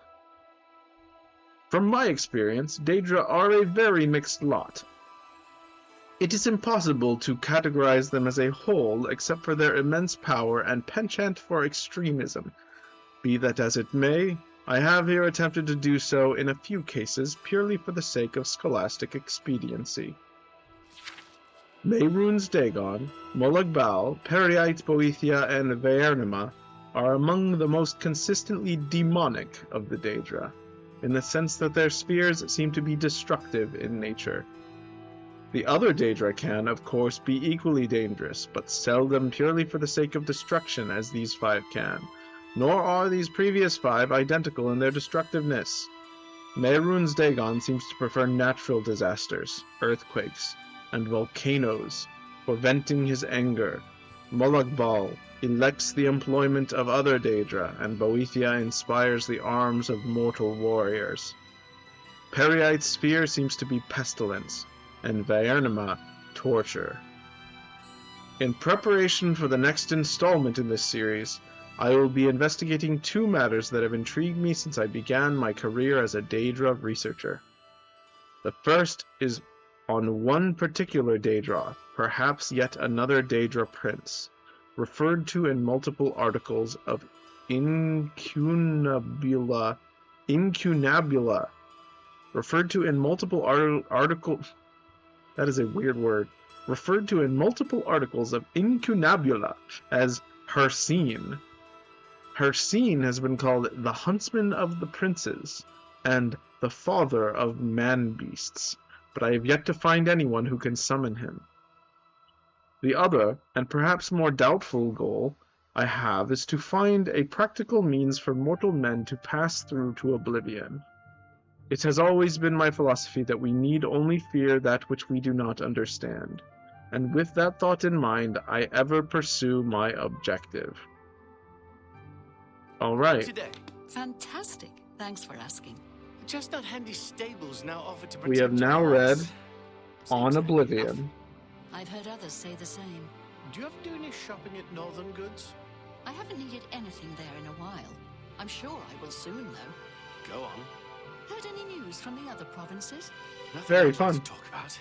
From my experience, Daedra are a very mixed lot. It is impossible to categorize them as a whole except for their immense power and penchant for extremism. Be that as it may, I have here attempted to do so in a few cases purely for the sake of scholastic expediency. Mehrunes Dagon, Molag Bal, Periite Boethia, and Vaernima are among the most consistently demonic of the Daedra, in the sense that their spheres seem to be destructive in nature. The other Daedra can, of course, be equally dangerous, but seldom purely for the sake of destruction as these 5 can, nor are these previous 5 identical in their destructiveness. Mehrunes Dagon seems to prefer natural disasters, earthquakes, and volcanoes, for venting his anger. Molag Bal elects the employment of other Daedra, and Boethia inspires the arms of mortal warriors. Periite's sphere seems to be pestilence, and Vaernima, torture. In preparation for the next installment in this series, I will be investigating 2 matters that have intrigued me since I began my career as a Daedra researcher. The first is on one particular Daedra, perhaps yet another Daedra prince, referred to in multiple articles of incunabula, referred to in multiple articles. That is a weird word. Referred to in multiple articles of incunabula as Hircine. Hircine has been called the huntsman of the princes and the father of man-beasts, but I have yet to find anyone who can summon him. The other, and perhaps more doubtful goal I have is to find a practical means for mortal men to pass through to Oblivion. It has always been my philosophy that we need only fear that which we do not understand, and with that thought in mind, I ever pursue my objective. Alright. Today, Fantastic. Thanks for asking. Chestnut Handy Stables now offer to protect We have your now read horse. On Oblivion. I've heard others say the same. Do you ever do any shopping at Northern Goods? I haven't needed anything there in a while. I'm sure I will soon, though. Go on. Heard any news from the other provinces? Nothing Very I'd like fun. to talk about.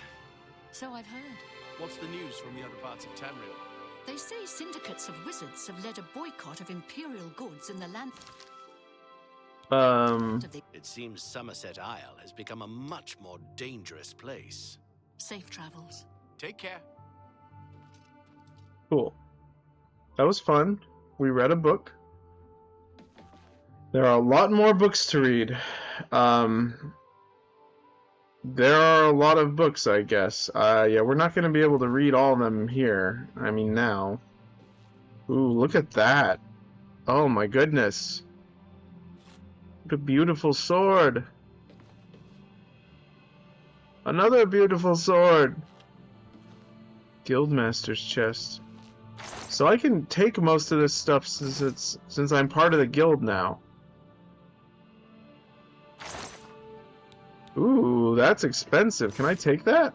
So I've heard. What's the news from the other parts of Tamriel? They say syndicates of wizards have led a boycott of imperial goods in the land. It seems Somerset Isle has become a much more dangerous place. Safe travels. Take care. Cool. That was fun. We read a book. There are a lot more books to read. There are a lot of books, I guess. Yeah, we're not going to be able to read all of them here. I mean, now. Ooh, look at that. Oh my goodness. What a beautiful sword. Another beautiful sword. Guildmaster's chest. So I can take most of this stuff since I'm part of the guild now. Ooh, that's expensive. Can I take that?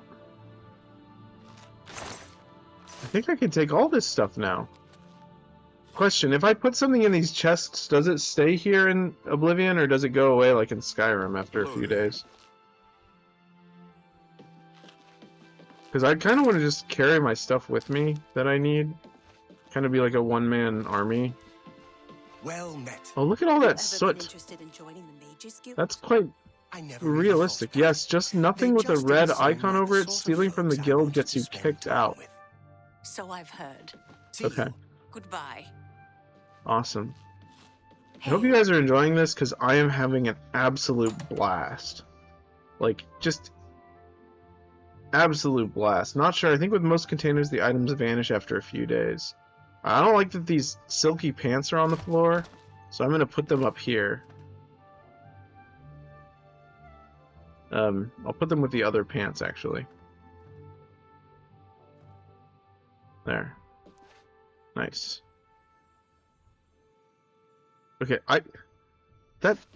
I think I can take all this stuff now. Question, if I put something in these chests, does it stay here in Oblivion, or does it go away like in Skyrim after a few days? Because I kind of want to just carry my stuff with me that I need. Kind of be like a one-man army. Well met. Oh, look at all that soot. That's quite realistic. Yes, just nothing with a red icon over it stealing from the guild gets you kicked out. So I've heard. Okay. Goodbye. Awesome. I hope you guys are enjoying this, because I am having an absolute blast. Like, just absolute blast. Not sure. I think with most containers, the items vanish after a few days. I don't like that these silky pants are on the floor, so I'm going to put them up here. I'll put them with the other pants, actually. There. Nice. Okay,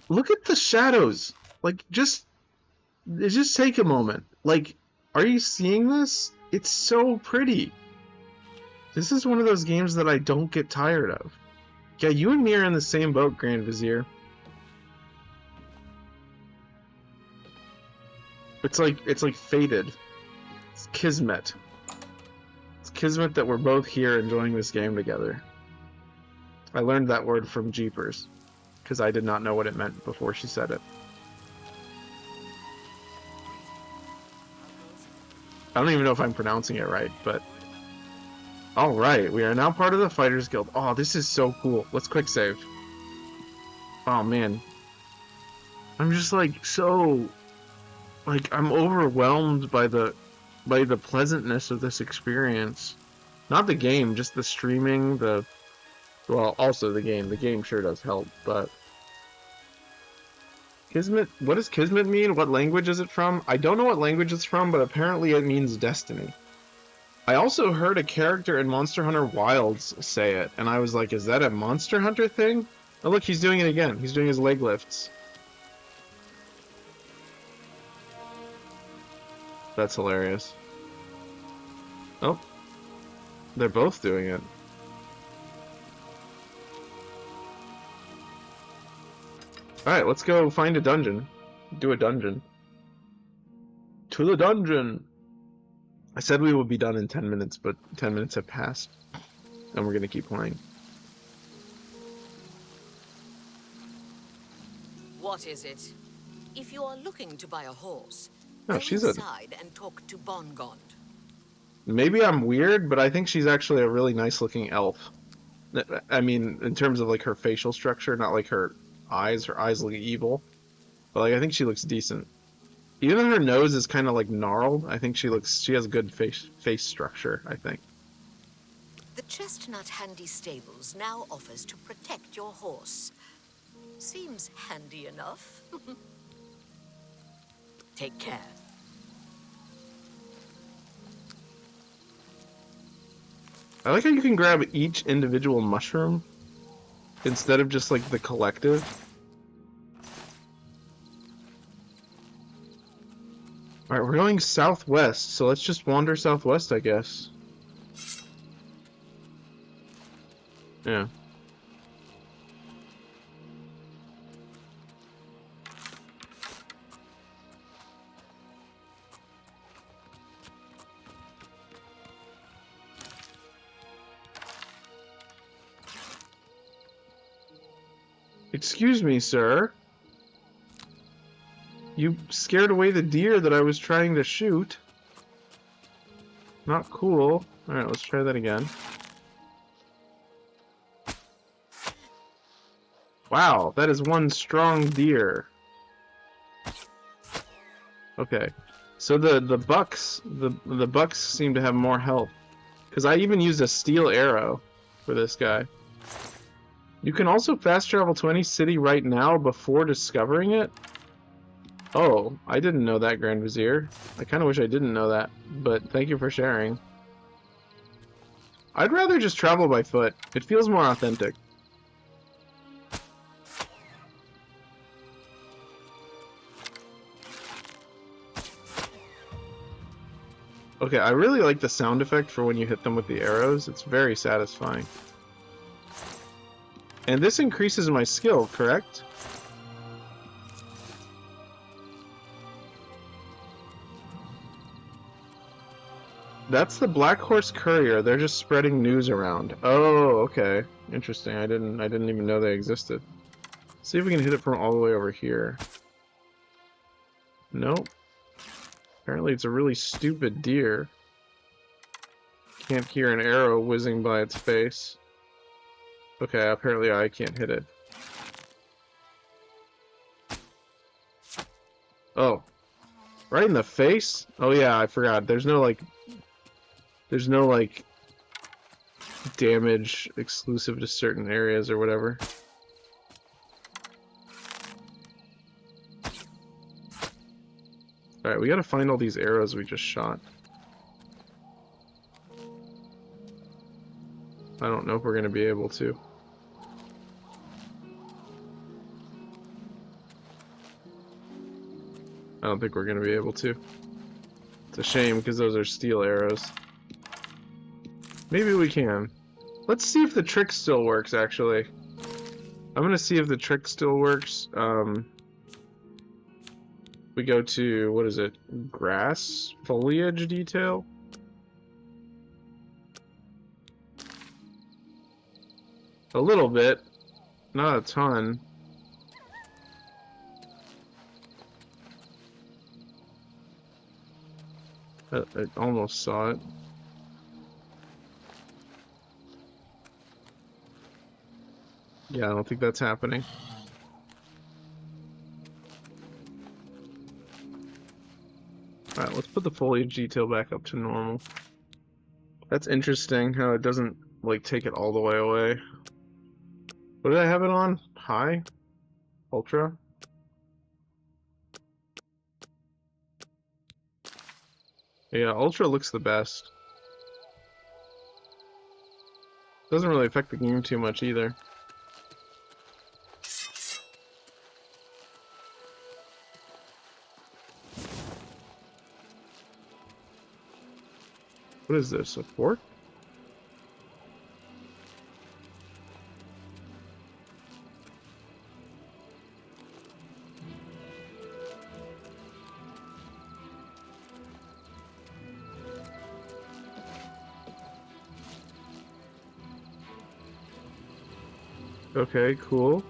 look at the shadows! Like, just take a moment. Like, are you seeing this? It's so pretty. This is one of those games that I don't get tired of. Yeah, you and me are in the same boat, Grand Vizier. It's like fated. It's kismet. It's kismet that we're both here enjoying this game together. I learned that word from Jeepers, because I did not know what it meant before she said it. I don't even know if I'm pronouncing it right, but... Alright, we are now part of the Fighters Guild. Oh, this is so cool. Let's quick save. Oh, man. I'm just, like, so... Like, I'm overwhelmed by the pleasantness of this experience. Not the game, just the streaming, well, also the game. The game sure does help, but... Kismet? What does Kismet mean? What language is it from? I don't know what language it's from, but apparently it means destiny. I also heard a character in Monster Hunter Wilds say it, and I was like, is that a Monster Hunter thing? Oh look, he's doing it again. He's doing his leg lifts. That's hilarious. Oh. They're both doing it. Alright, let's go find a dungeon. Do a dungeon. To the dungeon! I said we would be done in 10 minutes, but 10 minutes have passed. And we're gonna keep playing. What is it? If you are looking to buy a horse, Oh, go she's inside and talk to Bongond. Maybe I'm weird, but I think she's actually a really nice looking elf. I mean, in terms of like her facial structure, not like her eyes. Her eyes look evil. But like, I think she looks decent. Even though her nose is kind of like gnarled, I think she has good face structure, I think. The Chestnut Handy Stables now offers to protect your horse. Seems handy enough. Take care. I like how you can grab each individual mushroom instead of just like the collective. Alright, we're going southwest, so let's just wander southwest, I guess. Yeah. Excuse me, sir. You scared away the deer that I was trying to shoot. Not cool. Alright, let's try that again. Wow, that is one strong deer. Okay. So the bucks seem to have more health. Because I even used a steel arrow for this guy. You can also fast travel to any city right now before discovering it? Oh, I didn't know that, Grand Vizier. I kind of wish I didn't know that, but thank you for sharing. I'd rather just travel by foot. It feels more authentic. Okay, I really like the sound effect for when you hit them with the arrows. It's very satisfying. And this increases my skill, correct? That's the Black Horse Courier. They're just spreading news around. Oh, okay. Interesting. I didn't even know they existed. See if we can hit it from all the way over here. Nope. Apparently it's a really stupid deer. Can't hear an arrow whizzing by its face. Okay, apparently I can't hit it. Oh. Right in the face? Oh yeah, I forgot. There's no like damage exclusive to certain areas or whatever. Alright, we gotta find all these arrows we just shot. I don't know if we're gonna be able to. I don't think we're gonna be able to. It's a shame because those are steel arrows. Maybe we can. Let's see if the trick still works, actually. I'm gonna see if the trick still works. We go to, what is it? Grass? Foliage detail? A little bit. Not a ton. I almost saw it. Yeah, I don't think that's happening. Alright, let's put the foliage detail back up to normal. That's interesting how it doesn't, like, take it all the way away. What did I have it on? High? Ultra? Yeah, Ultra looks the best. Doesn't really affect the game too much either. What is this, a fork? Okay, cool.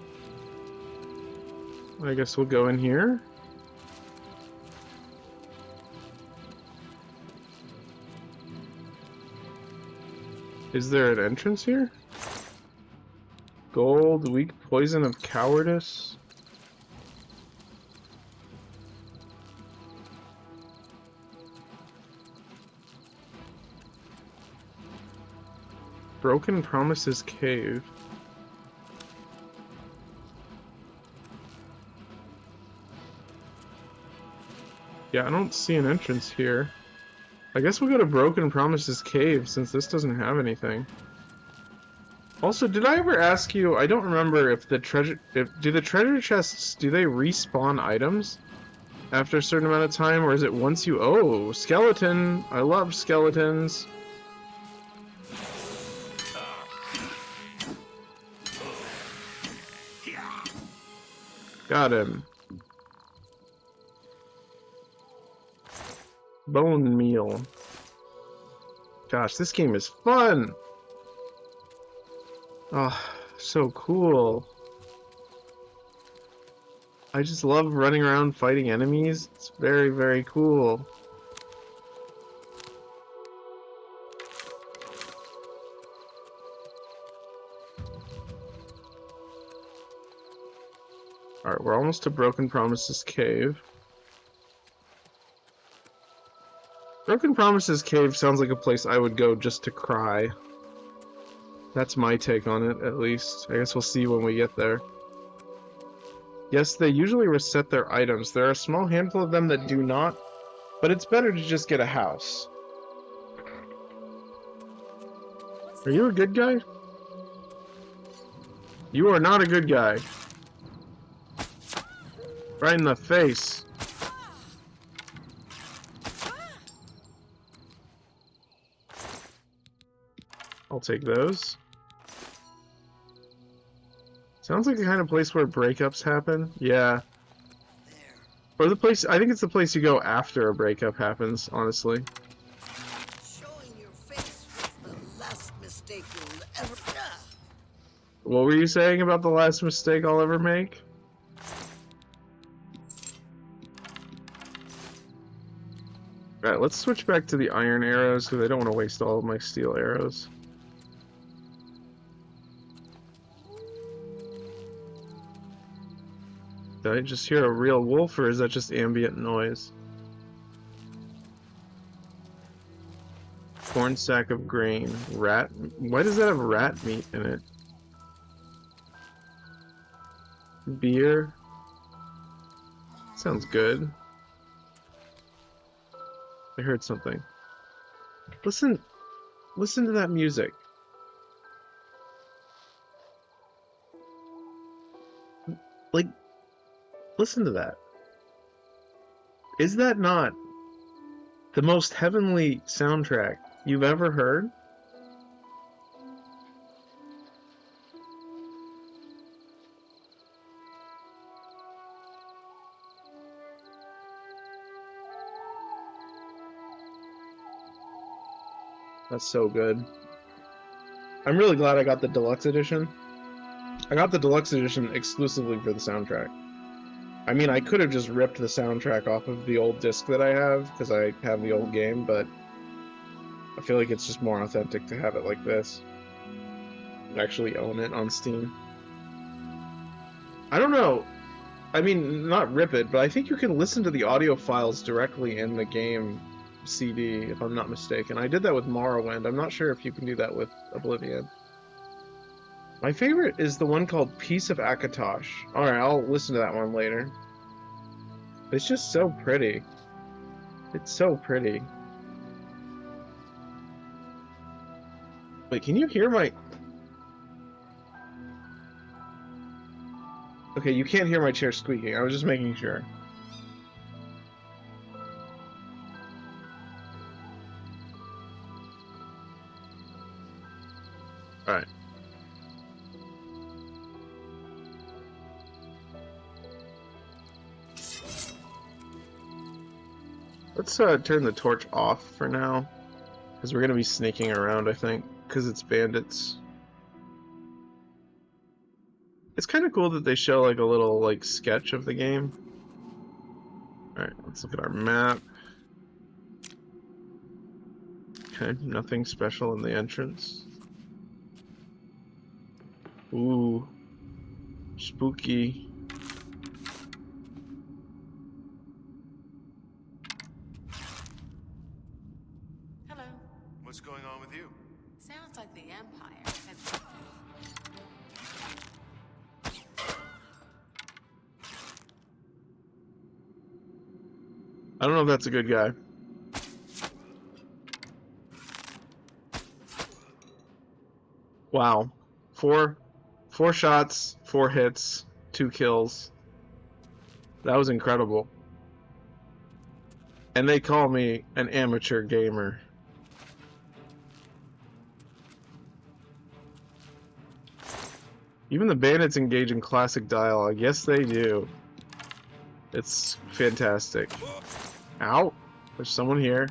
I guess we'll go in here. Is there an entrance here? Gold, weak poison of cowardice. Broken Promises Cave. Yeah, I don't see an entrance here. I guess we'll go to Broken Promises Cave since this doesn't have anything. Also, did I ever ask you, I don't remember if the treasure, do the treasure chests, do they respawn items after a certain amount of time, or is it once you, oh, skeleton, I love skeletons. Got him. Bone meal. Gosh, this game is fun! Oh, so cool. I just love running around fighting enemies. It's very, very cool. Alright, we're almost to Broken Promises Cave. Broken Promises Cave sounds like a place I would go just to cry. That's my take on it, at least. I guess we'll see when we get there. Yes, they usually reset their items. There are a small handful of them that do not, but it's better to just get a house. Are you a good guy? You are not a good guy. Right in the face. I'll take those. Sounds like the kind of place where breakups happen. Yeah. Or the place, I think it's the place you go after a breakup happens, honestly. Showing your face was the last mistake you'll ever... What were you saying about the last mistake I'll ever make? Alright, let's switch back to the iron arrows, because I don't want to waste all of my steel arrows. Did I just hear a real wolf, or is that just ambient noise? Corn sack of grain. Rat... Why does that have rat meat in it? Beer. Sounds good. I heard something. Listen to that music. Like, listen to that. Is that not the most heavenly soundtrack you've ever heard? That's so good. I'm really glad I got the deluxe edition. I got the deluxe edition exclusively for the soundtrack. I mean, I could have just ripped the soundtrack off of the old disc that I have, because I have the old game, but I feel like it's just more authentic to have it like this. Actually own it on Steam. I don't know. I mean, not rip it, but I think you can listen to the audio files directly in the game CD, if I'm not mistaken. I did that with Morrowind. I'm not sure if you can do that with Oblivion. My favorite is the one called Peace of Akatosh. Alright, I'll listen to that one later. It's just so pretty. It's so pretty. Wait, can you hear my... Okay, you can't hear my chair squeaking. I was just making sure. Alright. Let's turn the torch off for now, because we're going to be sneaking around, I think, because it's bandits. It's kind of cool that they show like a little like sketch of the game. Alright, let's look at our map. Okay, nothing special in the entrance. Ooh, spooky. Hello. What's going on with you? Sounds like the Empire has... I don't know if that's a good guy. Wow. Four shots, 4 hits, 2 kills. That was incredible. And they call me an amateur gamer. Even the bandits engage in classic dialogue. Yes, they do. It's fantastic. Ow! There's someone here.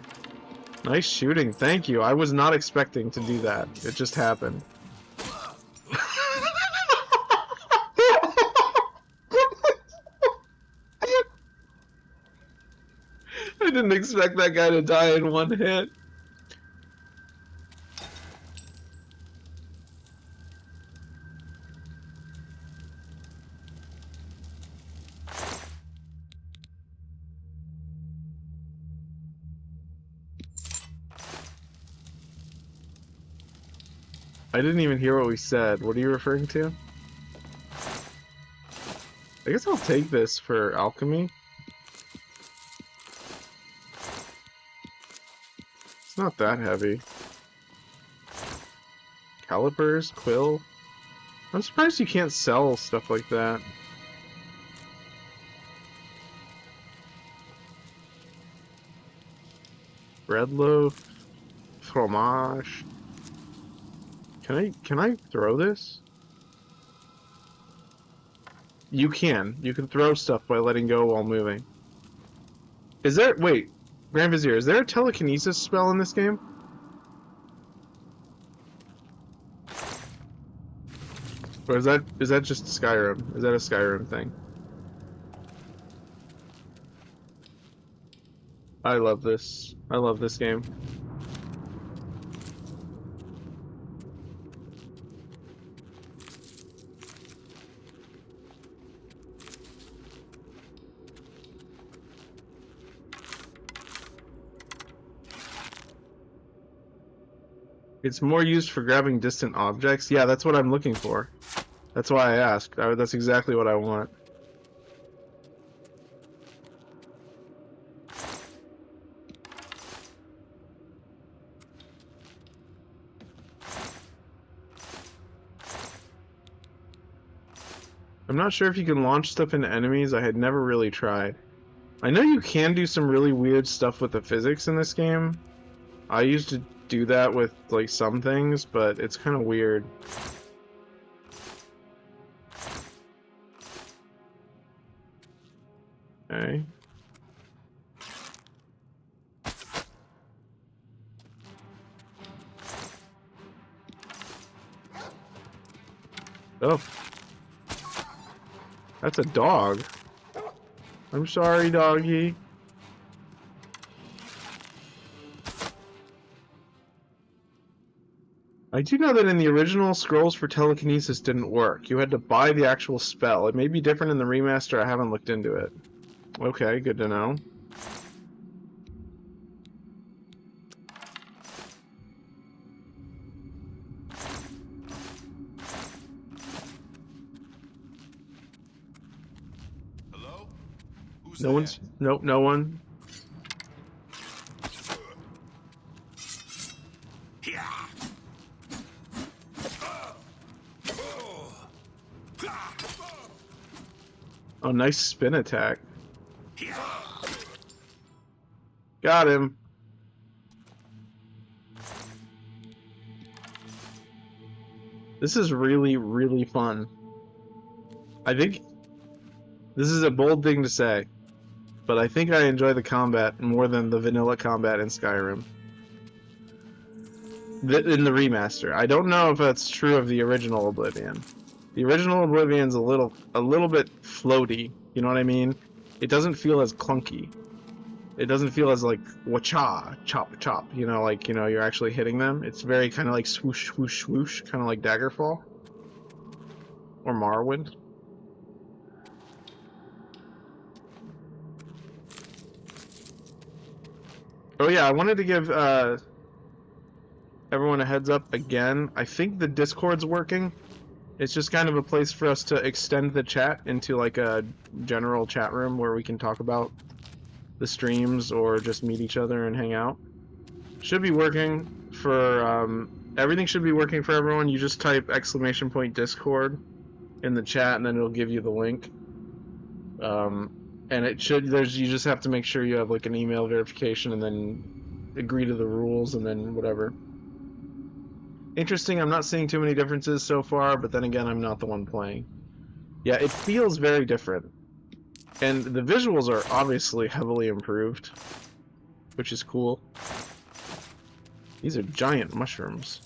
Nice shooting. Thank you. I was not expecting to do that. It just happened. I didn't expect that guy to die in 1 hit. I didn't even hear what we said. What are you referring to? I guess I'll take this for alchemy. It's not that heavy. Calipers, quill. I'm surprised you can't sell stuff like that. Bread loaf, fromage. Can I throw this? You can. You can throw stuff by letting go while moving. Is there... Wait. Grand Vizier, is there a telekinesis spell in this game? Or is that just Skyrim? Is that a Skyrim thing? I love this. I love this game. It's more used for grabbing distant objects. Yeah, that's what I'm looking for. That's why I asked. That's exactly what I want. I'm not sure if you can launch stuff into enemies. I had never really tried. I know you can do some really weird stuff with the physics in this game. I used to do that with like some things, but it's kind of weird. Okay. Oh. That's a dog. I'm sorry, doggy. I do know that in the original, scrolls for telekinesis didn't work. You had to buy the actual spell. It may be different in the remaster. I haven't looked into it. Okay, good to know. Hello? Who's No there? one's... Nope, no one. Oh, nice spin attack. Got him. This is really, really fun. I think this is a bold thing to say, but I think I enjoy the combat more than the vanilla combat in Skyrim. In the remaster. I don't know if that's true of the original Oblivion. The original Oblivion's a little bit floaty, you know what I mean? It doesn't feel as clunky. It doesn't feel as like wacha, chop, chop, you know, like, you know, you're actually hitting them. It's very kind of like swoosh, swoosh, swoosh, kind of like Daggerfall. Or Morrowind. Oh yeah, I wanted to give everyone a heads up again. I think the Discord's working. It's just kind of a place for us to extend the chat into like a general chat room where we can talk about the streams or just meet each other and hang out. Should be working for everything. Should be working for everyone. You just type !Discord in the chat and then it'll give you the link. And it should, you just have to make sure you have like an email verification and then agree to the rules and then whatever. Interesting, I'm not seeing too many differences so far, but then again, I'm not the one playing. Yeah, it feels very different. And the visuals are obviously heavily improved, which is cool. These are giant mushrooms.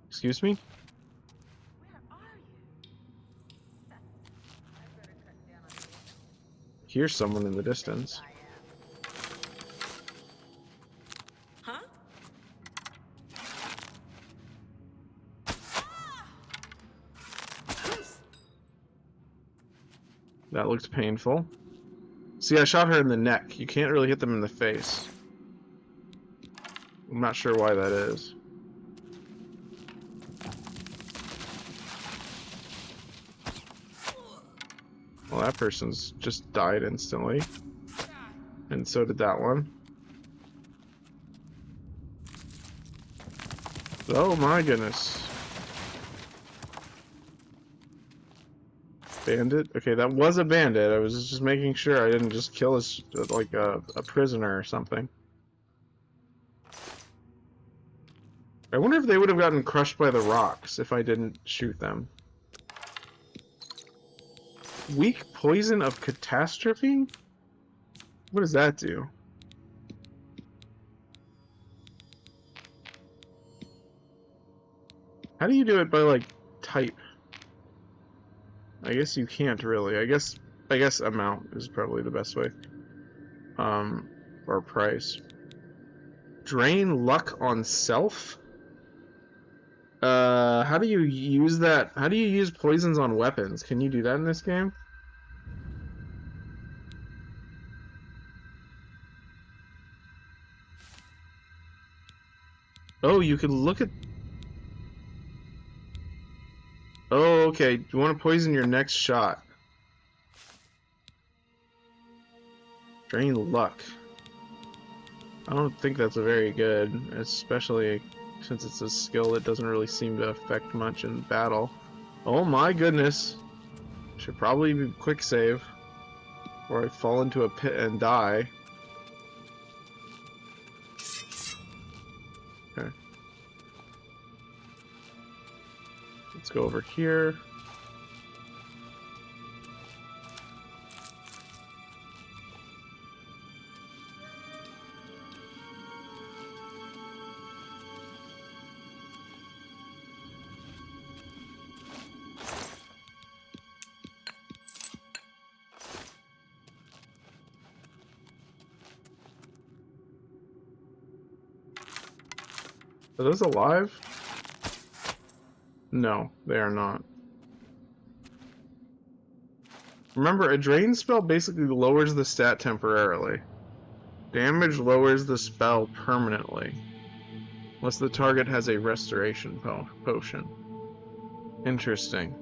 Excuse me? Here's someone in the distance. That looked painful. See, I shot her in the neck. You can't really hit them in the face. I'm not sure why that is. Well, that person's just died instantly. And so did that one. Oh my goodness. Bandit? Okay, that was a bandit. I was just making sure I didn't just kill like a prisoner or something. I wonder if they would have gotten crushed by the rocks if I didn't shoot them. Weak poison of catastrophe? What does that do? How do you do it by like type? I guess you can't really. I guess amount is probably the best way. Or price. Drain luck on self? How do you use that? How do you use poisons on weapons? Can you do that in this game? Oh, you can look at... Oh, okay. You want to poison your next shot. Drain luck. I don't think that's a very good, especially since it's a skill that doesn't really seem to affect much in battle. Oh my goodness. Should probably be quick save. Or I fall into a pit and die. Okay. Let's go over here. Are those alive? No, they are not. Remember, a drain spell basically lowers the stat temporarily. Damage lowers the spell permanently. Unless the target has a restoration potion. Interesting.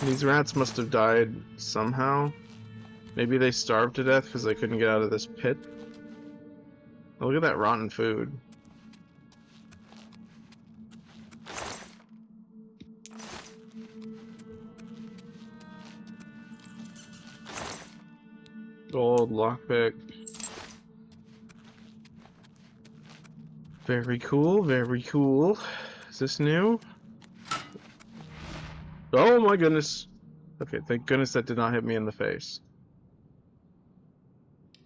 These rats must have died somehow. Maybe they starved to death because they couldn't get out of this pit. Oh, look at that rotten food. Gold, lockpick. Very cool, very cool. Is this new? Oh my goodness. Okay, thank goodness that did not hit me in the face.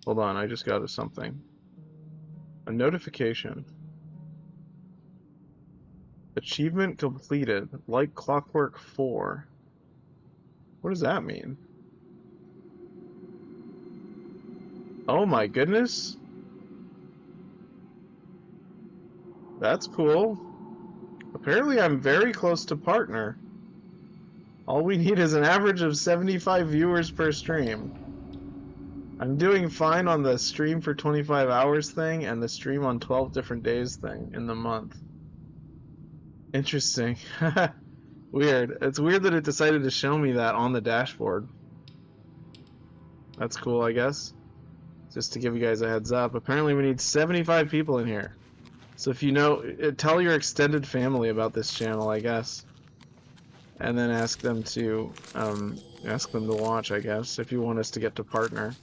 Hold on, I just got something. A notification. Achievement completed. Like Clockwork 4. What does that mean? Oh my goodness. That's cool. Apparently I'm very close to partner. All we need is an average of 75 viewers per stream. I'm doing fine on the stream for 25 hours thing and the stream on 12 different days thing in the month. Interesting. Weird. It's weird that it decided to show me that on the dashboard. That's cool, I guess. Just to give you guys a heads up. Apparently we need 75 people in here. So if you know, tell your extended family about this channel, I guess. And then ask them to watch, I guess, if you want us to get to partner.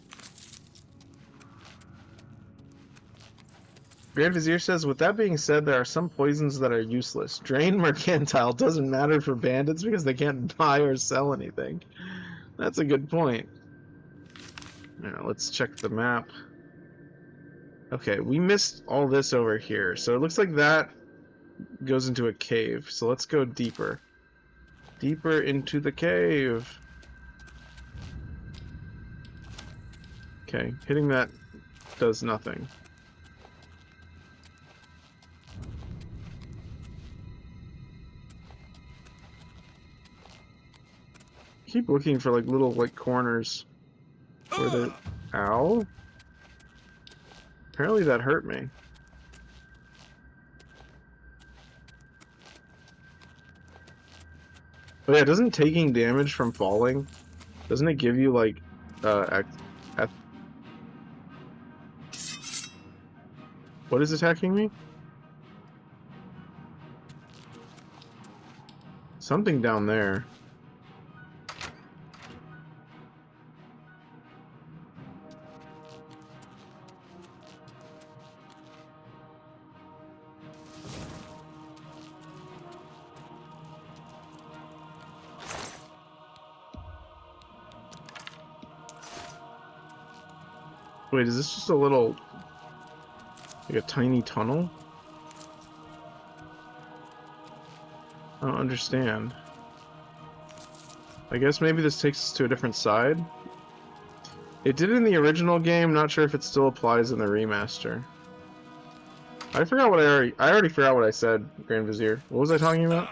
Grand Vizier says, with that being said, there are some poisons that are useless. Drain Mercantile doesn't matter for bandits because they can't buy or sell anything. That's a good point. Now, let's check the map. Okay, we missed all this over here. So it looks like that goes into a cave. So let's go deeper. Deeper into the cave. Okay, hitting that does nothing. Keep looking for like little corners where the ow. Apparently that hurt me. Oh yeah, doesn't taking damage from falling, doesn't it give you like what is attacking me? Something down there. Wait, is this just a little, like a tiny tunnel? I don't understand. I guess maybe this takes us to a different side? It did in the original game, not sure if it still applies in the remaster. I forgot what I already forgot what I said, Grand Vizier. What was I talking about?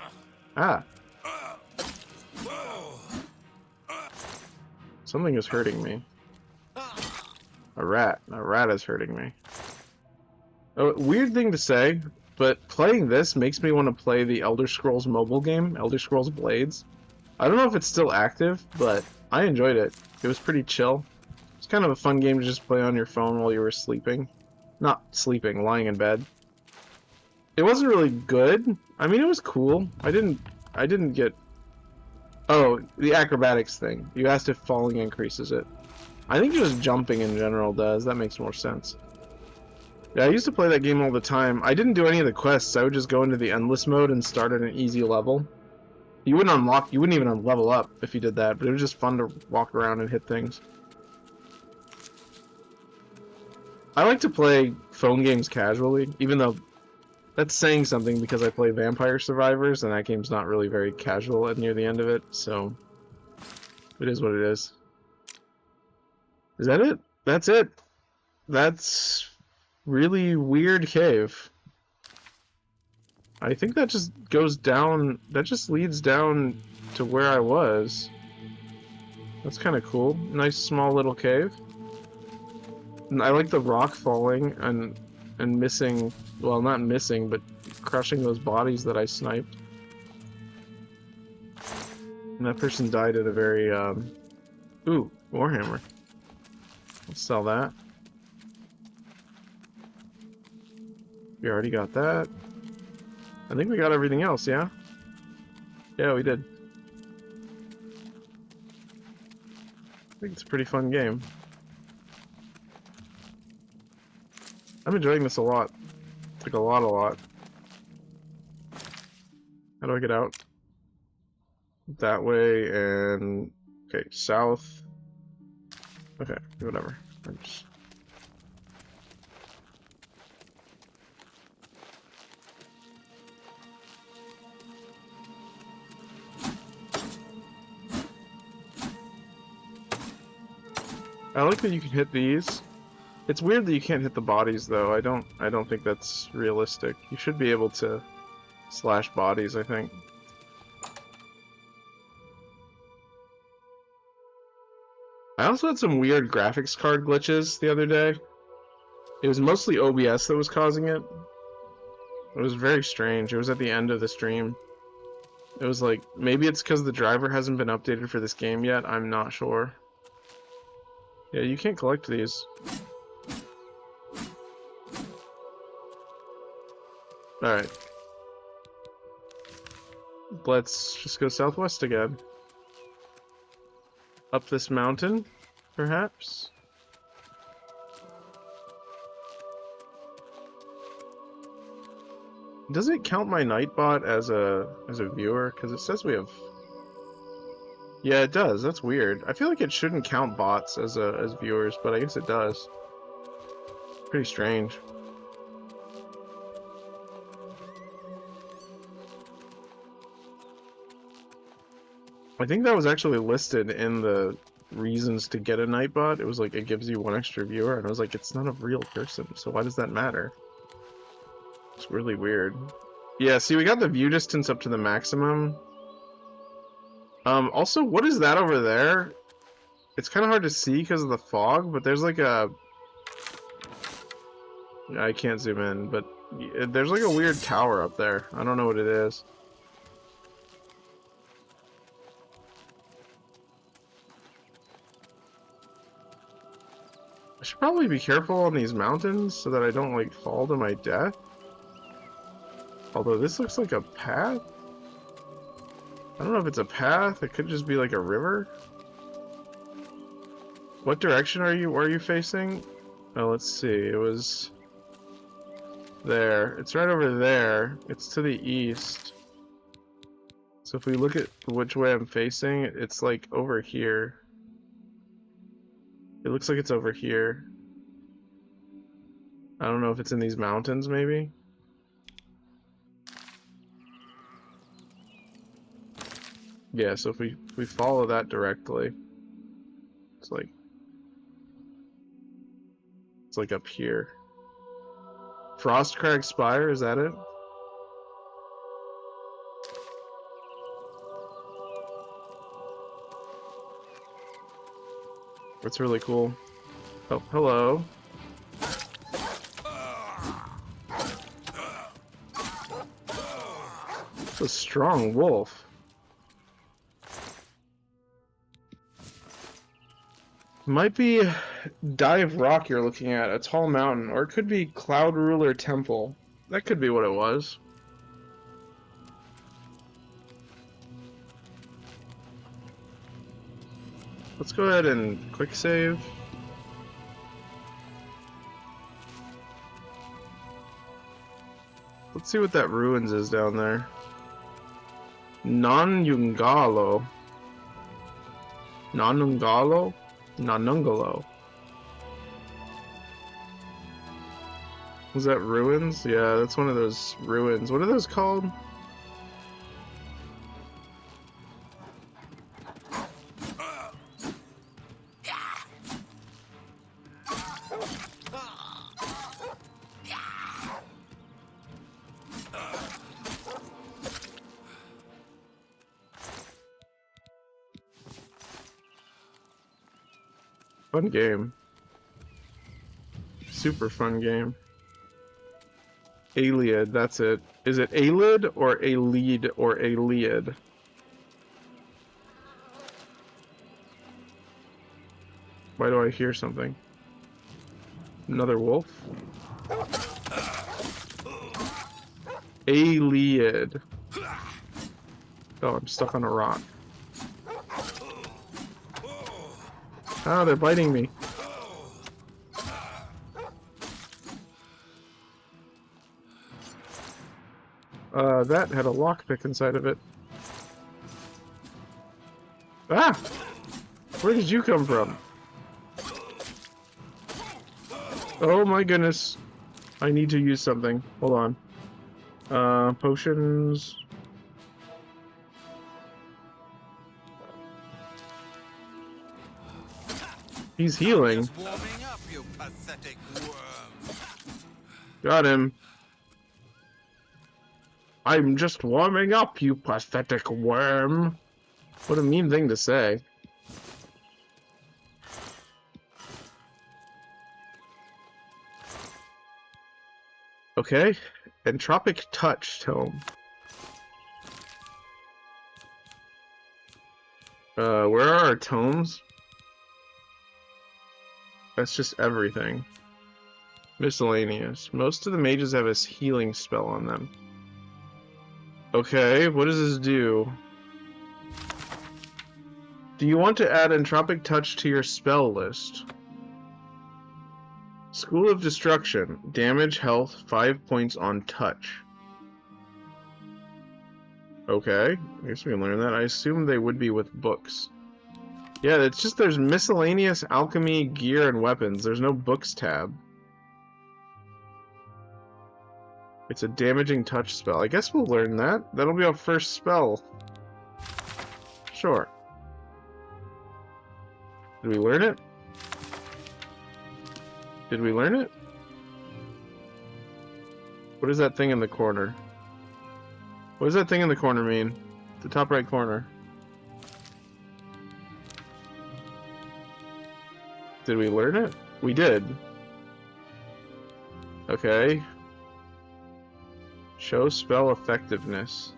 Ah. Something is hurting me. A rat. A rat is hurting me. Oh, weird thing to say, but playing this makes me want to play the Elder Scrolls mobile game, Elder Scrolls Blades. I don't know if it's still active, but I enjoyed it. It was pretty chill. It's kind of a fun game to just play on your phone while you were sleeping. Not sleeping, lying in bed. It wasn't really good. I mean, it was cool. I didn't get Oh, the acrobatics thing. You asked if falling increases it. I think just jumping in general does. That makes more sense. Yeah, I used to play that game all the time. I didn't do any of the quests. I would just go into the endless mode and start at an easy level. You wouldn't even level up if you did that, but it was just fun to walk around and hit things. I like to play phone games casually, even though that's saying something because I play Vampire Survivors, and that game's not really very casual at near the end of it, so it is what it is. Is that it? That's it. That's really weird cave. I think that just goes down, that just leads down to where I was. That's kind of cool. Nice small little cave. And I like the rock falling and missing, well, not missing, but crushing those bodies that I sniped. And that person died at a very, ooh, Warhammer. Let's sell that. We already got that. I think we got everything else, yeah? Yeah, we did. I think it's a pretty fun game. I'm enjoying this a lot. Like a lot. How do I get out? That way and... Okay, south. Okay, whatever. I like that you can hit these. It's weird that you can't hit the bodies though. I don't think that's realistic. You should be able to slash bodies, I think. I also had some weird graphics card glitches the other day. It was mostly OBS that was causing it. It was very strange. It was at the end of the stream. It was like, maybe it's because the driver hasn't been updated for this game yet. I'm not sure. Yeah, you can't collect these. Alright. Let's just go southwest again. Up this mountain, perhaps? Does it count my Nightbot as a viewer? Because it says we have... Yeah, it does. That's weird. I feel like it shouldn't count bots as viewers, but I guess it does. Pretty strange. I think that was actually listed in the reasons to get a Nightbot. It was like, it gives you one extra viewer, and I was like, it's not a real person, so why does that matter? It's really weird. Yeah, see, we got the view distance up to the maximum. Also, what is that over there? It's kind of hard to see because of the fog, but there's like a... I can't zoom in, but there's like a weird tower up there. I don't know what it is. I should probably be careful on these mountains so that I don't like fall to my death. Although this looks like a path. I don't know if it's a path. It could just be like a river. What direction are you facing? Oh, let's see. It was there. It's right over there. It's to the east. So if we look at which way I'm facing, it's like over here. It looks like it's over here. I don't know if it's in these mountains, maybe. Yeah, so if we follow that directly, it's like up here. Frostcrag Spire, is that it? That's really cool. Oh, hello. It's a strong wolf. Might be Dive Rock you're looking at, a tall mountain, or it could be Cloud Ruler Temple. That could be what it was. Let's go ahead and quick save. Let's see what that ruins is down there. Non-Yungalo. Non-Ungalo? Non-Ungalo. Was that ruins? Yeah, that's one of those ruins. What are those called? Fun game. Super fun game. Aliad, that's it. Is it Alid or Alid or Aliad? Why do I hear something? Another wolf? Aliad. Oh, I'm stuck on a rock. Oh, they're biting me. That had a lockpick inside of it. Ah! Where did you come from? Oh my goodness. I need to use something. Hold on. Potions. He's healing. Warming up, you pathetic worm. Got him. I'm just warming up, you pathetic worm. What a mean thing to say. Okay. Entropic Touch Tome. Where are our tomes? That's just everything. Miscellaneous. Most of the mages have a healing spell on them. Okay, what does this do? Do you want to add Entropic Touch to your spell list? School of Destruction. Damage, health, 5 points on touch. Okay, I guess we can learn that. I assume they would be with books. Yeah, it's just there's miscellaneous alchemy, gear, and weapons. There's no books tab. It's a damaging touch spell. I guess we'll learn that. That'll be our first spell. Sure. Did we learn it? Did we learn it? What is that thing in the corner? What does that thing in the corner mean? The top right corner. Did we learn it? We did. Okay. Show spell effectiveness.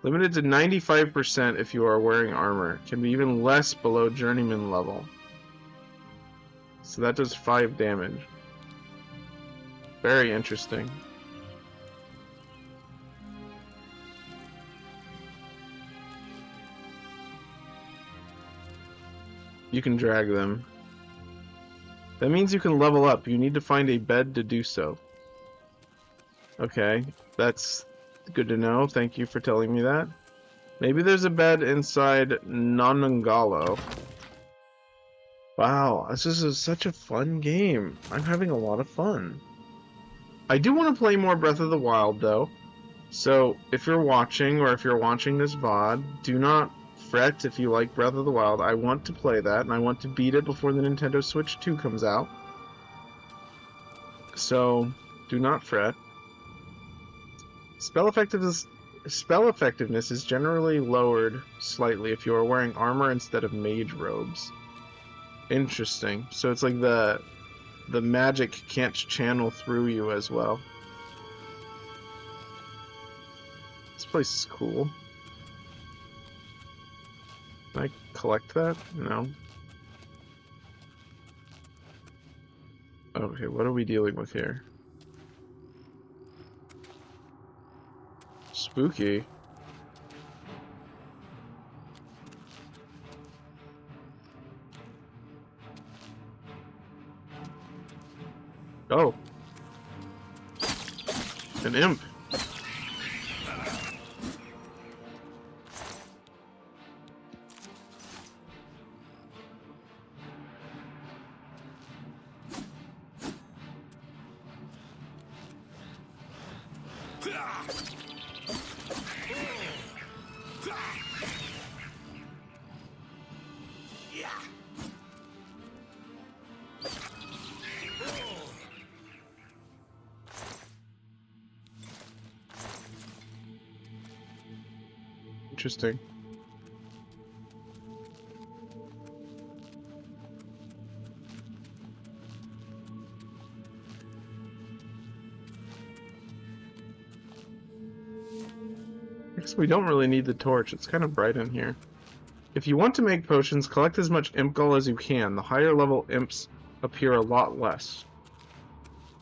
Limited to 95% if you are wearing armor. Can be even less below journeyman level. So that does 5 damage. Very interesting. You can drag them. That means you can level up. You need to find a bed to do so. Okay, that's good to know. Thank you for telling me that. Maybe there's a bed inside Nonungalo. Wow, this is such a fun game. I'm having a lot of fun. I do want to play more Breath of the Wild, though. So, if you're watching, or if you're watching this VOD, do not fret if you like Breath of the Wild. I want to play that, and I want to beat it before the Nintendo Switch 2 comes out. So, do not fret. Spell effectiveness is generally lowered slightly if you are wearing armor instead of mage robes. Interesting. So it's like the magic can't channel through you as well. This place is cool. Can I collect that? No. Okay, what are we dealing with here? Spooky. Oh. An imp. Interesting. I guess we don't really need the torch. It's kind of bright in here. If you want to make potions, collect as much imp gall as you can. The higher level imps appear a lot less.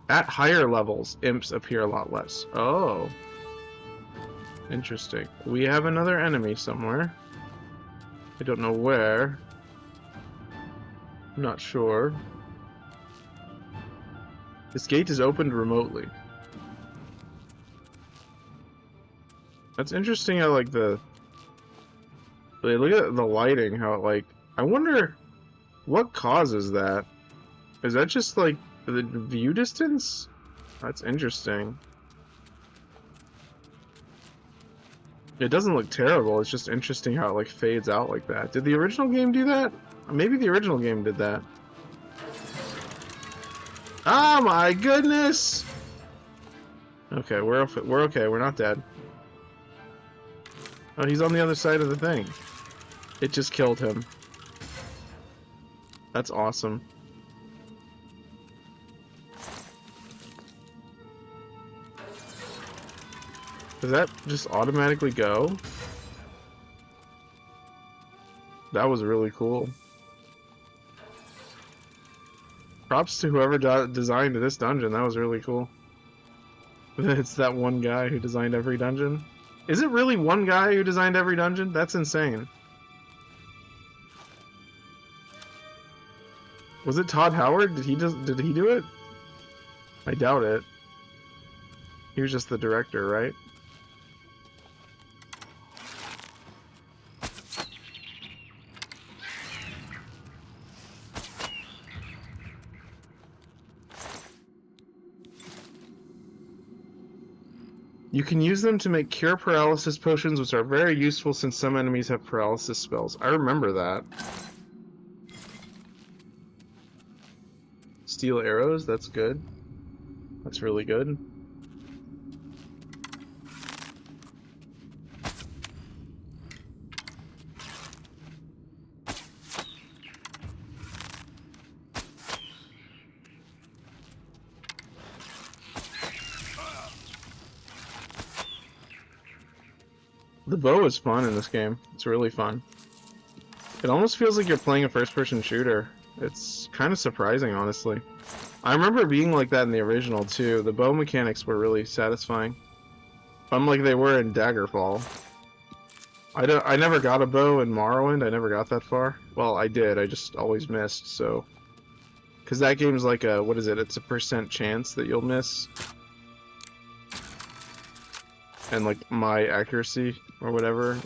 At higher levels, imps appear a lot less. Oh. Interesting. We have another enemy somewhere. I don't know where. I'm not sure. This gate is opened remotely. That's interesting how, like, look at the lighting, how it, like, I wonder what causes that. Is that just, like, the view distance? That's interesting. It doesn't look terrible, it's just interesting how it, like, fades out like that. Did the original game do that? Maybe the original game did that. Oh my goodness! Okay, we're okay, we're not dead. Oh, he's on the other side of the thing. It just killed him. That's awesome. Does that just automatically go? That was really cool. Props to whoever designed this dungeon. That was really cool. It's that one guy who designed every dungeon. Is it really one guy who designed every dungeon? That's insane. Was it Todd Howard? Did he do it? I doubt it. He was just the director, right? You can use them to make cure paralysis potions, which are very useful since some enemies have paralysis spells. I remember that. Steel arrows, that's good. That's really good. The bow is fun in this game. It's really fun. It almost feels like you're playing a first-person shooter. It's kind of surprising, honestly. I remember being like that in the original, too. The bow mechanics were really satisfying. Unlike they were in Daggerfall. I never got a bow in Morrowind. I never got that far. Well, I did. I just always missed, so... Because that game's like a... What is it? It's a % chance that you'll miss. And like my accuracy or whatever,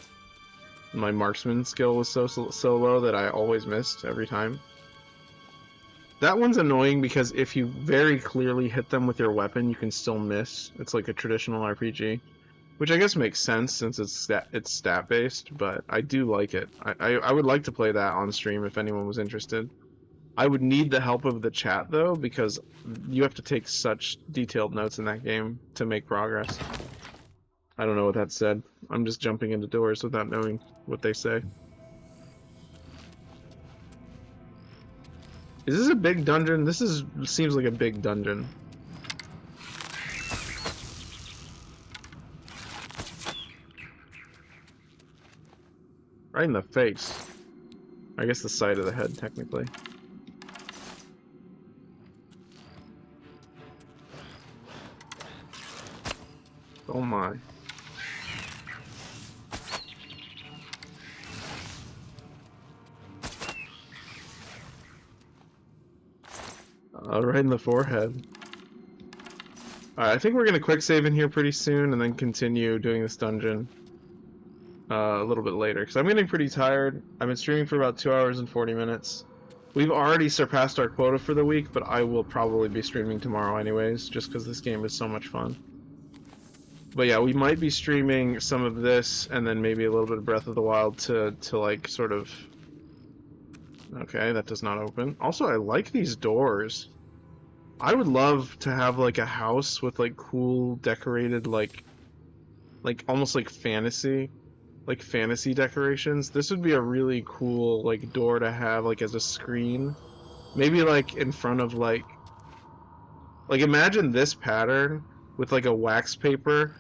my marksman skill was so low that I always missed every time. That one's annoying because if you very clearly hit them with your weapon, you can still miss. It's like a traditional RPG, which I guess makes sense since it's stat based. But I do like it. I would like to play that on stream if anyone was interested. I would need the help of the chat though, because you have to take such detailed notes in that game to make progress. I don't know what that said. I'm just jumping into doors without knowing what they say. Is this a big dungeon? This seems like a big dungeon. Right in the face. I guess the side of the head, technically. Oh my. Right in the forehead. Alright, I think we're gonna quick save in here pretty soon and then continue doing this dungeon a little bit later, because I'm getting pretty tired. I've been streaming for about 2 hours and 40 minutes. We've already surpassed our quota for the week, but I will probably be streaming tomorrow anyways, just because this game is so much fun. But yeah, we might be streaming some of this, and then maybe a little bit of Breath of the Wild to like, sort of... Okay, that does not open. Also, I like these doors. I would love to have like a house with like cool decorated like almost like fantasy decorations. This would be a really cool like door to have like as a screen. Maybe like in front of like imagine this pattern with like a wax paper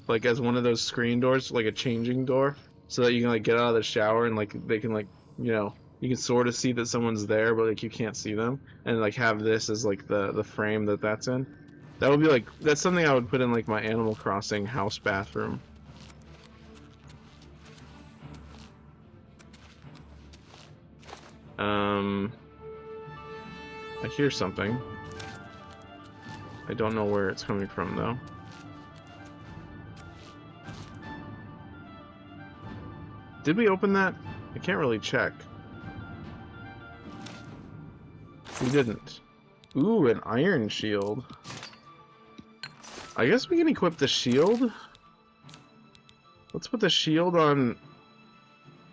like as one of those screen doors, like a changing door, so that you can like get out of the shower and like they can like, you know, you can sort of see that someone's there, but like you can't see them, and like have this as like the frame that's in. That would be like, that's something I would put in like my Animal Crossing house bathroom. I hear something. I don't know where it's coming from though. Did we open that? I can't really check. We didn't. Ooh, an iron shield. I guess we can equip the shield. Let's put the shield on...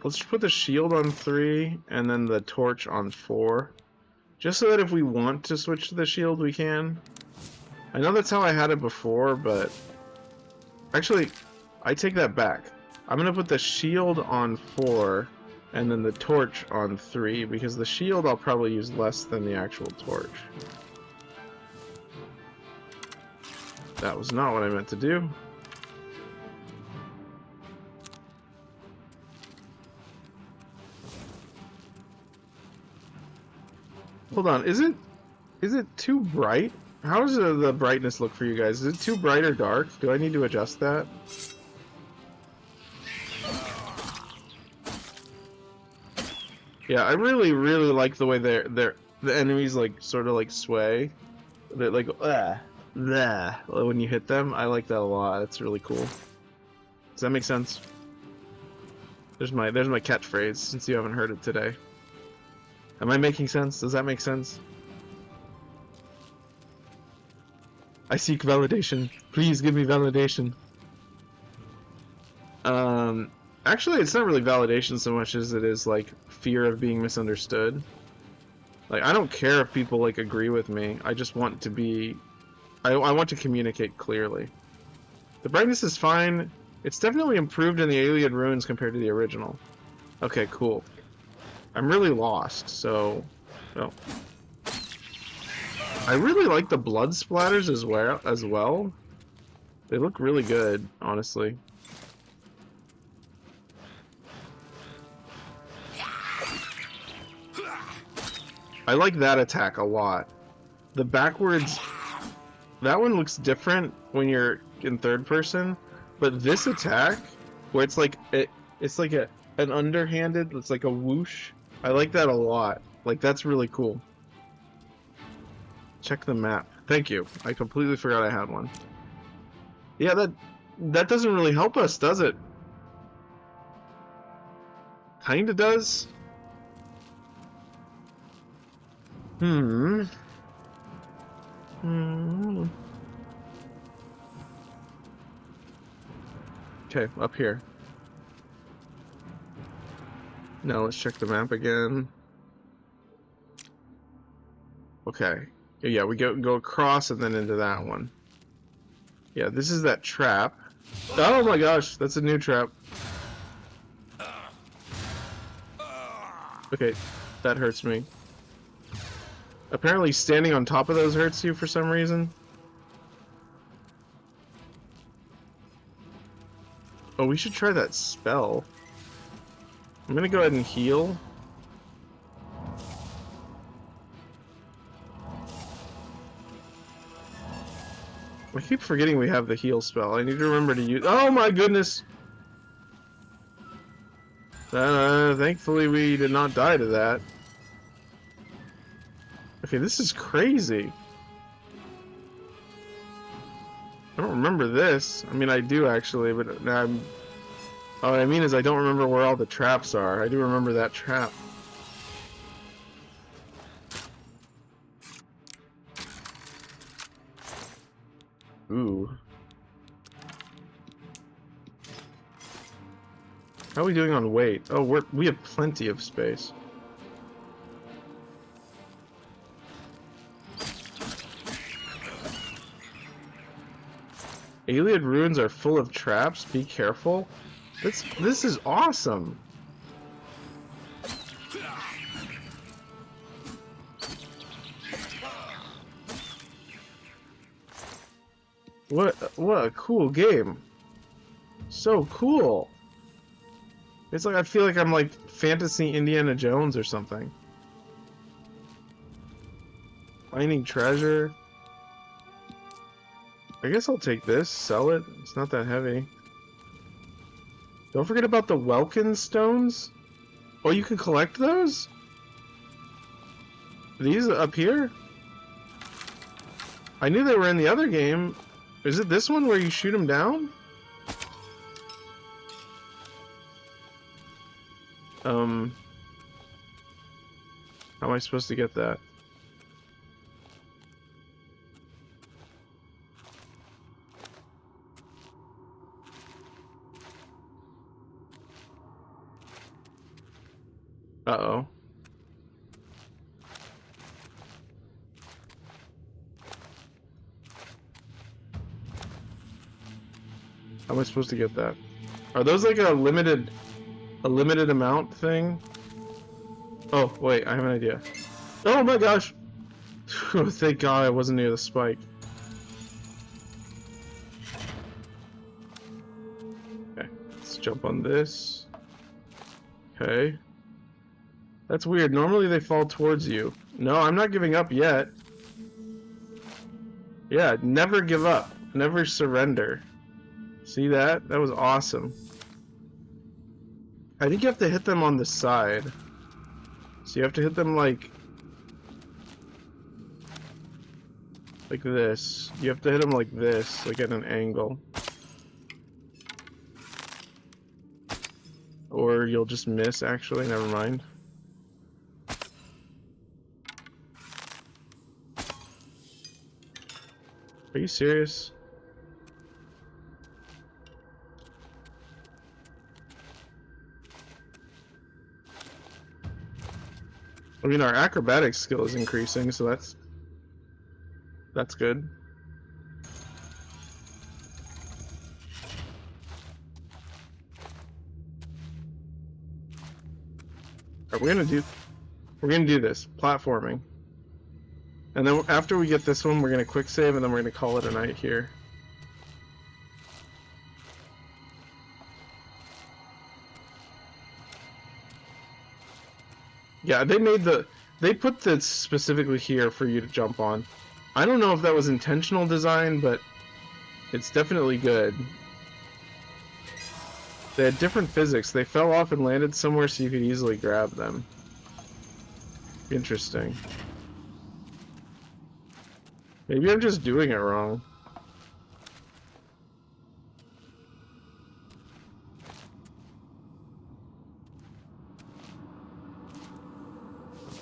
Let's put the shield on 3, and then the torch on 4. Just so that if we want to switch to the shield, we can. I know that's how I had it before, but... Actually, I take that back. I'm gonna put the shield on 4, and then the torch on 3, because the shield I'll probably use less than the actual torch. That was not what I meant to do. Hold on, is it too bright? How does the brightness look for you guys? Is it too bright or dark? Do I need to adjust that? Yeah, I really like the way the enemies like sort of like sway. They're like when you hit them. I like that a lot. It's really cool. Does that make sense? There's my catchphrase, since you haven't heard it today. Am I making sense? Does that make sense? I seek validation. Please give me validation. Actually, it's not really validation so much as it is like fear of being misunderstood. Like, I don't care if people like agree with me. I just want to be... I want to communicate clearly. The brightness is fine. It's definitely improved in the Alien Ruins compared to the original. Okay, cool. I'm really lost, so... Oh. I really like the blood splatters as well. They look really good, honestly. I like that attack a lot. The backwards... That one looks different when you're in third person, but this attack, where it's like it's like an underhanded, it's like a whoosh. I like that a lot. Like, that's really cool. Check the map. Thank you. I completely forgot I had one. Yeah, that doesn't really help us, does it? Kinda does. Okay, up here. Now let's check the map again. Okay. Yeah, we go across and then into that one. Yeah, this is that trap. Oh my gosh, that's a new trap. Okay, that hurts me. Apparently standing on top of those hurts you for some reason. Oh, we should try that spell. I'm gonna go ahead and heal. I keep forgetting we have the heal spell. I need to remember to use... Oh my goodness! Thankfully we did not die to that. Okay, this is crazy. don't remember this. I mean, I do actually, but what I mean is I don't remember where all the traps are. I do remember that trap. Ooh. How are we doing on weight? Oh, we have plenty of space. Iliad ruins are full of traps. Be careful. This is awesome. What a cool game. So cool. It's like I feel like I'm like fantasy Indiana Jones or something. Finding treasure. I guess I'll take this, sell it. It's not that heavy. Don't forget about the Welkin stones. Oh, you can collect those? These up here? I knew they were in the other game. Is it this one where you shoot them down? How am I supposed to get that? Uh-oh. How am I supposed to get that? Are those like a limited amount thing? Oh, wait, I have an idea. Oh my gosh! Oh, thank God I wasn't near the spike. Okay, let's jump on this. Okay. That's weird. Normally they fall towards you. No, I'm not giving up yet. Yeah, never give up. Never surrender. See that? That was awesome. I think you have to hit them on the side. So you have to hit them like this. You have to hit them like this, like at an angle. Or you'll just miss, actually. Never mind. Are you serious? I mean, our acrobatics skill is increasing, so that's good. Alright, we're gonna do this platforming, and then after we get this one, we're gonna quick save, and then we're gonna call it a night here. Yeah, they put this specifically here for you to jump on. I don't know if that was intentional design, but it's definitely good. They had different physics. They fell off and landed somewhere so you could easily grab them. Interesting. Maybe I'm just doing it wrong.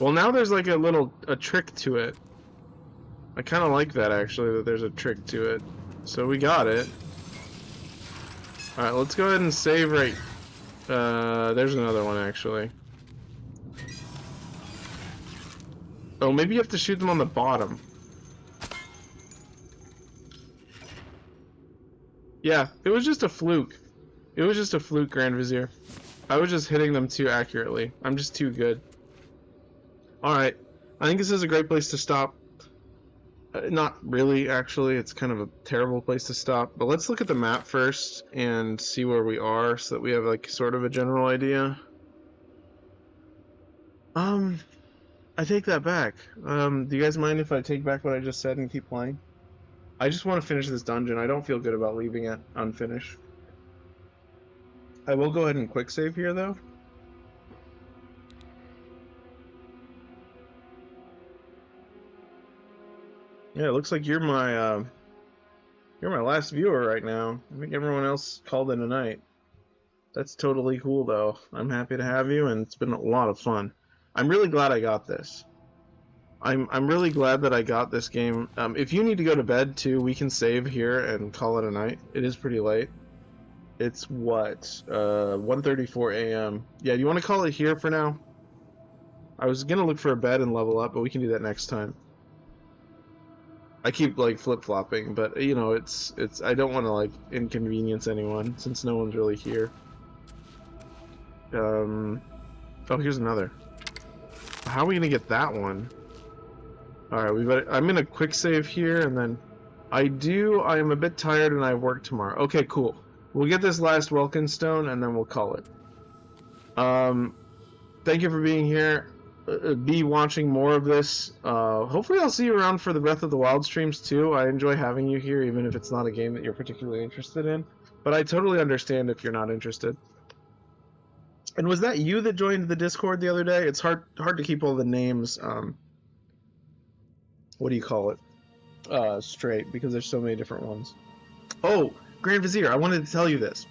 Well, now there's like a trick to it. I kind of like that, actually, that there's a trick to it. So we got it. Alright, let's go ahead and save right... there's another one, actually. Oh, maybe you have to shoot them on the bottom. Yeah, it was just a fluke. It was just a fluke, Grand Vizier. I was just hitting them too accurately. I'm just too good. Alright, I think this is a great place to stop. Not really, actually. It's kind of a terrible place to stop. But let's look at the map first and see where we are so that we have, like, sort of a general idea. I take that back. Do you guys mind if I take back what I just said and keep playing? I just want to finish this dungeon. I don't feel good about leaving it unfinished. I will go ahead and quick save here, though. Yeah, it looks like you're You're my last viewer right now. I think everyone else called in tonight. That's totally cool, though. I'm happy to have you, and it's been a lot of fun. I'm really glad I got this. I'm really glad that I got this game. If you need to go to bed, too, we can save here and call it a night. It is pretty late. It's, what, 1:34 a.m. Yeah, do you want to call it here for now? I was gonna look for a bed and level up, but we can do that next time. I keep, like, flip-flopping, but, you know, I don't want to, like, inconvenience anyone, since no one's really here. Oh, here's another. How are we gonna get that one? Alright, I'm gonna quick save here, and then I am a bit tired and I work tomorrow. Okay, cool. We'll get this last Welkin Stone, and then we'll call it. Thank you for being here. Be watching more of this. Hopefully I'll see you around for the Breath of the Wild streams, too. I enjoy having you here, even if it's not a game that you're particularly interested in. But I totally understand if you're not interested. And was that you that joined the Discord the other day? It's hard to keep all the names, what do you call it? Straight, because there's so many different ones. Oh, Grand Vizier, I wanted to tell you this.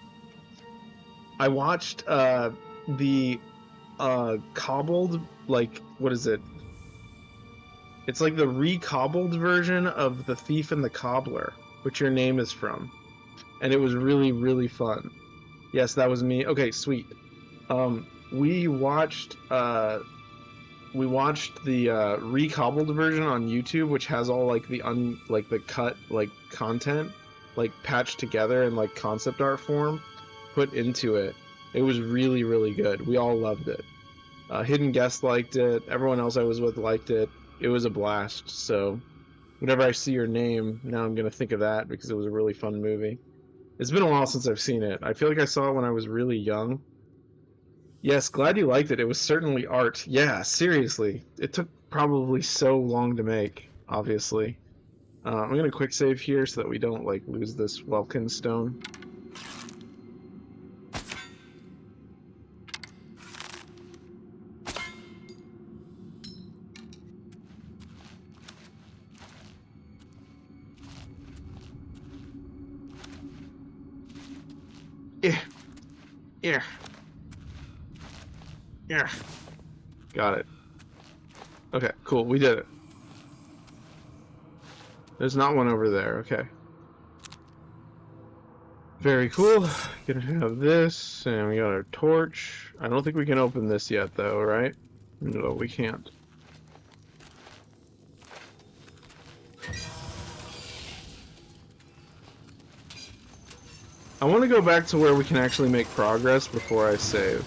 I watched, the, cobbled, like, what is it? It's like the recobbled version of The Thief and the Cobbler, which your name is from. And it was really, really fun. Yes, that was me. Okay, sweet. We watched the recobbled version on YouTube, which has all like the cut like content like patched together in like concept art form put into it. It was really, really good. We all loved it. Hidden Guest liked it. Everyone else I was with liked it. It was a blast. So whenever I see your name, now I'm gonna think of that because it was a really fun movie. It's been a while since I've seen it. I feel like I saw it when I was really young. Yes, glad you liked it. It was certainly art. Yeah, seriously. It took probably so long to make, obviously. I'm going to quick save here so that we don't, like, lose this Welkin Stone. Yeah. Yeah. Got it. Okay, cool. We did it. There's not one over there. Okay. Very cool. Gonna have this, and we got our torch. I don't think we can open this yet, though, right? No, we can't. I want to go back to where we can actually make progress before I save.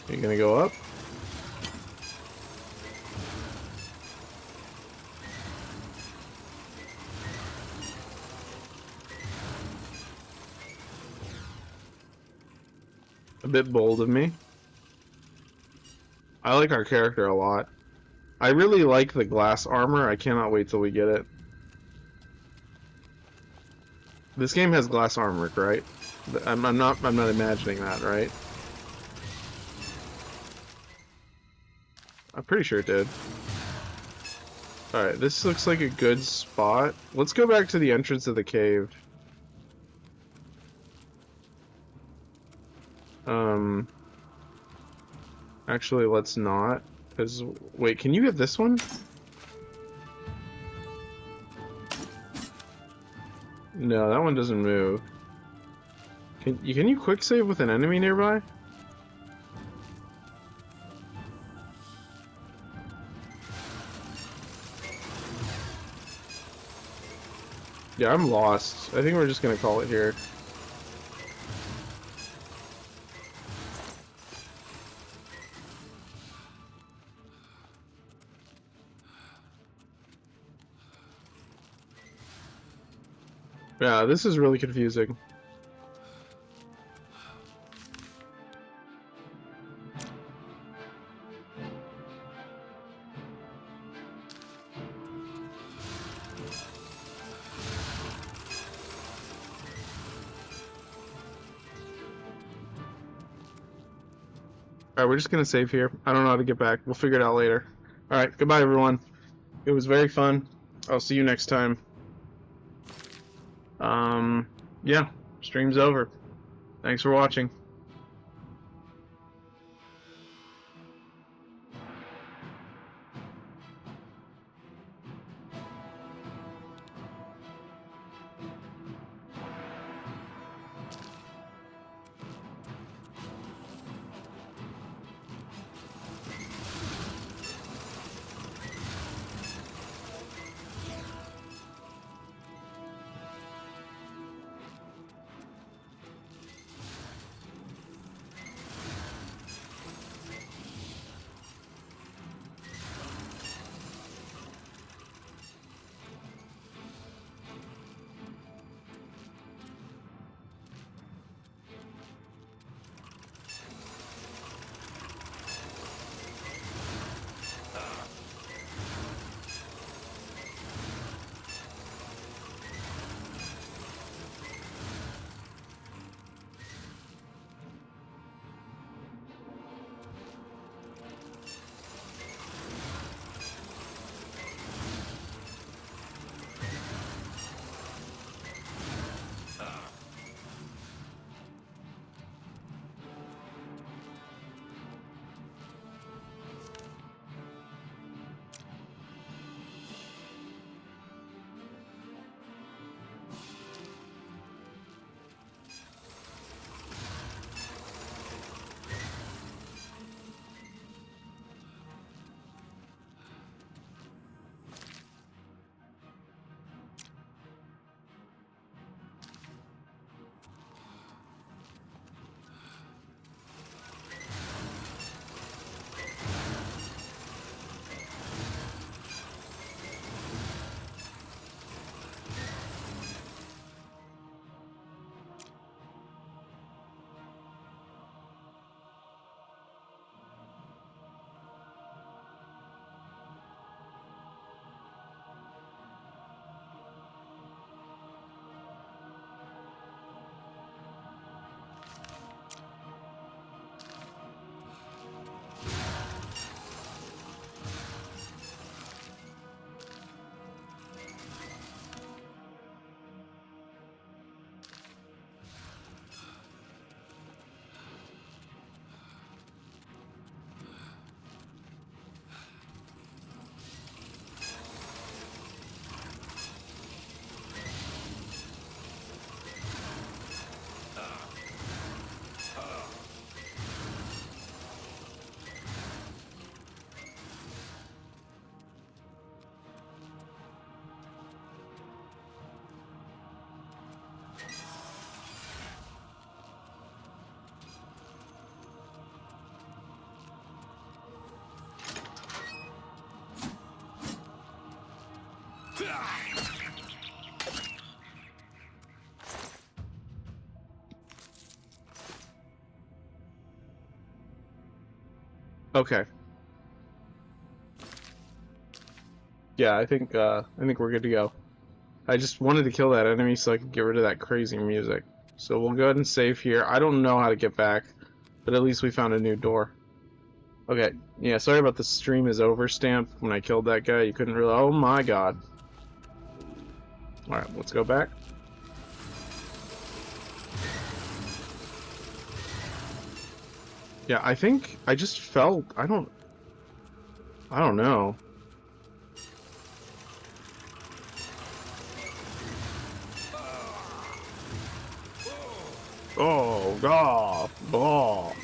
Are you gonna go up? A bit bold of me. I like our character a lot. I really like the glass armor. I cannot wait till we get it. This game has glass armor, right? I'm not imagining that, right? I'm pretty sure it did. Alright, this looks like a good spot. Let's go back to the entrance of the cave. Actually, let's not. Cause, wait, can you get this one? No, that one doesn't move. Can you quick save with an enemy nearby? Yeah, I'm lost. I think we're just gonna call it here. Yeah, this is really confusing. Alright, we're just gonna save here. I don't know how to get back. We'll figure it out later. Alright, goodbye everyone. It was very fun. I'll see you next time. Yeah, stream's over. Thanks for watching. Okay. Yeah, I think we're good to go. I just wanted to kill that enemy so I could get rid of that crazy music. So we'll go ahead and save here. I don't know how to get back, but at least we found a new door. Okay, yeah, sorry about the stream is over stamp. When I killed that guy, you couldn't really... Oh my god. Alright, let's go back. Yeah, I think I just felt... I don't know. Oh, God. Oh.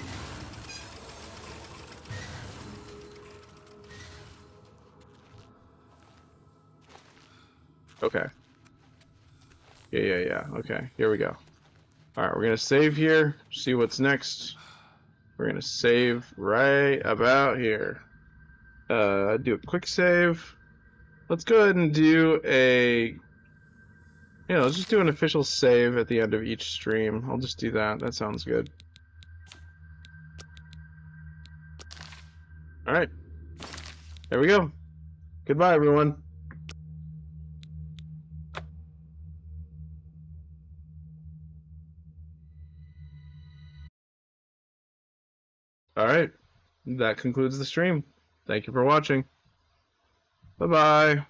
Okay. Yeah. Okay, here we go. Alright, we're gonna save here, see what's next. We're gonna save right about here. Do a quick save. Let's go ahead and do a... Yeah, let's just do an official save at the end of each stream. I'll just do that. That sounds good. Alright. There we go. Goodbye, everyone. Alright. That concludes the stream. Thank you for watching. Bye-bye.